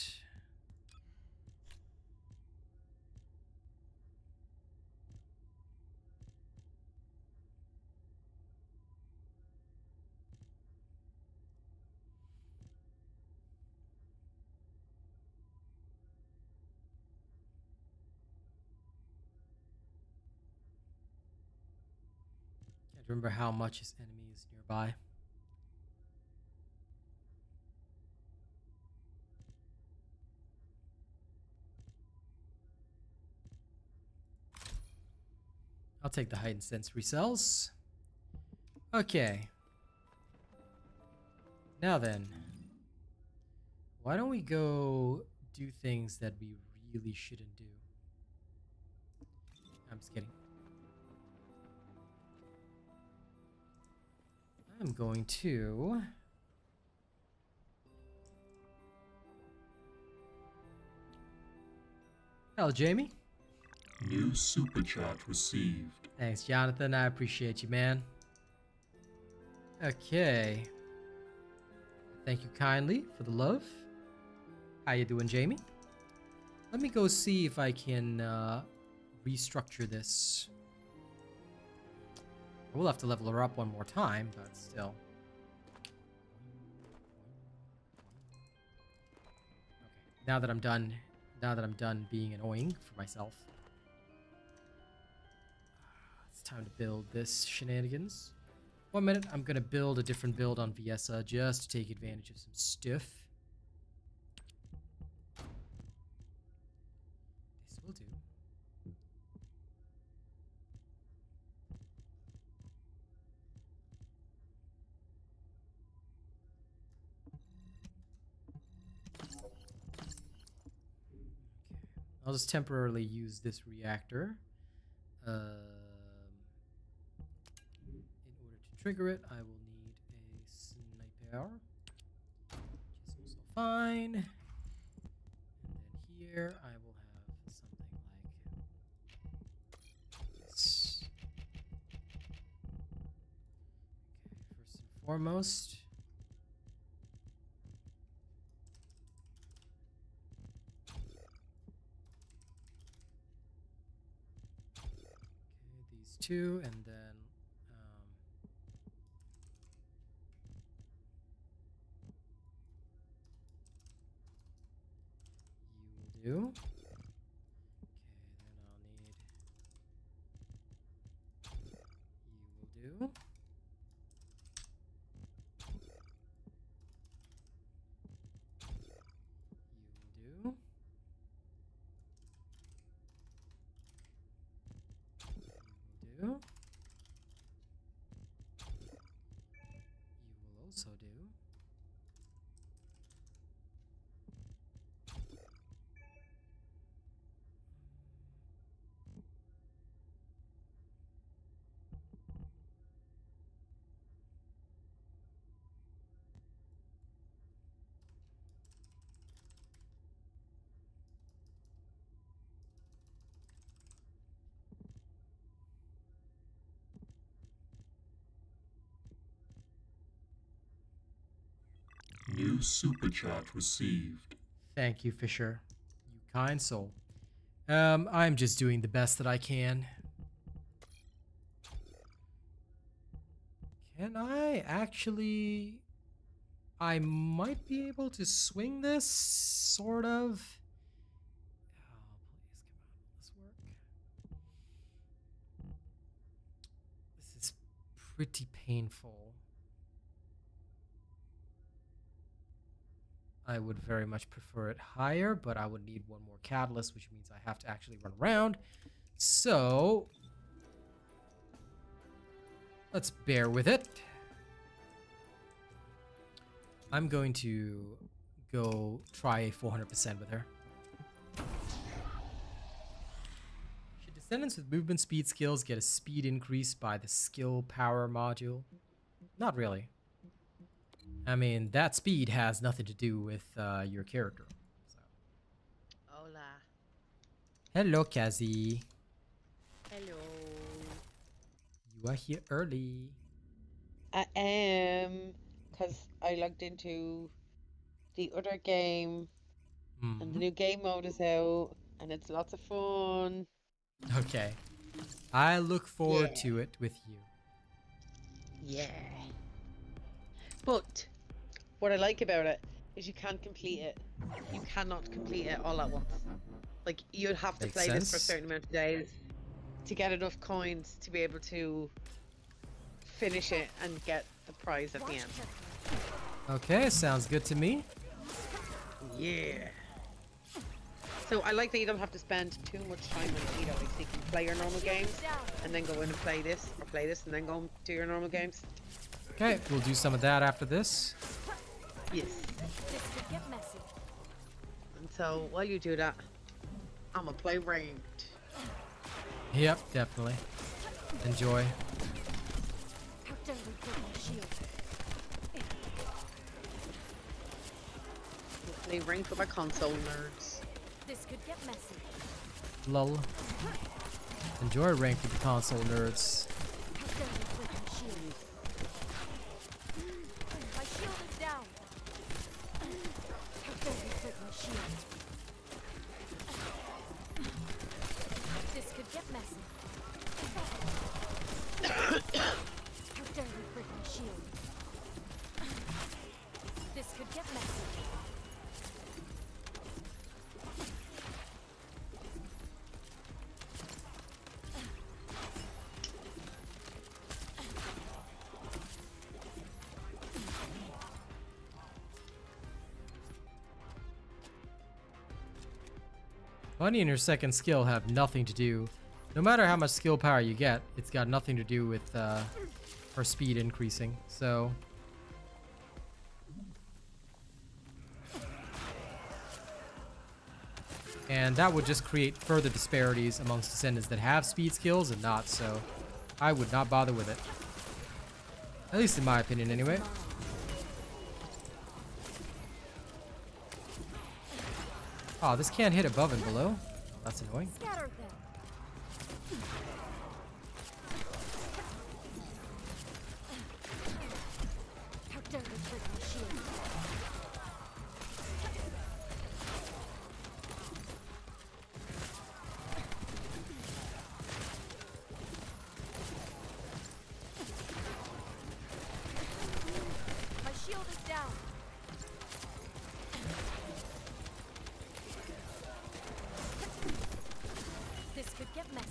Can't remember how much his enemy is nearby. I'll take the heightened sense resells. Okay. Now then. Why don't we go do things that we really shouldn't do? I'm just kidding. I'm going to... Hello, Jamie. New super chat received. Thanks, Jonathan. I appreciate you, man. Okay. Thank you kindly for the love. How you doing, Jamie? Let me go see if I can restructure this. I will have to level her up one more time, but still. Okay. Now that I'm done being annoying for myself. It's time to build this shenanigans. 1 minute, I'm gonna build a different build on Viessa just to take advantage of some stuff. This will do. I'll just temporarily use this reactor. In order to trigger it, I will need a sniper, which is also fine. And then here, I will have something like this. Okay, first and foremost. Two, and then you will do. Okay, then I'll need you will do. You will do. You will also do. New super chat received. Thank you, Fisher. You kind soul. I'm just doing the best that I can. Can I actually... I might be able to swing this, sort of. Oh, please, come on. Will this work? This is pretty painful. I would very much prefer it higher, but I would need one more catalyst, which means I have to actually run around. So, let's bear with it. I'm going to go try a 400% with her. Should descendants with movement speed skills get a speed increase by the skill power module? Not really. I mean, that speed has nothing to do with your character. So. Hola. Hello, Kazi. Hello. You are here early. I am, because I logged into the other game, and the new game mode is out, and it's lots of fun. Okay. I look forward to it with you. Yeah. But what I like about it is you can't complete it. You cannot complete it all at once. Like, you'd have to play this for a certain amount of days to get enough coins to be able to finish it and get the prize at the end. Okay, sounds good to me. Yeah. So I like that you don't have to spend too much time on either. Like, so you can play your normal games and then go in and play this, or play this and then go and do your normal games. Okay, we'll do some of that after this. Yes. This could get messy. So while you do that, I'm gonna play ranked. Yep, definitely. Enjoy. How dare we break my shield? We'll play ranked with my console nerds. This could get messy. Lol. Enjoy rank with the console nerds. How dare we break my shield? My shield is down. How dare we break my shield? This could get messy. How dare we break my shield? This could get messy. Money and your second skill have nothing to do. No matter how much skill power you get, it's got nothing to do with her speed increasing. So and that would just create further disparities amongst descendants that have speed skills and not, so I would not bother with it. At least in my opinion anyway. Oh, this can't hit above and below. That's annoying. Scatter them. How dare we break my shield? My shield is down. This could get messy.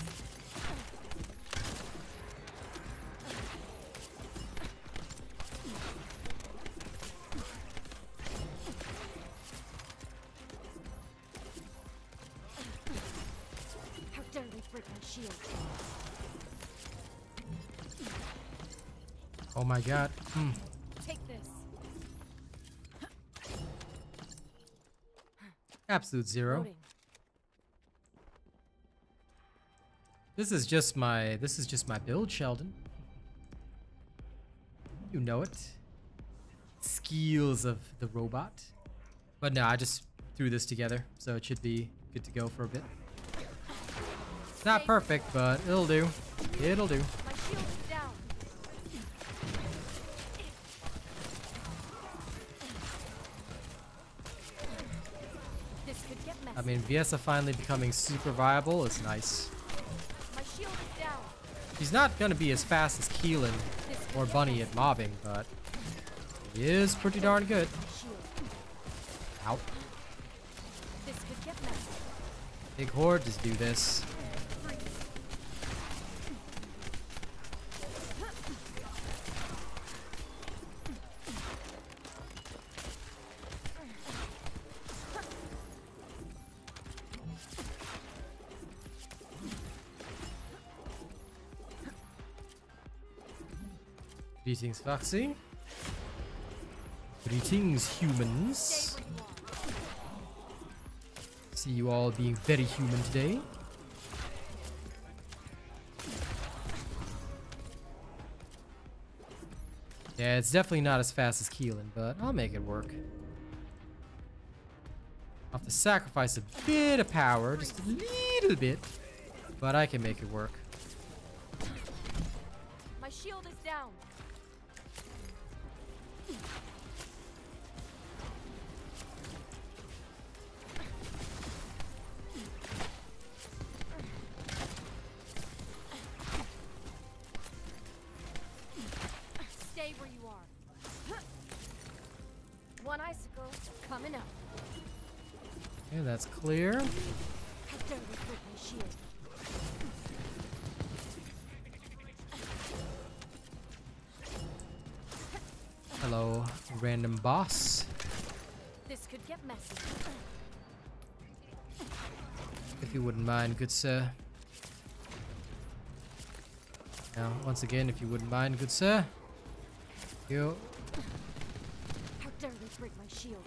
How dare we break my shield? Oh my god. Take this. Absolute zero. Loading. This is just my build, Sheldon. You know it. Skills of the robot. But no, I just threw this together, so it should be good to go for a bit. It's not perfect, but it'll do. It'll do. My shield is down. This could get messy. I mean, Viessa finally becoming super viable is nice. My shield is down. He's not gonna be as fast as Keelan or Bunny at mobbing, but he is pretty darn good. My shield. Ow. This could get messy. Big horde, just do this. Greetings, Foxy. Greetings, humans. See you all being very human today. Yeah, it's definitely not as fast as Keelan, but I'll make it work. I'll have to sacrifice a bit of power, just a little bit, but I can make it work. My shield is down. Stay where you are. One icicle coming up. Okay, that's clear. How dare we break my shield? Hello, random boss. This could get messy. If you wouldn't mind, good sir. Now, once again, if you wouldn't mind, good sir. You. How dare we break my shield?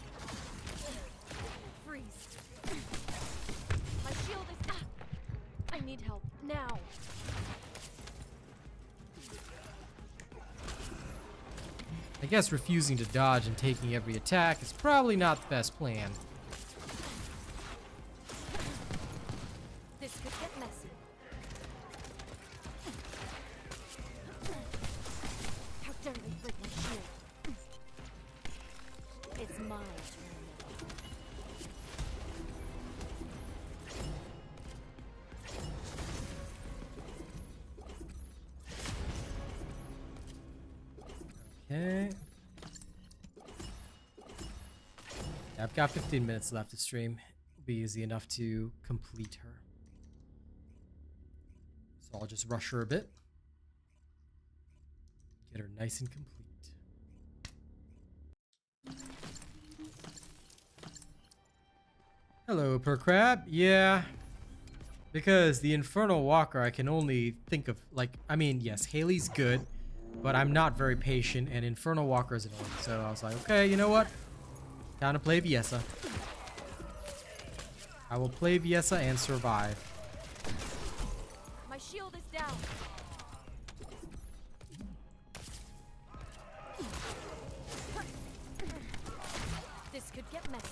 Freeze. guess refusing to dodge and taking every attack is probably not the best plan. This could get messy. How dare they break my shield? It's my turn now. Okay. I've got 15 minutes left to stream. It'll be easy enough to complete her. So I'll just rush her a bit. Get her nice and complete. Hello, Per Crab. Yeah. Because the Infernal Walker, I can only think of, like, I mean, yes, Haley's good, but I'm not very patient, and Infernal Walker is annoying. So I was like, okay, you know what? Time to play Viessa. I will play Viessa and survive. My shield is down. This could get messy.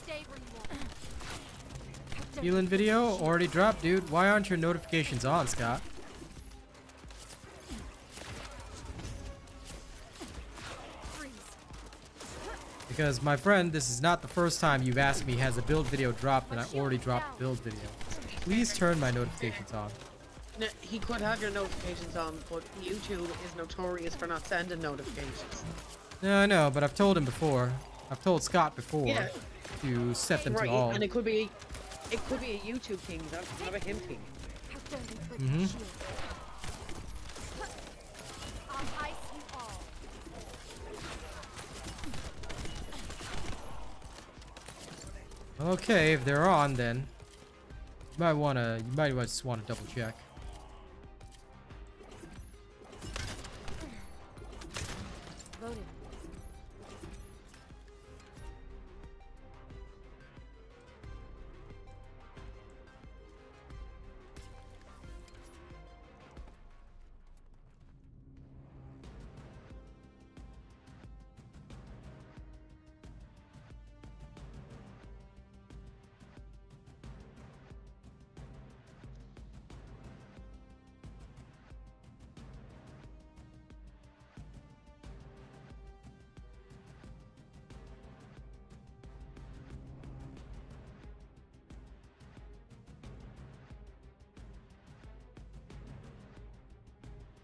Stay where you are. Healing video already dropped, dude. Why aren't your notifications on, Scott? Because, my friend, this is not the first time you've asked me has a build video dropped and I already dropped the build video. Please turn my notifications on. No, he could have your notifications on, but YouTube is notorious for not sending notifications. No, I know, but I've told him before. I've told Scott before to set them to all. And it could be a YouTube thing, not a him thing. How dare they break my shield? I'll ice you all. Okay, if they're on, then you might just want to double check. Loaded.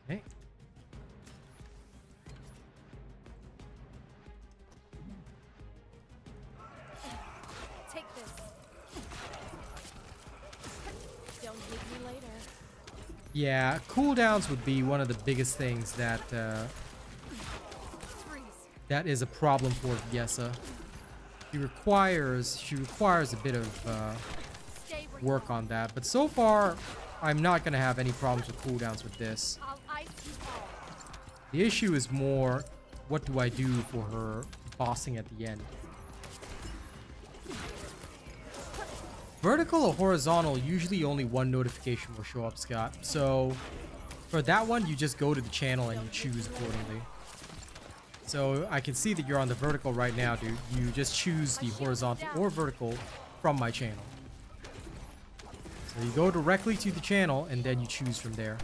Okay. Take this. Don't hate me later. Yeah, cooldowns would be one of the biggest things that Freeze. that is a problem for Viessa. She requires a bit of Stay where you work on that, but so far I'm not gonna have any problems with cooldowns with this. I'll ice you all. The issue is more, what do I do for her bossing at the end? Vertical or horizontal, usually only one notification will show up, Scott. So for that one, you just go to the channel and you choose accordingly. So I can see that you're on the vertical right now, dude. You just choose the horizontal or vertical from my channel. So you go directly to the channel and then you choose from there.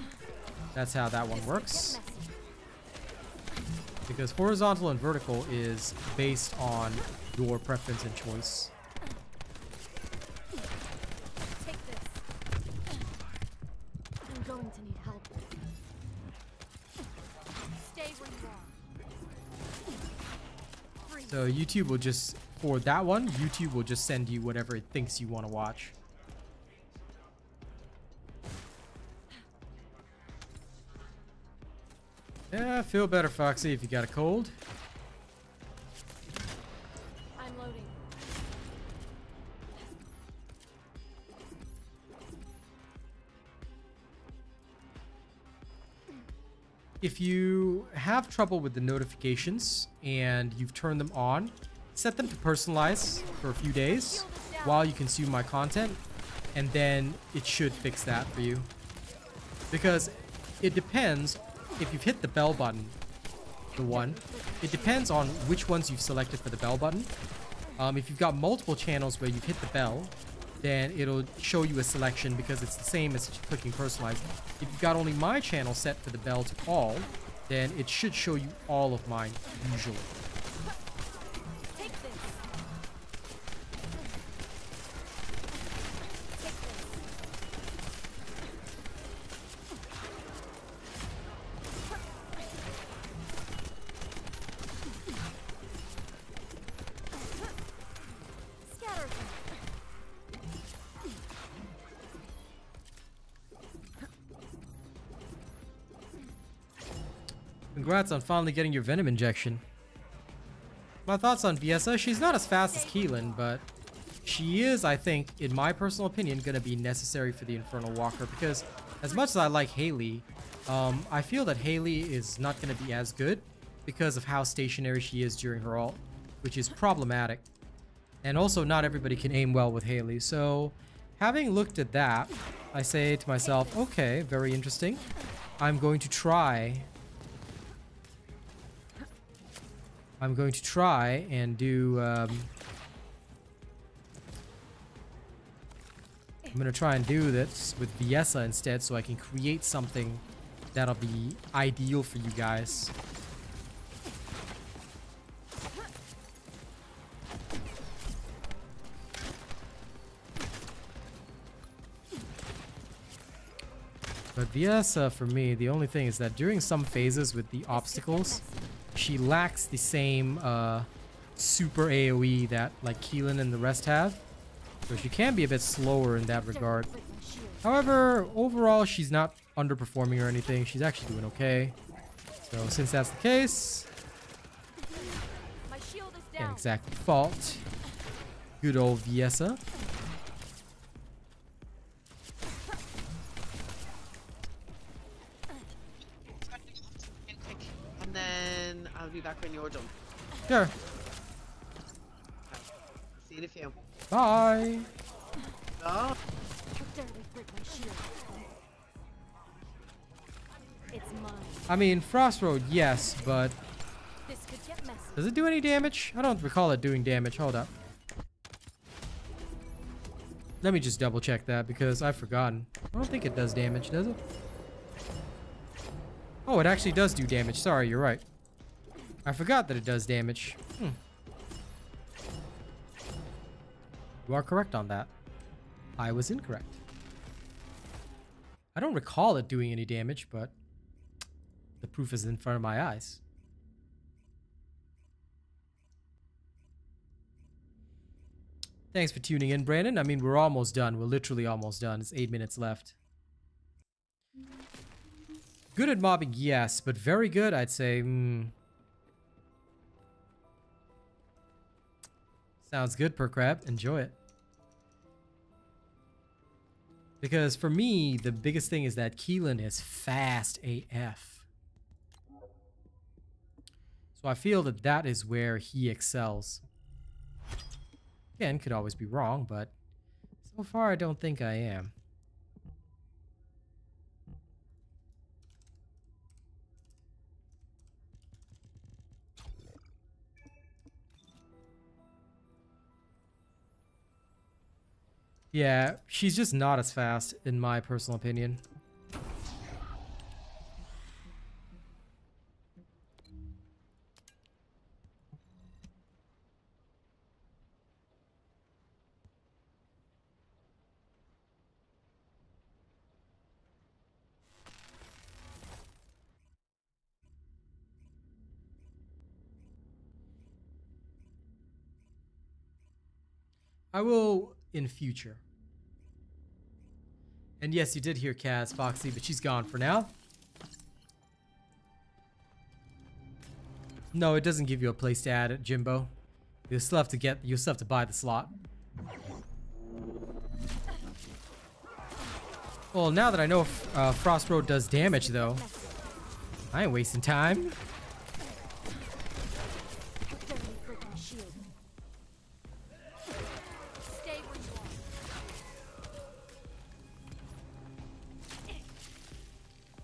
That's how that one works. Because horizontal and vertical is based on your preference and choice. Take this. I'm going to need help. Stay where you are. Freeze. So YouTube will just, for that one, YouTube will just send you whatever it thinks you want to watch. Yeah, feel better, Foxy, if you got a cold. I'm loading. If you have trouble with the notifications and you've turned them on, set them to personalize for a few days while you consume my content, and then it should fix that for you. Because it depends if you've hit the bell button, it depends on which ones you've selected for the bell button. If you've got multiple channels where you've hit the bell, then it'll show you a selection because it's the same as clicking personalize. If you've got only my channel set for the bell to all, then it should show you all of mine usually. Congrats on finally getting your venom injection. My thoughts on Viessa, she's not as fast as Keelan, but she is, I think, in my personal opinion, going to be necessary for the Infernal Walker, because as much as I like Haley, I feel that Haley is not going to be as good because of how stationary she is during her ult, which is problematic. And also, not everybody can aim well with Haley, so having looked at that, I say to myself, okay, very interesting. I'm going to try and do, I'm going to try and do this with Viessa instead so I can create something that'll be ideal for you guys. But Viessa, for me, the only thing is that during some phases with the obstacles, she lacks the same super AoE that like Keelan and the rest have. So she can be a bit slower in that regard. However, overall, she's not underperforming or anything. She's actually doing okay. So since that's the case, can't exactly fault good old Viessa. And then I'll be back when you're done. Sure. See you in a few. Bye. Oh. I mean, Frost Road, yes, but does it do any damage? I don't recall it doing damage. Hold up. Let me just double check that because I've forgotten. I don't think it does damage, does it? Oh, it actually does do damage. Sorry, you're right. I forgot that it does damage. You are correct on that. I was incorrect. I don't recall it doing any damage, but the proof is in front of my eyes. Thanks for tuning in, Brandon. I mean, we're almost done. We're literally almost done. It's 8 minutes left. Good at mobbing, yes, but very good, I'd say. Sounds good, per crab. Enjoy it. Because for me, the biggest thing is that Keelan is fast AF. So I feel that that is where he excels. Again, could always be wrong, but so far I don't think I am. Yeah, she's just not as fast, in my personal opinion. I will in future. And yes, you did hear Kaz, Foxy, but she's gone for now. No, it doesn't give you a place to add it, Jimbo. You still have to buy the slot. Well, now that I know Frost Road does damage, though, I ain't wasting time.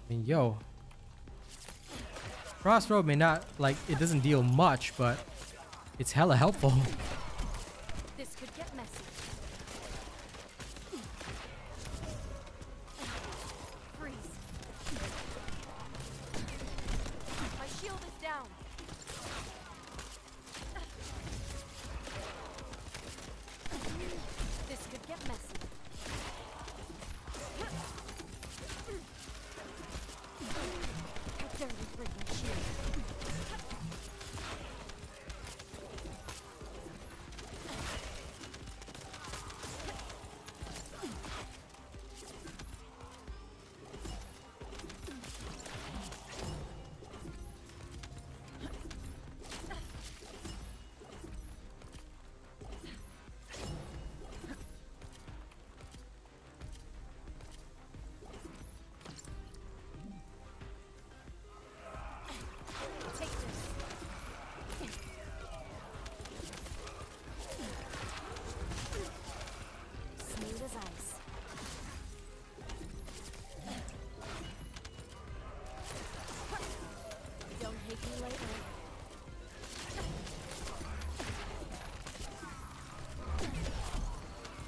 I mean, yo. Crossroad may not, like, it doesn't deal much, but it's hella helpful. This could get messy. Freeze. My shield is down. This could get messy. How dare you break my shield? Take this. Smooth as ice. Don't hate me later.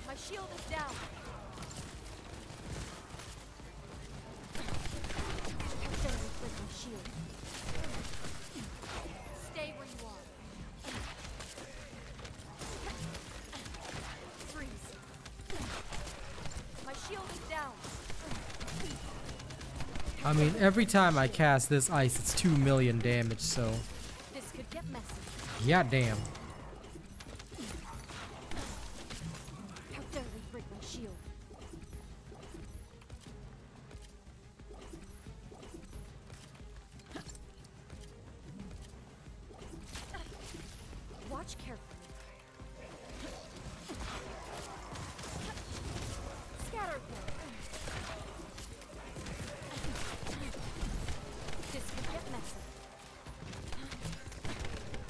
My shield is down. How dare you break my shield? Stay where you are. Freeze. My shield is down. I mean, every time I cast this ice, it's 2 million damage, so This could get messy. yeah, damn. How dare they break my shield? Watch carefully. Scatter them. This could get messy.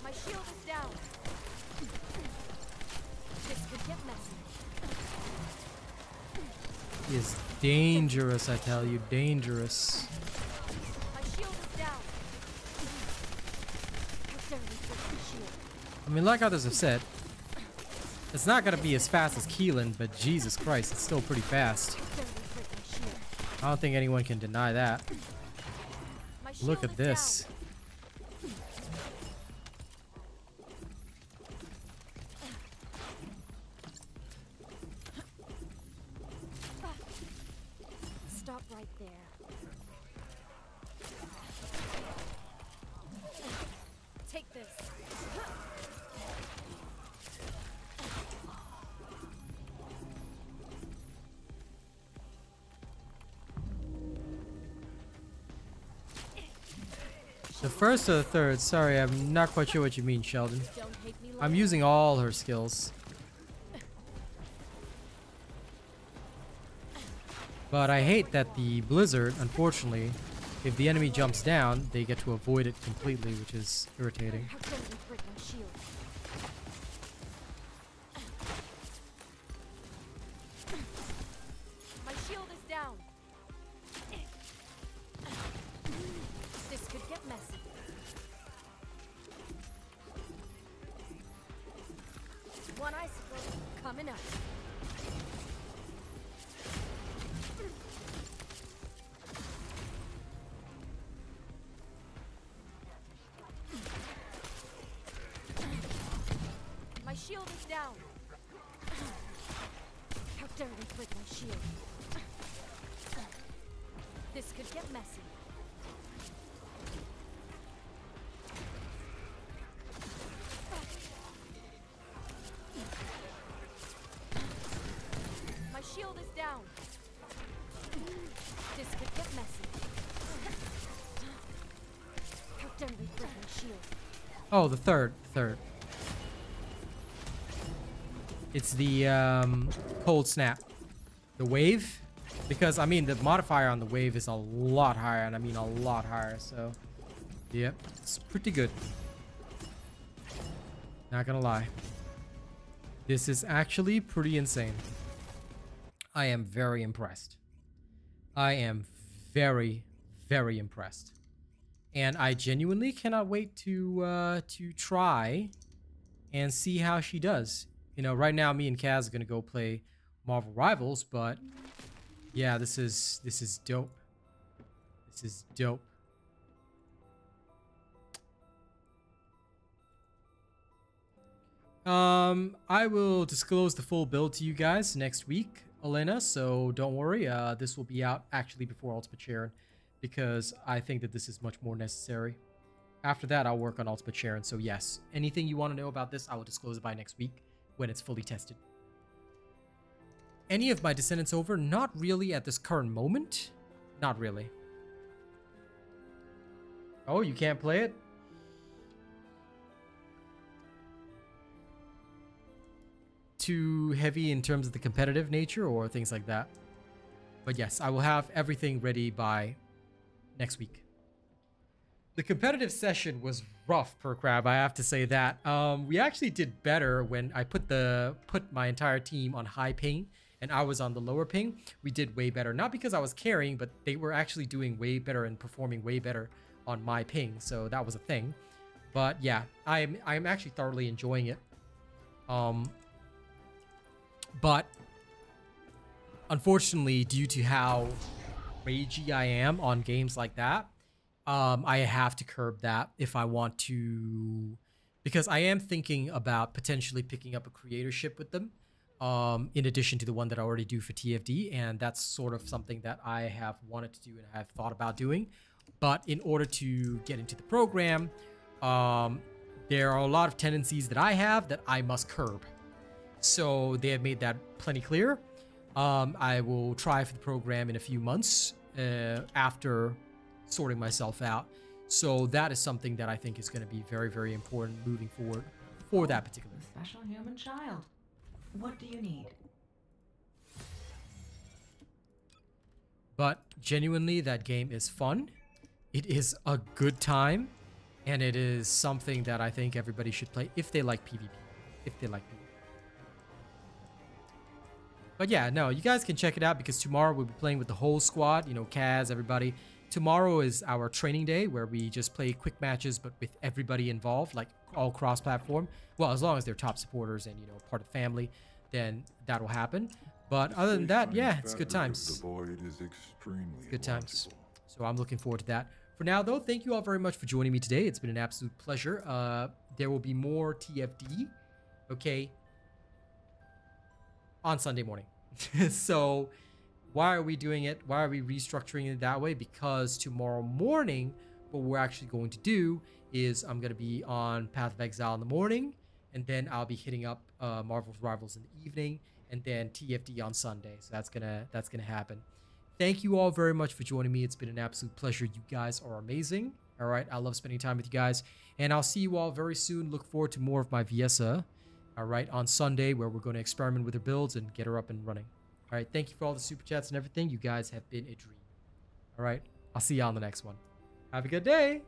My shield is down. This could get messy. He is dangerous, I tell you, dangerous. My shield is down. How dare they break my shield? I mean, like others have said, it's not gonna be as fast as Keelan, but Jesus Christ, it's still pretty fast. How dare they break my shield? I don't think anyone can deny that. My shield Look is at this. down. Stop right there. Take this. The first or the third? Sorry, I'm not quite sure what you mean, Sheldon. Don't hate me I'm later. using all her skills. But I hate that the blizzard, unfortunately, if the enemy jumps down, they get to avoid it completely, which is irritating. How dare they break my shield? My shield is down. This could get messy. One icicle coming up. My shield is down. How dare they break my shield? This could get messy. My shield is down. This could get messy. How dare they break my shield? Oh, the third. It's the cold snap. The wave. Because, I mean, the modifier on the wave is a lot higher. And I mean a lot higher. So, yep. It's pretty good. Not gonna lie. This is actually pretty insane. I am very impressed. I am very, very impressed. And I genuinely cannot wait to try and see how she does. You know, right now me and Kaz are gonna go play Marvel Rivals, but yeah, this is dope. This is dope. I will disclose the full build to you guys next week, Elena, so don't worry. This will be out actually before Ultimate Sharon, because I think that this is much more necessary. After that, I'll work on Ultimate Sharon, so yes, anything you want to know about this, I will disclose it by next week when it's fully tested. Any of my Descendants over? Not really at this current moment. Not really. Oh, you can't play it? Too heavy in terms of the competitive nature or things like that. But yes, I will have everything ready by next week. The competitive session was rough per crab, I have to say that. We actually did better when I put my entire team on high ping and I was on the lower ping. We did way better, not because I was carrying, but they were actually doing way better and performing way better on my ping, so that was a thing. But yeah, I'm actually thoroughly enjoying it. But unfortunately, due to how ragey I am on games like that, I have to curb that if I want to, because I am thinking about potentially picking up a creatorship with them, in addition to the one that I already do for TFD, and that's sort of something that I have wanted to do and I have thought about doing. But in order to get into the program, there are a lot of tendencies that I have that I must curb. So they have made that plenty clear. I will try for the program in a few months after sorting myself out. So that is something that I think is going to be very, very important moving forward for that particular. Special human child. What do you need? But genuinely, that game is fun. It is a good time. And it is something that I think everybody should play if they like PvP. If they like PvP. But yeah, no, you guys can check it out because tomorrow we'll be playing with the whole squad. You know, Kaz, everybody. Tomorrow is our training day where we just play quick matches, but with everybody involved, like all cross-platform. Well, as long as they're top supporters and, you know, part of the family, then that'll happen. But other than that, yeah, it's good times. The void is extremely good times. logical. So I'm looking forward to that. For now, though, thank you all very much for joining me today. It's been an absolute pleasure. There will be more TFD, okay, on Sunday morning. So why are we doing it? Why are we restructuring it that way? Because tomorrow morning, what we're actually going to do is I'm going to be on Path of Exile in the morning, and then I'll be hitting up Marvel's Rivals in the evening, and then TFD on Sunday. So that's gonna happen. Thank you all very much for joining me. It's been an absolute pleasure. You guys are amazing. All right, I love spending time with you guys, and I'll see you all very soon. Look forward to more of my Viessa. All right, on Sunday, where we're going to experiment with her builds and get her up and running. All right, thank you for all the super chats and everything. You guys have been a dream. All right, I'll see you on the next one. Have a good day.